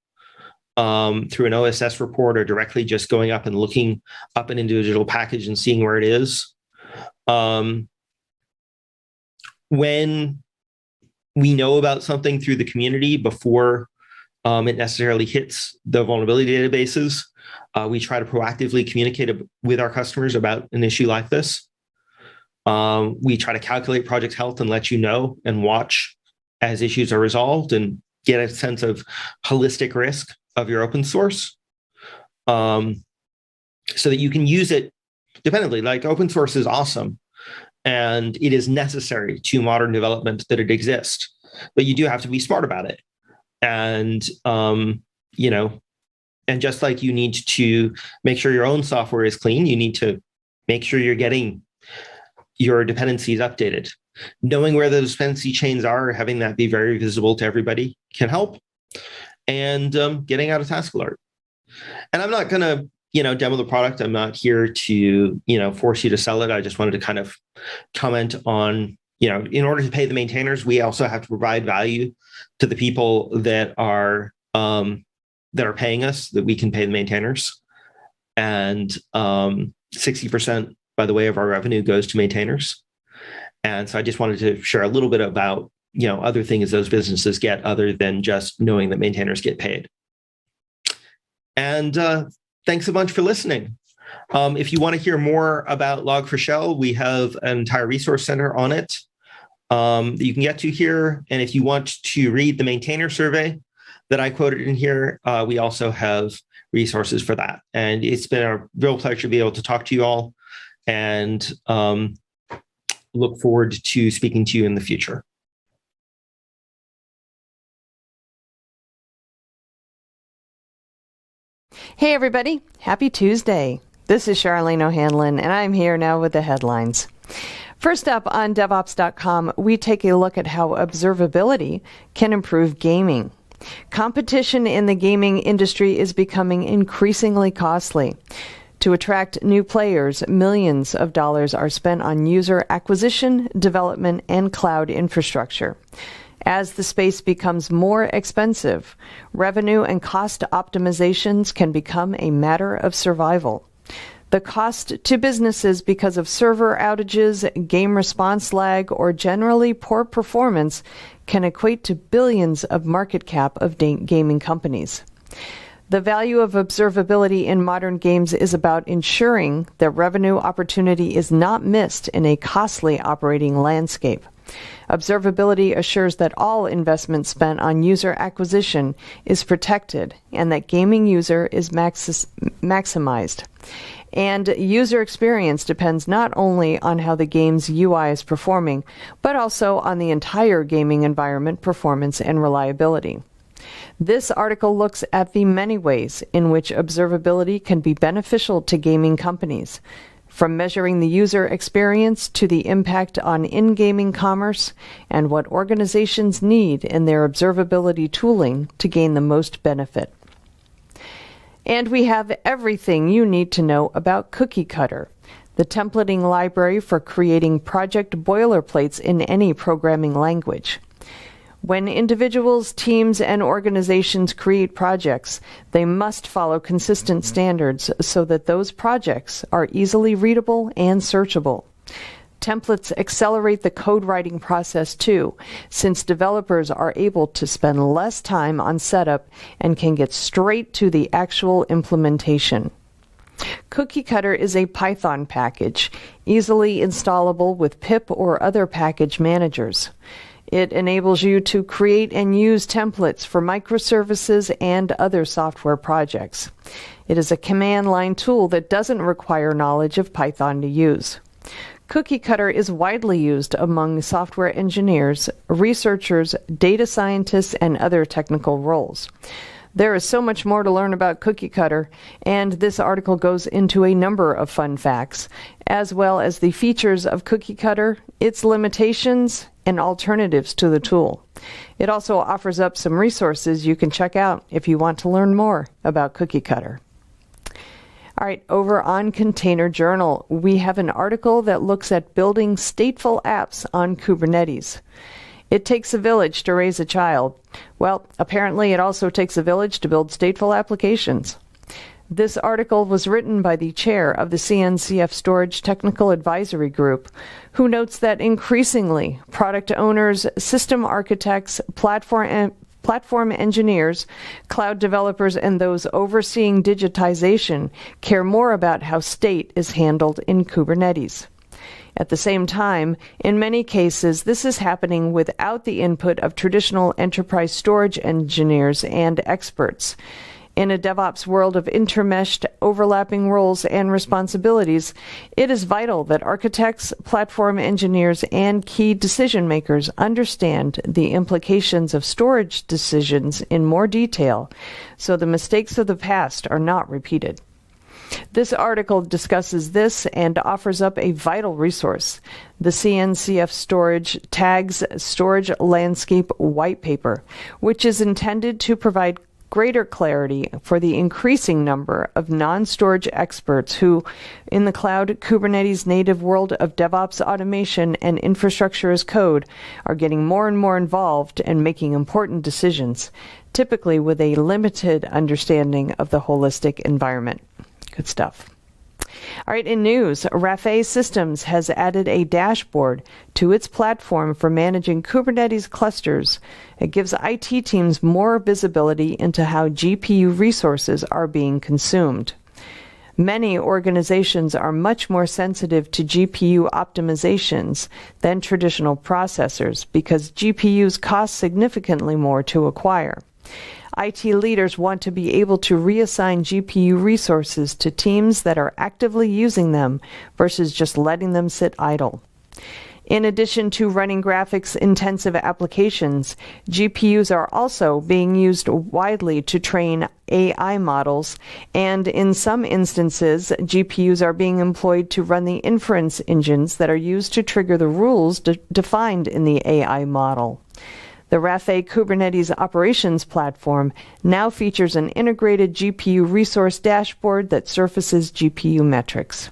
through an OSS report, or directly just going up and looking up an individual package and seeing where it is. When we know about something through the community before it necessarily hits the vulnerability databases, we try to proactively communicate with our customers about an issue like this. We try to calculate project health and let you know and watch as issues are resolved and get a sense of holistic risk of your open source, so that you can use it dependently. Like, open source is awesome, and it is necessary to modern development that it exists, but you do have to be smart about it. And, and just like you need to make sure your own software is clean, you need to make sure you're getting your dependencies updated. Knowing where the dependency chains are, having that be very visible to everybody can help. And getting out a task alert. And I'm not going to, demo the product. I'm not here to, force you to sell it. I just wanted to kind of comment on, in order to pay the maintainers, we also have to provide value to the people that are paying us, that we can pay the maintainers. And 60%, by the way, of our revenue goes to maintainers. And so I just wanted to share a little bit about other things those businesses get other than just knowing that maintainers get paid. And thanks a bunch for listening. If you want to hear more about Log4Shell, we have an entire resource center on it that you can get to here. And if you want to read the maintainer survey that I quoted in here, we also have resources for that. And it's been a real pleasure to be able to talk to you all, and look forward to speaking to you in the future. Hey, everybody. Happy Tuesday. This is Charlene O'Hanlon, and I'm here now with the headlines. First up, on DevOps.com, we take a look at how observability can improve gaming. Competition in the gaming industry is becoming increasingly costly. To attract new players, millions of dollars are spent on user acquisition, development, and cloud infrastructure. As the space becomes more expensive, revenue and cost optimizations can become a matter of survival. The cost to businesses because of server outages, game response lag, or generally poor performance can equate to billions of market cap of gaming companies. The value of observability in modern games is about ensuring that revenue opportunity is not missed in a costly operating landscape. Observability assures that all investment spent on user acquisition is protected and that gaming user is maximized. And user experience depends not only on how the game's UI is performing, but also on the entire gaming environment performance and reliability. This article looks at the many ways in which observability can be beneficial to gaming companies, from measuring the user experience to the impact on in-gaming commerce and what organizations need in their observability tooling to gain the most benefit. And we have everything you need to know about Cookie Cutter, the templating library for creating project boilerplates in any programming language. When individuals, teams, and organizations create projects, they must follow consistent standards so that those projects are easily readable and searchable. Templates accelerate the code writing process too, since developers are able to spend less time on setup and can get straight to the actual implementation. Cookie Cutter is a Python package, easily installable with pip or other package managers. It enables you to create and use templates for microservices and other software projects. It is a command line tool that doesn't require knowledge of Python to use. Cookie Cutter is widely used among software engineers, researchers, data scientists, and other technical roles. There is so much more to learn about Cookie Cutter, and this article goes into a number of fun facts, as well as the features of Cookie Cutter, its limitations, and alternatives to the tool. It also offers up some resources you can check out if you want to learn more about Cookie Cutter. All right, over on Container Journal, we have an article that looks at building stateful apps on Kubernetes. It takes a village to raise a child. Well, apparently it also takes a village to build stateful applications. This article was written by the chair of the CNCF Storage Technical Advisory Group, who notes that increasingly product owners, system architects, platform engineers, cloud developers, and those overseeing digitization care more about how state is handled in Kubernetes. At the same time, in many cases, this is happening without the input of traditional enterprise storage engineers and experts. In a DevOps world of intermeshed, overlapping roles and responsibilities, it is vital that architects, platform engineers, and key decision makers understand the implications of storage decisions in more detail, so the mistakes of the past are not repeated. This article discusses this and offers up a vital resource, the CNCF Storage Tags Storage Landscape White Paper, which is intended to provide greater clarity for the increasing number of non-storage experts who, in the cloud Kubernetes native world of DevOps automation and infrastructure as code, are getting more and more involved and making important decisions, typically with a limited understanding of the holistic environment. Good stuff. All right, in news, Rafael Systems has added a dashboard to its platform for managing Kubernetes clusters. It gives IT teams more visibility into how GPU resources are being consumed. Many organizations are much more sensitive to GPU optimizations than traditional processors because GPUs cost significantly more to acquire. IT leaders want to be able to reassign GPU resources to teams that are actively using them versus just letting them sit idle. In addition to running graphics-intensive applications, GPUs are also being used widely to train AI models, and in some instances, GPUs are being employed to run the inference engines that are used to trigger the rules defined in the AI model. The Rafael Kubernetes operations platform now features an integrated GPU resource dashboard that surfaces GPU metrics.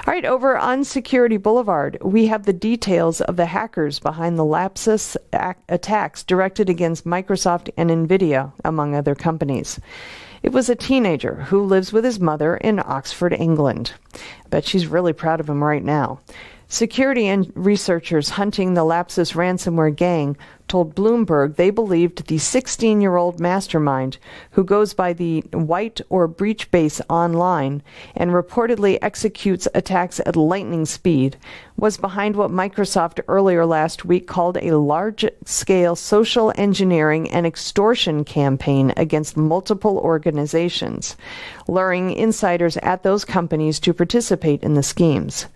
All right, over on Security Boulevard, we have the details of the hackers behind the Lapsus attacks directed against Microsoft and NVIDIA, among other companies. It was a teenager who lives with his mother in Oxford, England. I bet she's really proud of him right now. Security and researchers hunting the Lapsus ransomware gang told Bloomberg they believed the 16-year-old mastermind, who goes by the White or Breach Base online and reportedly executes attacks at lightning speed, was behind what Microsoft earlier last week called a large-scale social engineering and extortion campaign against multiple organizations, luring insiders at those companies to participate in the schemes.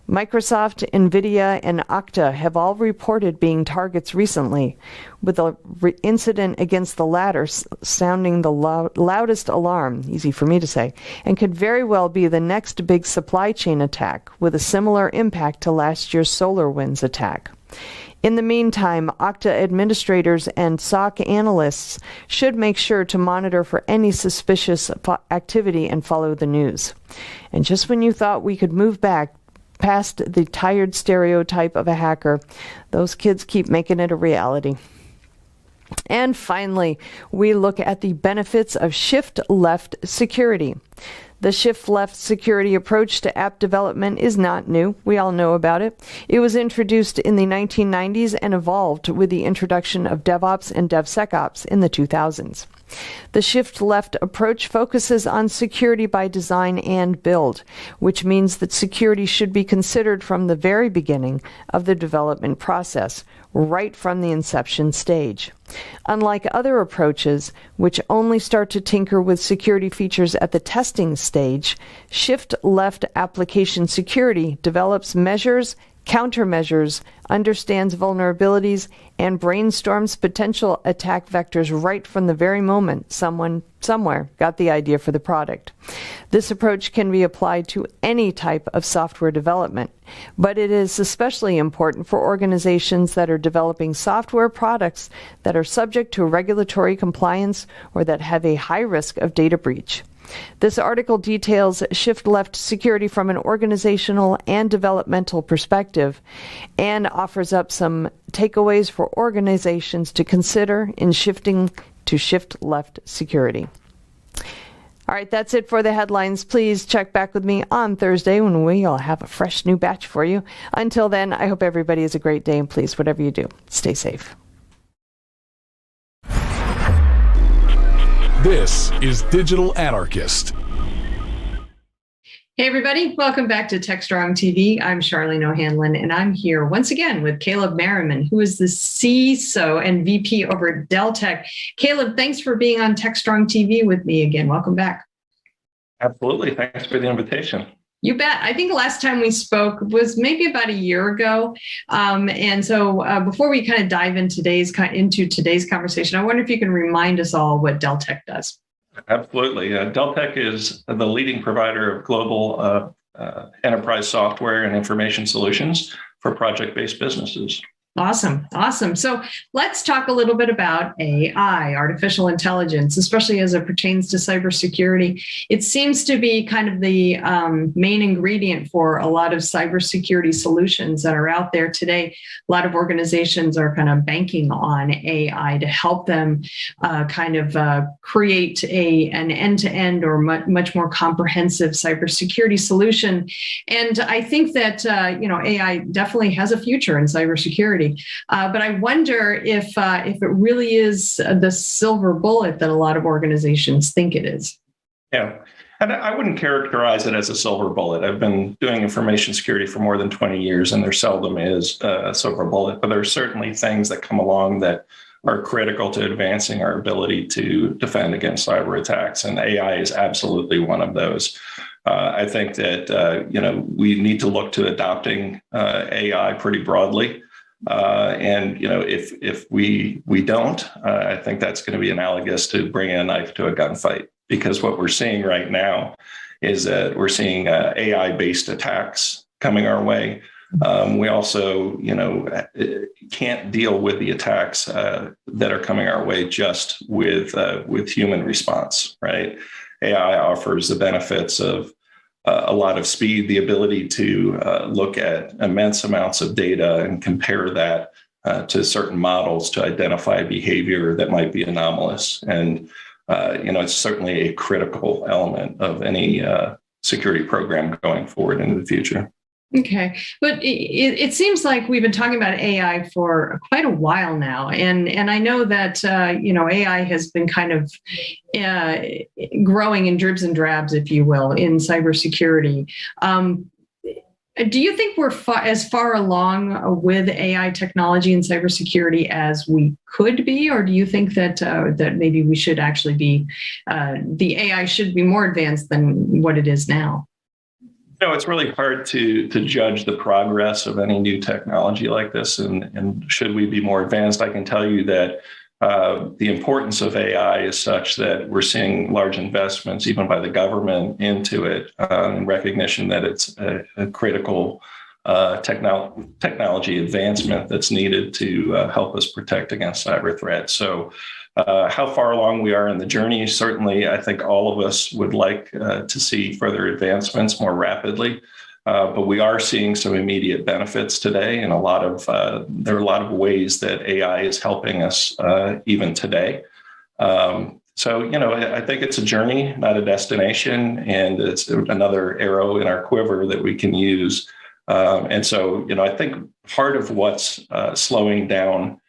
Microsoft, NVIDIA, and Okta have all reported being targets recently, with the incident against the latter sounding the loudest alarm, easy for me to say, and could very well be the next big supply chain attack, with a similar impact to last year's SolarWinds attack. In the meantime, Okta administrators and SOC analysts should make sure to monitor for any suspicious activity and follow the news. And just when you thought we could move back past the tired stereotype of a hacker, those kids keep making it a reality. And finally, we look at the benefits of shift-left security. The shift-left security approach to app development is not new. We all know about it. It was introduced in the 1990s and evolved with the introduction of DevOps and DevSecOps in the 2000s. The shift-left approach focuses on security by design and build, which means that security should be considered from the very beginning of the development process, right from the inception stage. Unlike other approaches, which only start to tinker with security features at the testing stage, shift-left application security develops measures, countermeasures, understands vulnerabilities, and brainstorms potential attack vectors right from the very moment someone somewhere got the idea for the product. This approach can be applied to any type of software development, but it is especially important for organizations that are developing software products that are subject to regulatory compliance or that have a high risk of data breach. This article details shift-left security from an organizational and developmental perspective and offers up some takeaways for organizations to consider in shifting to shift-left security. All right, that's it for the headlines. Please check back with me on Thursday when we'll have a fresh new batch for you. Until then, I hope everybody has a great day, and please, whatever you do, stay safe. This is Digital Anarchist. Hey everybody, welcome back to TechstrongTV. I'm Charlene O'Hanlon, and I'm here once again with Caleb Merriman, who is the CISO and VP over at Dell Tech. Caleb, thanks for being on TechstrongTV with me again. Welcome back. Absolutely. Thanks for the invitation. You bet. I think last time we spoke was maybe about a year ago. And so before we kind of dive into today's conversation, I wonder if you can remind us all what Dell Tech does. Absolutely. Dell Tech is the leading provider of global enterprise software and information solutions for project-based businesses. Awesome. So let's talk a little bit about AI, artificial intelligence, especially as it pertains to cybersecurity. It seems to be kind of the main ingredient for a lot of cybersecurity solutions that are out there today. A lot of organizations are kind of banking on AI to help them create an end-to-end or much more comprehensive cybersecurity solution. And I think that AI definitely has a future in cybersecurity. But I wonder if it really is the silver bullet that a lot of organizations think it is. Yeah, and I wouldn't characterize it as a silver bullet. I've been doing information security for more than 20 years, and there seldom is a silver bullet. But there are certainly things that come along that are critical to advancing our ability to defend against cyber attacks, and AI is absolutely one of those. I think that we need to look to adopting AI pretty broadly. If we don't, I think that's going to be analogous to bringing a knife to a gunfight, because what we're seeing right now is that we're seeing AI-based attacks coming our way. We also, can't deal with the attacks that are coming our way just with human response, right? AI offers the benefits of a lot of speed, the ability to look at immense amounts of data and compare that to certain models to identify behavior that might be anomalous. And, it's certainly a critical element of any security program going forward into the future. Okay, but it seems like we've been talking about AI for quite a while now, and I know that AI has been kind of growing in dribs and drabs, if you will, in cybersecurity. Do you think we're as far along with AI technology and cybersecurity as we could be, or do you think that maybe we should actually be the AI should be more advanced than what it is now? No, it's really hard to judge the progress of any new technology like this, and should we be more advanced? I can tell you that the importance of AI is such that we're seeing large investments, even by the government, into it, in recognition that it's a critical technology advancement that's needed to help us protect against cyber threats. So how far along we are in the journey, certainly I think all of us would like to see further advancements more rapidly. But we are seeing some immediate benefits today, and there are a lot of ways that AI is helping us even today. So, I think it's a journey, not a destination, and it's another arrow in our quiver that we can use. And so, I think part of what's slowing down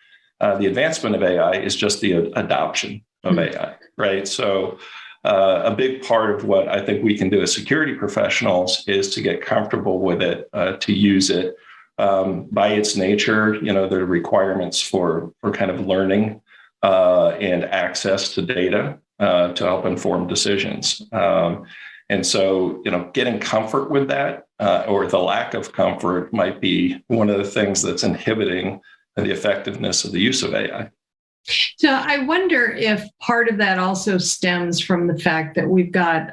the advancement of AI is just the adoption of AI, right? So a big part of what I think we can do as security professionals is to get comfortable with it, to use it. By its nature, the requirements for kind of learning and access to data to help inform decisions. And so, getting comfort with that or the lack of comfort might be one of the things that's inhibiting the effectiveness of the use of AI. So I wonder if part of that also stems from the fact that we've got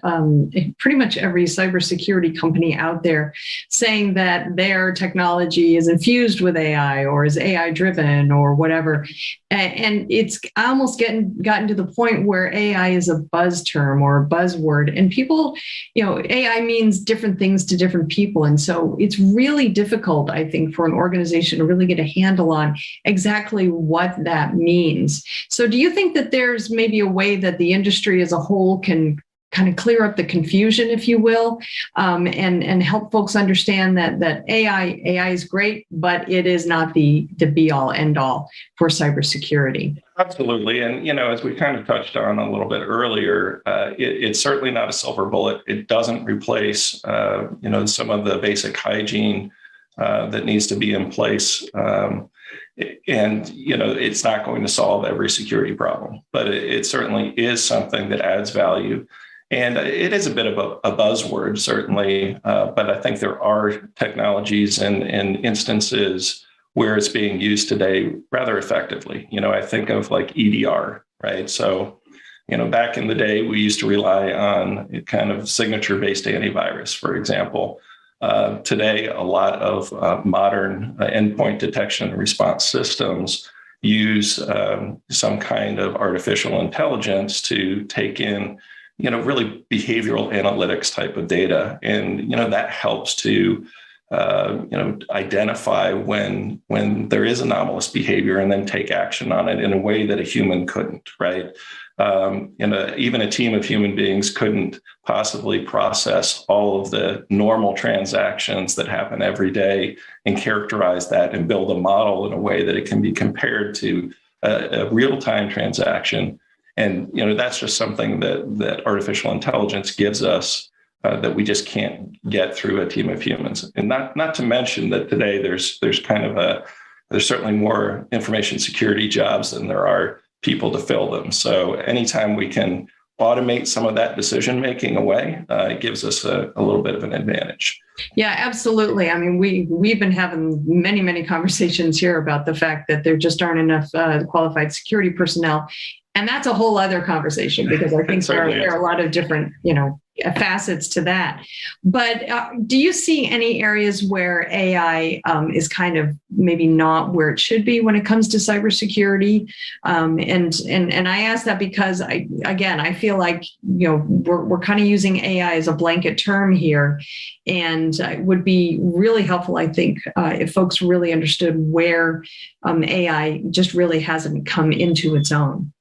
pretty much every cybersecurity company out there saying that their technology is infused with AI or is AI driven or whatever. And it's almost gotten to the point where AI is a buzz term or a buzzword. And people, AI means different things to different people. And so it's really difficult, I think, for an organization to really get a handle on exactly what that means. So do you think that there's maybe a way that the industry as a whole can kind of clear up the confusion, if you will, and help folks understand that AI is great, but it is not the be all end all for cybersecurity? Absolutely. And, as we kind of touched on a little bit earlier, it's certainly not a silver bullet. It doesn't replace, some of the basic hygiene that needs to be in place. And, it's not going to solve every security problem, but it certainly is something that adds value. And it is a bit of a buzzword, certainly, but I think there are technologies and instances where it's being used today rather effectively. I think of like EDR, right? So, back in the day, we used to rely on kind of signature-based antivirus, for example. Today, a lot of modern endpoint detection and response systems use some kind of artificial intelligence to take in, really behavioral analytics type of data. And, that helps to, identify when there is anomalous behavior and then take action on it in a way that a human couldn't, right? Even a team of human beings couldn't possibly process all of the normal transactions that happen every day and characterize that and build a model in a way that it can be compared to a real-time transaction. And, that's just something that artificial intelligence gives us that we just can't get through a team of humans. And not to mention that today there's certainly more information security jobs than there are people to fill them. So anytime we can automate some of that decision making away, it gives us a little bit of an advantage. Yeah, absolutely. I mean, we've been having many conversations here about the fact that there just aren't enough qualified security personnel. And that's a whole other conversation because I think there are a lot of different, facets to that. But do you see any areas where AI is kind of maybe not where it should be when it comes to cybersecurity? And I ask that because I feel like we're kind of using AI as a blanket term here, and it would be really helpful, I think, if folks really understood where AI just really hasn't come into its own.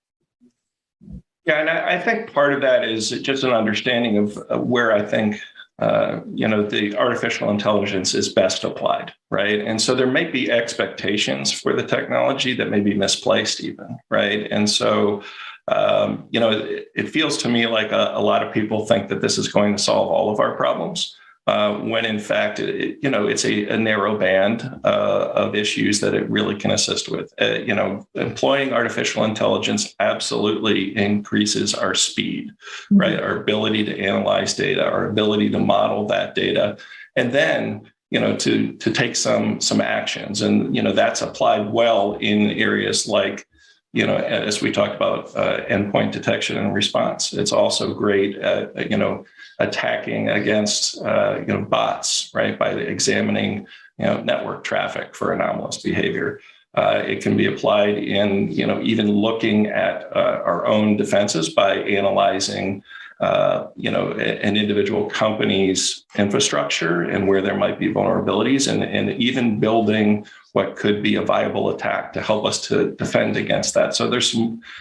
Yeah, and I think part of that is just an understanding of where I think, the artificial intelligence is best applied, right? And so there may be expectations for the technology that may be misplaced even, right? And so, it feels to me like a lot of people think that this is going to solve all of our problems. When in fact, it's a narrow band of issues that it really can assist with. Employing artificial intelligence absolutely increases our speed, right? Our ability to analyze data, our ability to model that data, and then to take some actions. And that's applied well in areas like, as we talked about, endpoint detection and response. It's also great at attacking against bots, right, by examining network traffic for anomalous behavior. It can be applied in even looking at our own defenses by analyzing an individual company's infrastructure and where there might be vulnerabilities, and even building what could be a viable attack to help us to defend against that. So there's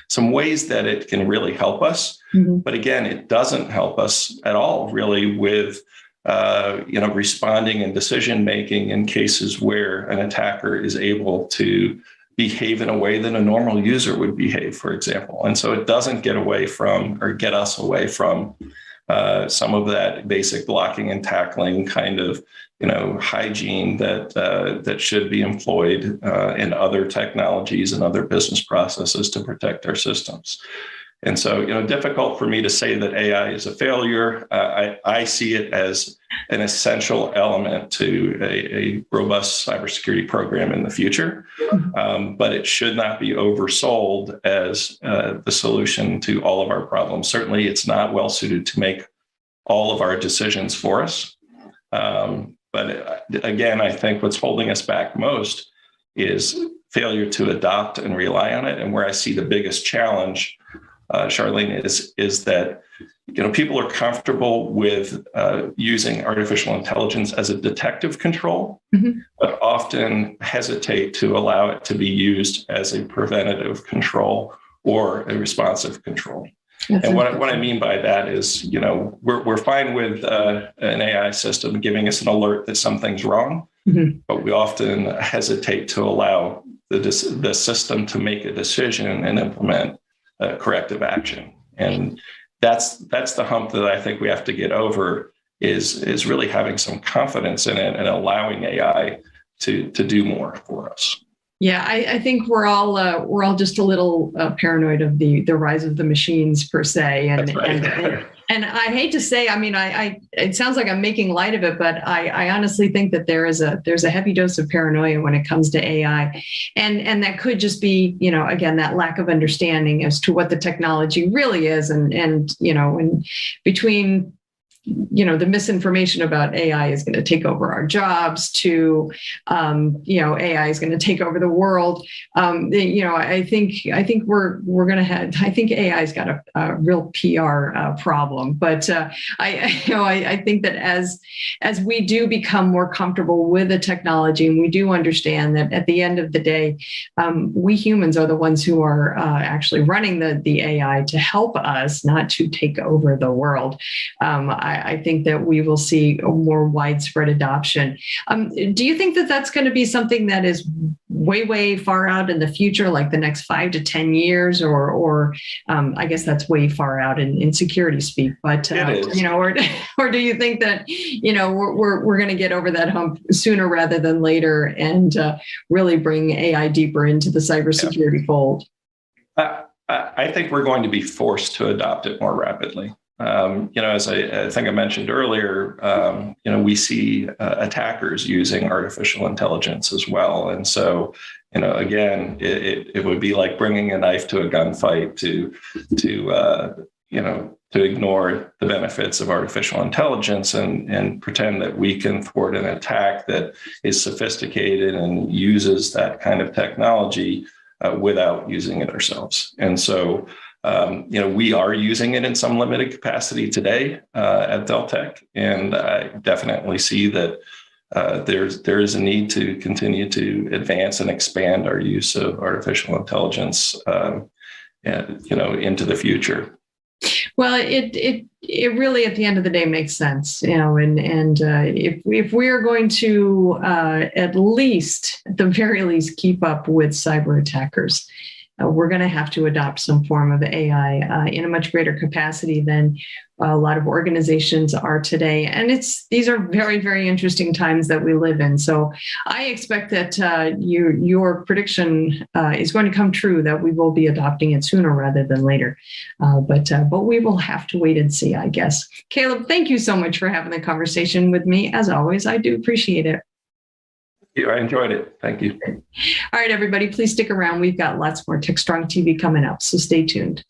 some ways that it can really help us. Mm-hmm. But again, it doesn't help us at all really with responding and decision making in cases where an attacker is able to behave in a way that a normal user would behave, for example. And so it doesn't get us away from some of that basic blocking and tackling kind of hygiene that should be employed in other technologies and other business processes to protect our systems. And so, difficult for me to say that AI is a failure. I see it as an essential element to a robust cybersecurity program in the future, but it should not be oversold as the solution to all of our problems. Certainly, it's not well suited to make all of our decisions for us. But again, I think what's holding us back most is failure to adopt and rely on it. And where I see the biggest challenge, Charlene, is that people are comfortable with using artificial intelligence as a detective control, mm-hmm. but often hesitate to allow it to be used as a preventative control or a responsive control. And what I mean by that is, we're fine with an AI system giving us an alert that something's wrong, mm-hmm. but we often hesitate to allow the system to make a decision and implement corrective action. And that's the hump that I think we have to get over is really having some confidence in it and allowing AI to do more for us. Yeah, I think we're all just a little paranoid of the rise of the machines per se, and right. and I hate to say, it sounds like I'm making light of it, but I honestly think that there's a heavy dose of paranoia when it comes to AI, and that could just be again that lack of understanding as to what the technology really is, and between the misinformation about AI is going to take over our jobs to, AI is going to take over the world. I think we're going to have, I think AI's got a real PR problem, but I think that as we do become more comfortable with the technology and we do understand that at the end of the day, we humans are the ones who are actually running the AI to help us, not to take over the world. I think that we will see a more widespread adoption. Do you think that that's going to be something that is way, way far out in the future, like the next 5 to 10 years, or I guess that's way far out in security speak, but or do you think that we're going to get over that hump sooner rather than later and really bring AI deeper into the cybersecurity fold? I think we're going to be forced to adopt it more rapidly. As I think I mentioned earlier, we see attackers using artificial intelligence as well. And so, again, it would be like bringing a knife to a gunfight to ignore the benefits of artificial intelligence and pretend that we can thwart an attack that is sophisticated and uses that kind of technology without using it ourselves. And so, we are using it in some limited capacity today at Deltek, and I definitely see that there is a need to continue to advance and expand our use of artificial intelligence, into the future. Well, it really, at the end of the day, makes sense, and if we are going to at the very least keep up with cyber attackers, we're going to have to adopt some form of AI in a much greater capacity than a lot of organizations are today. And these are very, very interesting times that we live in. So I expect that your prediction is going to come true, that we will be adopting it sooner rather than later. But we will have to wait and see, I guess. Caleb, thank you so much for having the conversation with me. As always, I do appreciate it. I enjoyed it. Thank you. All right, everybody, please stick around. We've got lots more TechStrong TV coming up, so stay tuned.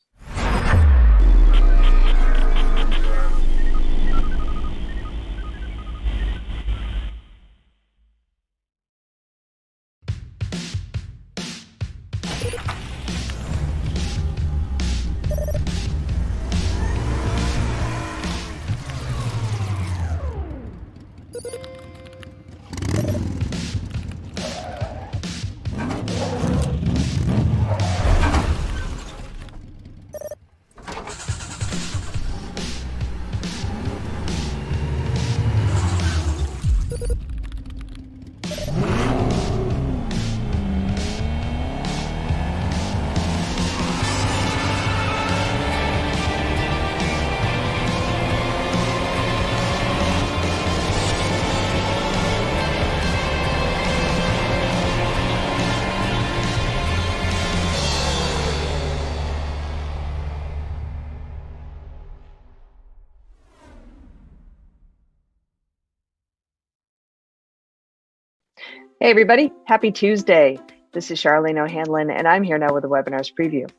Hey, everybody. Happy Tuesday. This is Charlene O'Hanlon, and I'm here now with a webinars preview.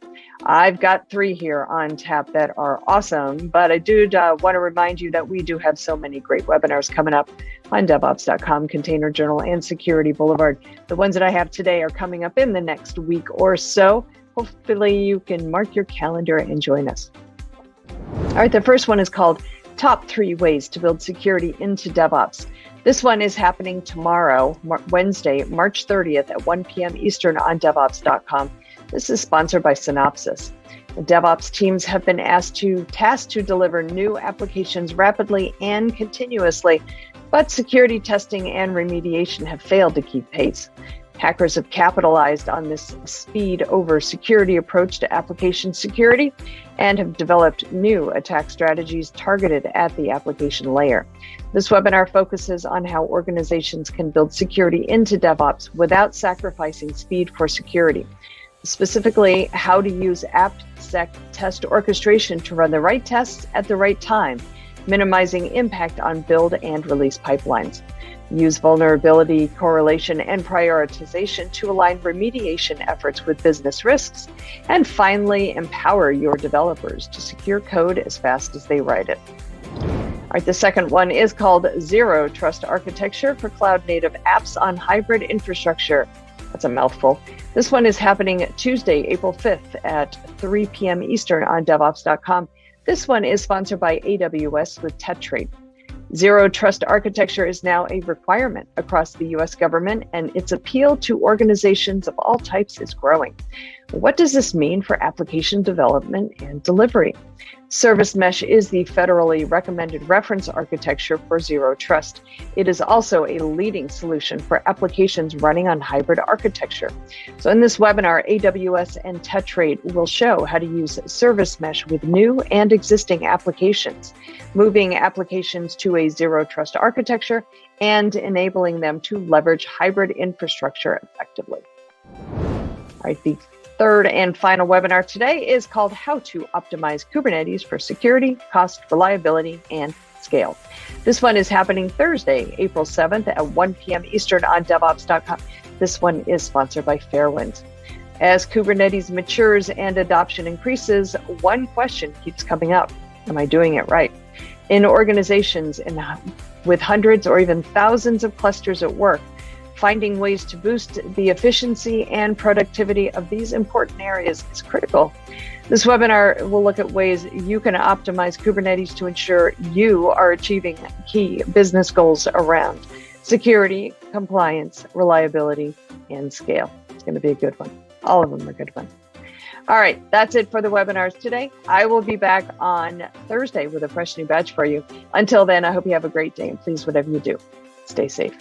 I've got 3 here on tap that are awesome, but I do want to remind you that we do have so many great webinars coming up on DevOps.com, Container Journal, and Security Boulevard. The ones that I have today are coming up in the next week or so. Hopefully you can mark your calendar and join us. All right, the first one is called Top 3 Ways to Build Security into DevOps. This one is happening tomorrow, Wednesday, March 30th at 1 p.m. Eastern on DevOps.com. This is sponsored by Synopsys. The DevOps teams have been tasked to deliver new applications rapidly and continuously, but security testing and remediation have failed to keep pace. Hackers have capitalized on this speed over security approach to application security and have developed new attack strategies targeted at the application layer. This webinar focuses on how organizations can build security into DevOps without sacrificing speed for security. Specifically, how to use AppSec test orchestration to run the right tests at the right time, minimizing impact on build and release pipelines. Use vulnerability correlation and prioritization to align remediation efforts with business risks. And finally, empower your developers to secure code as fast as they write it. All right, the second one is called Zero Trust Architecture for Cloud Native Apps on Hybrid Infrastructure. That's a mouthful. This one is happening Tuesday, April 5th at 3 p.m. Eastern on DevOps.com. This one is sponsored by AWS with TechstrongTV. Zero Trust Architecture is now a requirement across the U.S. government, and its appeal to organizations of all types is growing. What does this mean for application development and delivery? Service Mesh is the federally recommended reference architecture for Zero Trust. It is also a leading solution for applications running on hybrid architecture. So in this webinar, AWS and TechstrongTV will show how to use Service Mesh with new and existing applications, moving applications to a Zero Trust architecture and enabling them to leverage hybrid infrastructure effectively. All right, the third and final webinar today is called How to Optimize Kubernetes for Security, Cost, Reliability, and Scale. This one is happening Thursday, April 7th at 1 p.m. Eastern on DevOps.com. This one is sponsored by Fairwind. As Kubernetes matures and adoption increases, one question keeps coming up. Am I doing it right? In organizations with hundreds or even thousands of clusters at work, finding ways to boost the efficiency and productivity of these important areas is critical. This webinar will look at ways you can optimize Kubernetes to ensure you are achieving key business goals around security, compliance, reliability, and scale. It's going to be a good one. All of them are good ones. All right, that's it for the webinars today. I will be back on Thursday with a fresh new batch for you. Until then, I hope you have a great day, and please, whatever you do, stay safe.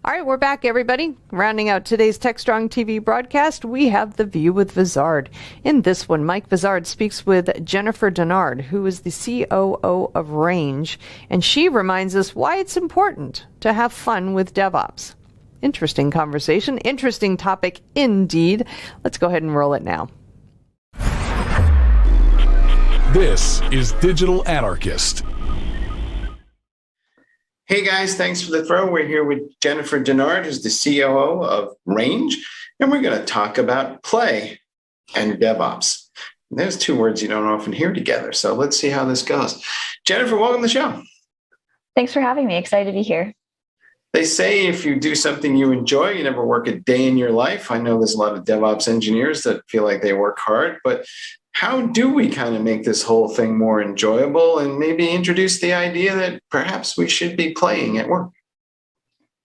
All right, we're back, everybody. Rounding out today's TechstrongTV broadcast, we have The View with Vizard. In this one, Mike Vizard speaks with Jennifer Dennard, who is the COO of Range, and she reminds us why it's important to have fun with DevOps. Interesting conversation, interesting topic indeed. Let's go ahead and roll it now. This is Digital Anarchist. Hey guys, thanks for the throw. We're here with Jennifer Dennard, who's the COO of Range, and we're going to talk about play and DevOps. And there's 2 words you don't often hear together, so let's see how this goes. Jennifer, welcome to the show. Thanks for having me. Excited to be here. They say if you do something you enjoy, you never work a day in your life. I know there's a lot of DevOps engineers that feel like they work hard, but how do we kind of make this whole thing more enjoyable and maybe introduce the idea that perhaps we should be playing at work?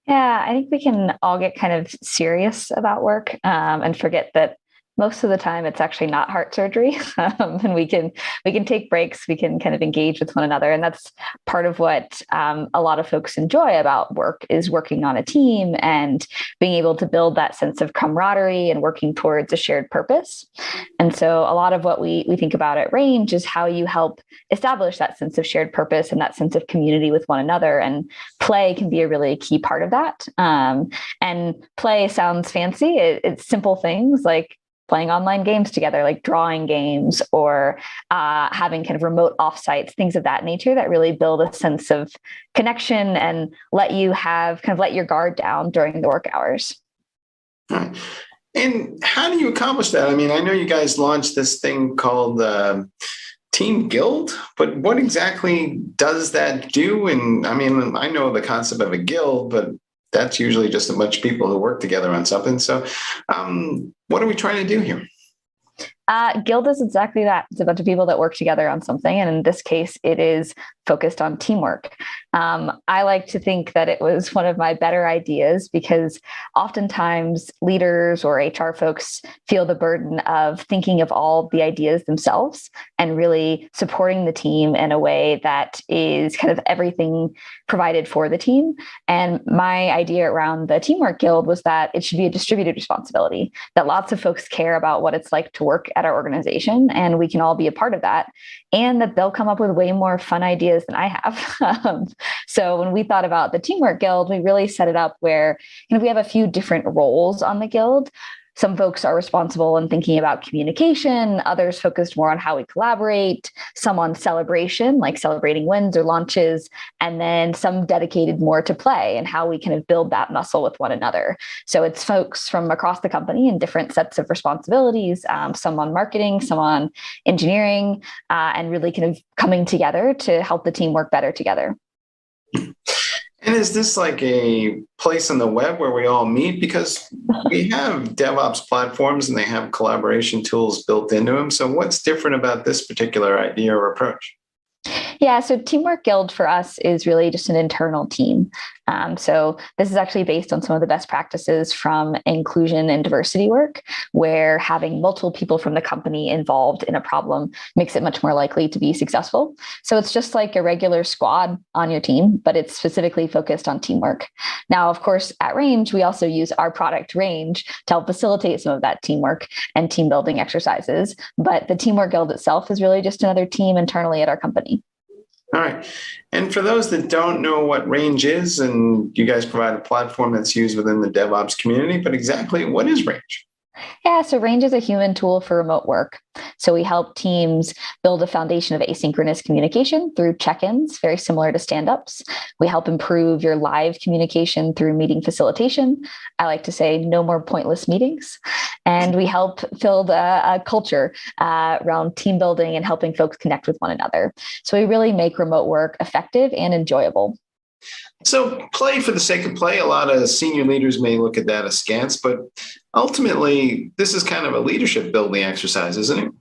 Yeah, I think we can all get kind of serious about work and forget that Most of the time it's actually not heart surgery. And we can take breaks, we can kind of engage with one another. And that's part of what a lot of folks enjoy about work, is working on a team and being able to build that sense of camaraderie and working towards a shared purpose. And so a lot of what we think about at Range is how you help establish that sense of shared purpose and that sense of community with one another. And play can be a really key part of that. And play sounds fancy. It's simple things like playing online games together, like drawing games, or having kind of remote offsites, things of that nature that really build a sense of connection and let you let your guard down during the work hours. Right. And how do you accomplish that? I mean, I know you guys launched this thing called Team Guild, but what exactly does that do? And I mean, I know the concept of a guild, but that's usually just a bunch of people who work together on something. So what are we trying to do here? Guild is exactly that. It's a bunch of people that work together on something. And in this case, it is focused on teamwork. I like to think that it was one of my better ideas because oftentimes leaders or HR folks feel the burden of thinking of all the ideas themselves and really supporting the team in a way that is kind of everything provided for the team. And my idea around the Teamwork Guild was that it should be a distributed responsibility, that lots of folks care about what it's like to work at our organization, and we can all be a part of that, and that they'll come up with way more fun ideas than I have. So when we thought about the Teamwork Guild, we really set it up where we have a few different roles on the guild. Some folks are responsible in thinking about communication, others focused more on how we collaborate, some on celebration, like celebrating wins or launches, and then some dedicated more to play and how we kind of build that muscle with one another. So it's folks from across the company in different sets of responsibilities, some on marketing, some on engineering, and really kind of coming together to help the team work better together. And is this like a place on the web where we all meet? Because we have DevOps platforms and they have collaboration tools built into them. So what's different about this particular idea or approach? Yeah, so Teamwork Guild for us is really just an internal team. So this is actually based on some of the best practices from inclusion and diversity work, where having multiple people from the company involved in a problem makes it much more likely to be successful. So it's just like a regular squad on your team, but it's specifically focused on teamwork. Now, of course, at Range, we also use our product Range to help facilitate some of that teamwork and team building exercises. But the Teamwork Guild itself is really just another team internally at our company. All right. And for those that don't know what Range is, and you guys provide a platform that's used within the DevOps community, but exactly what is Range? Yeah, so Range is a human tool for remote work. So we help teams build a foundation of asynchronous communication through check-ins, very similar to stand-ups. We help improve your live communication through meeting facilitation. I like to say no more pointless meetings. And we help build a culture around team building and helping folks connect with one another. So we really make remote work effective and enjoyable. So play for the sake of play, a lot of senior leaders may look at that askance, but ultimately, this is kind of a leadership building exercise, isn't it?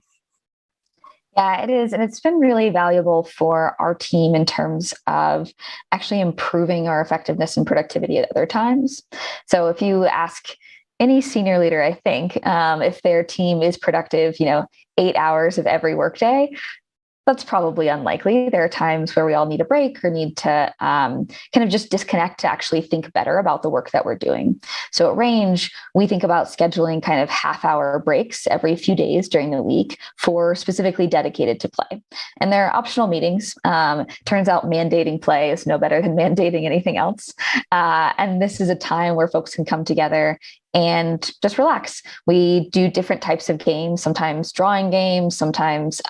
Yeah, it is. And it's been really valuable for our team in terms of actually improving our effectiveness and productivity at other times. So if you ask any senior leader, I think, if their team is productive, 8 hours of every workday, that's probably unlikely. There are times where we all need a break or need to kind of just disconnect to actually think better about the work that we're doing. So at Range, we think about scheduling kind of half-hour breaks every few days during the week for specifically dedicated to play. And they're optional meetings. Turns out mandating play is no better than mandating anything else. And this is a time where folks can come together and just relax. We do different types of games, sometimes drawing games, sometimes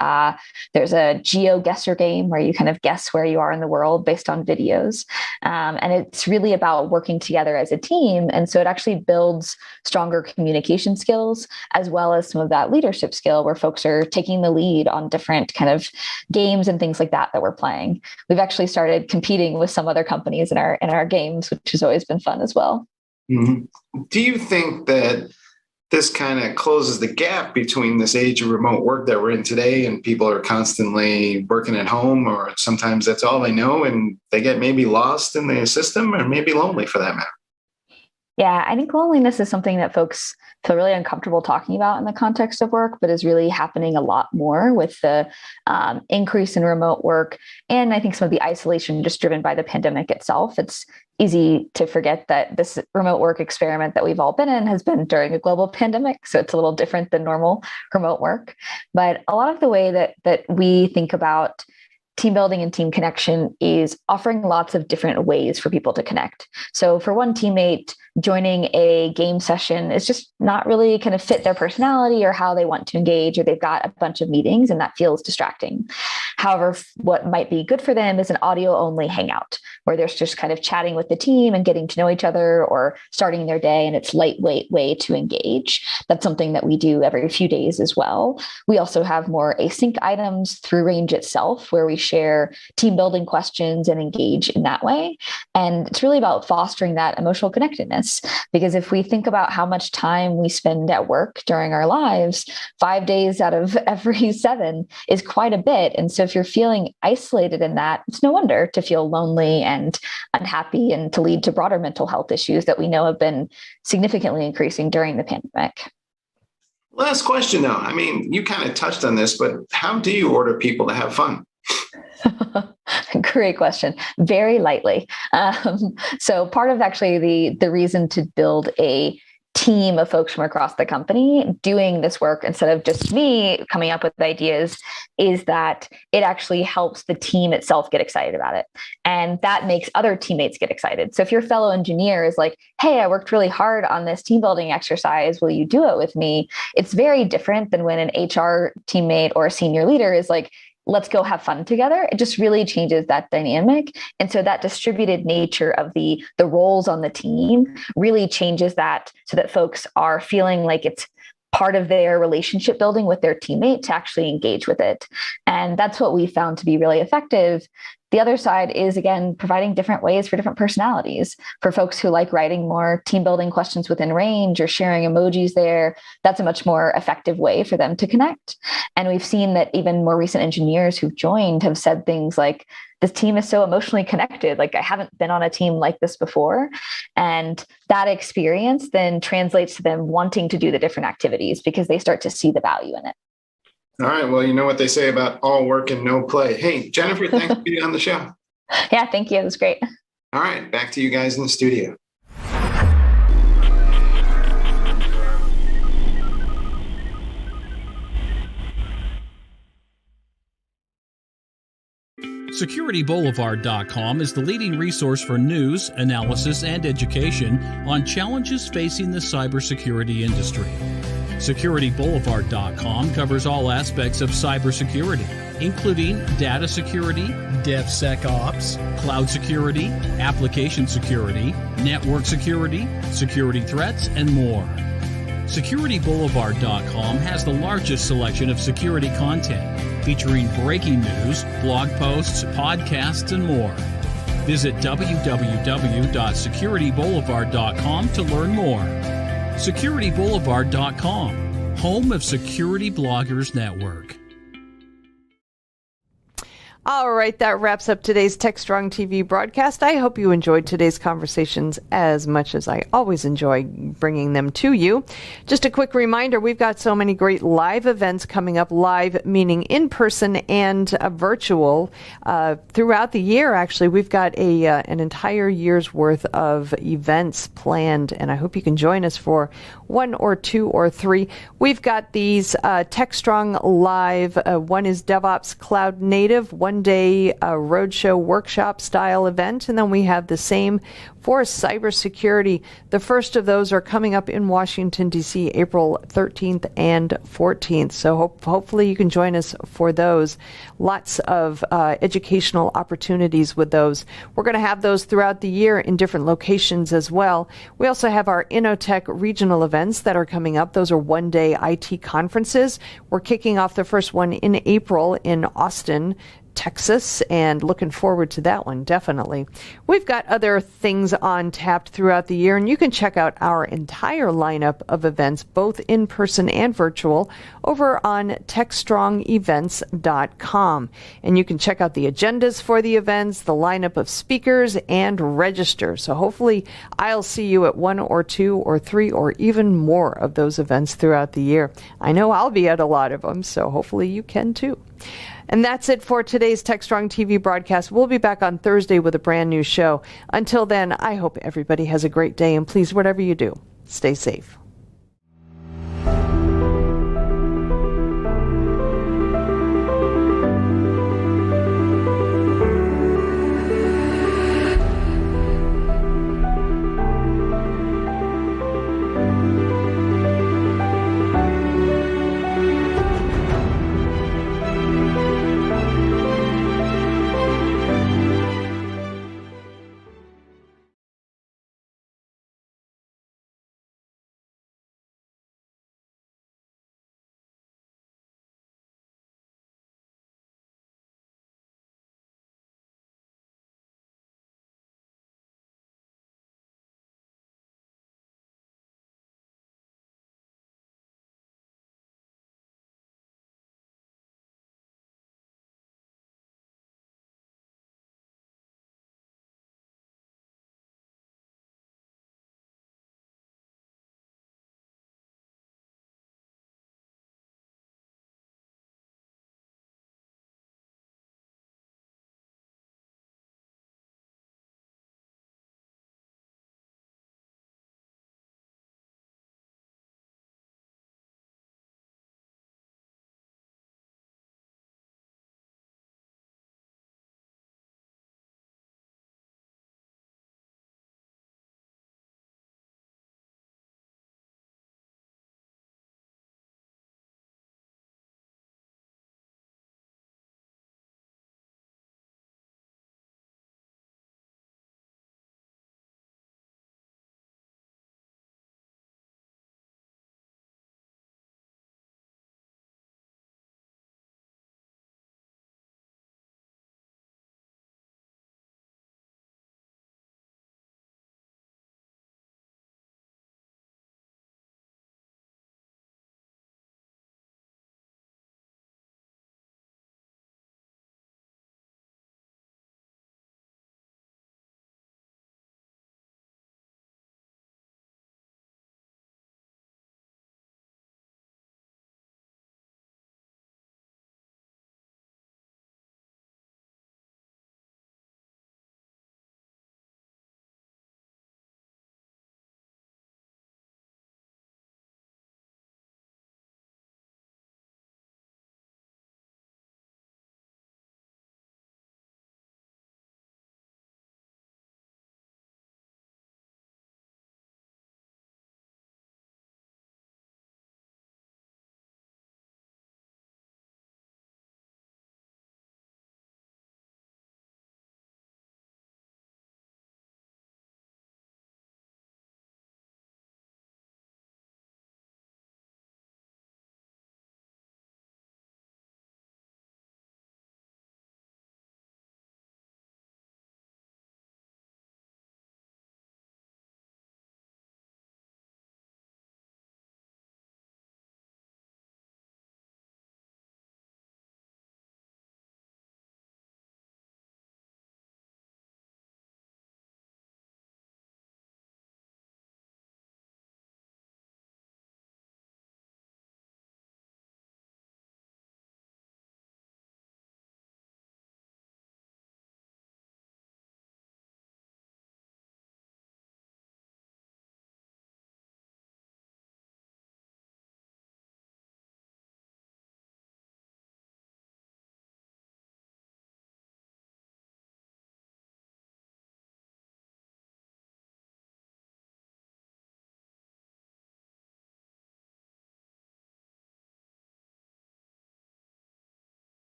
there's a geo-guesser game where you kind of guess where you are in the world based on videos. And it's really about working together as a team. And so it actually builds stronger communication skills, as well as some of that leadership skill where folks are taking the lead on different kind of games and things like that we're playing. We've actually started competing with some other companies in our games, which has always been fun as well. Mm-hmm. Do you think that this kind of closes the gap between this age of remote work that we're in today and people are constantly working at home, or sometimes that's all they know and they get maybe lost in the system or maybe lonely for that matter? Yeah, I think loneliness is something that folks feel really uncomfortable talking about in the context of work, but is really happening a lot more with the increase in remote work. And I think some of the isolation just driven by the pandemic itself. It's easy to forget that this remote work experiment that we've all been in has been during a global pandemic. So it's a little different than normal remote work. But a lot of the way that we think about team building and team connection is offering lots of different ways for people to connect. So for one teammate, joining a game session is just not really kind of fit their personality or how they want to engage, or they've got a bunch of meetings and that feels distracting. However, what might be good for them is an audio only hangout where there's just kind of chatting with the team and getting to know each other or starting their day, and it's lightweight way to engage. That's something that we do every few days as well. We also have more async items through Range itself where we share team building questions and engage in that way. And it's really about fostering that emotional connectedness. Because if we think about how much time we spend at work during our lives, 5 days out of every 7 is quite a bit. And so if you're feeling isolated in that, it's no wonder to feel lonely and unhappy and to lead to broader mental health issues that we know have been significantly increasing during the pandemic. Last question, though. I mean, you kind of touched on this, but how do you order people to have fun? Great question. Very lightly. So part of actually the reason to build a team of folks from across the company doing this work instead of just me coming up with ideas is that it actually helps the team itself get excited about it. And that makes other teammates get excited. So if your fellow engineer is like, hey, I worked really hard on this team building exercise, will you do it with me? It's very different than when an HR teammate or a senior leader is like, let's go have fun together. It just really changes that dynamic. And so that distributed nature of the roles on the team really changes that so that folks are feeling like it's part of their relationship building with their teammate to actually engage with it. And that's what we found to be really effective. The other side is, again, providing different ways for different personalities. For folks who like writing more team building questions within Range or sharing emojis there, that's a much more effective way for them to connect. And we've seen that even more recent engineers who've joined have said things like, this team is so emotionally connected. Like, I haven't been on a team like this before. And that experience then translates to them wanting to do the different activities because they start to see the value in it. All right. Well, you know what they say about all work and no play. Hey, Jennifer, thanks for being on the show. Yeah, thank you. It was great. All right. Back to you guys in the studio. SecurityBoulevard.com is the leading resource for news, analysis, and education on challenges facing the cybersecurity industry. SecurityBoulevard.com covers all aspects of cybersecurity, including data security, DevSecOps, cloud security, application security, network security, security threats, and more. SecurityBoulevard.com has the largest selection of security content, featuring breaking news, blog posts, podcasts, and more. Visit www.securityboulevard.com to learn more. SecurityBoulevard.com, home of Security Bloggers Network. All right, that wraps up today's TechstrongTV broadcast. I hope you enjoyed today's conversations as much as I always enjoy bringing them to you. Just a quick reminder, we've got so many great live events coming up, live meaning in person and virtual, throughout the year. Actually, we've got an entire year's worth of events planned, and I hope you can join us for 1 or 2 or 3. We've got these TechStrong Live. One is DevOps Cloud Native, one-day roadshow workshop style event, and then we have the same for cybersecurity. The first of those are coming up in Washington, D.C., April 13th and 14th. So hopefully you can join us for those. Lots of educational opportunities with those. We're going to have those throughout the year in different locations as well. We also have our InnoTech regional events that are coming up. Those are one-day IT conferences. We're kicking off the first one in April in Austin, Texas, and looking forward to that one, definitely. We've got other things on tap throughout the year, and you can check out our entire lineup of events, both in person and virtual, over on TechstrongEvents.com. And you can check out the agendas for the events, the lineup of speakers, and register. So hopefully I'll see you at 1 or 2 or 3 or even more of those events throughout the year. I know I'll be at a lot of them, so hopefully you can too. And that's it for today's TechStrong TV broadcast. We'll be back on Thursday with a brand new show. Until then, I hope everybody has a great day, and please, whatever you do, stay safe.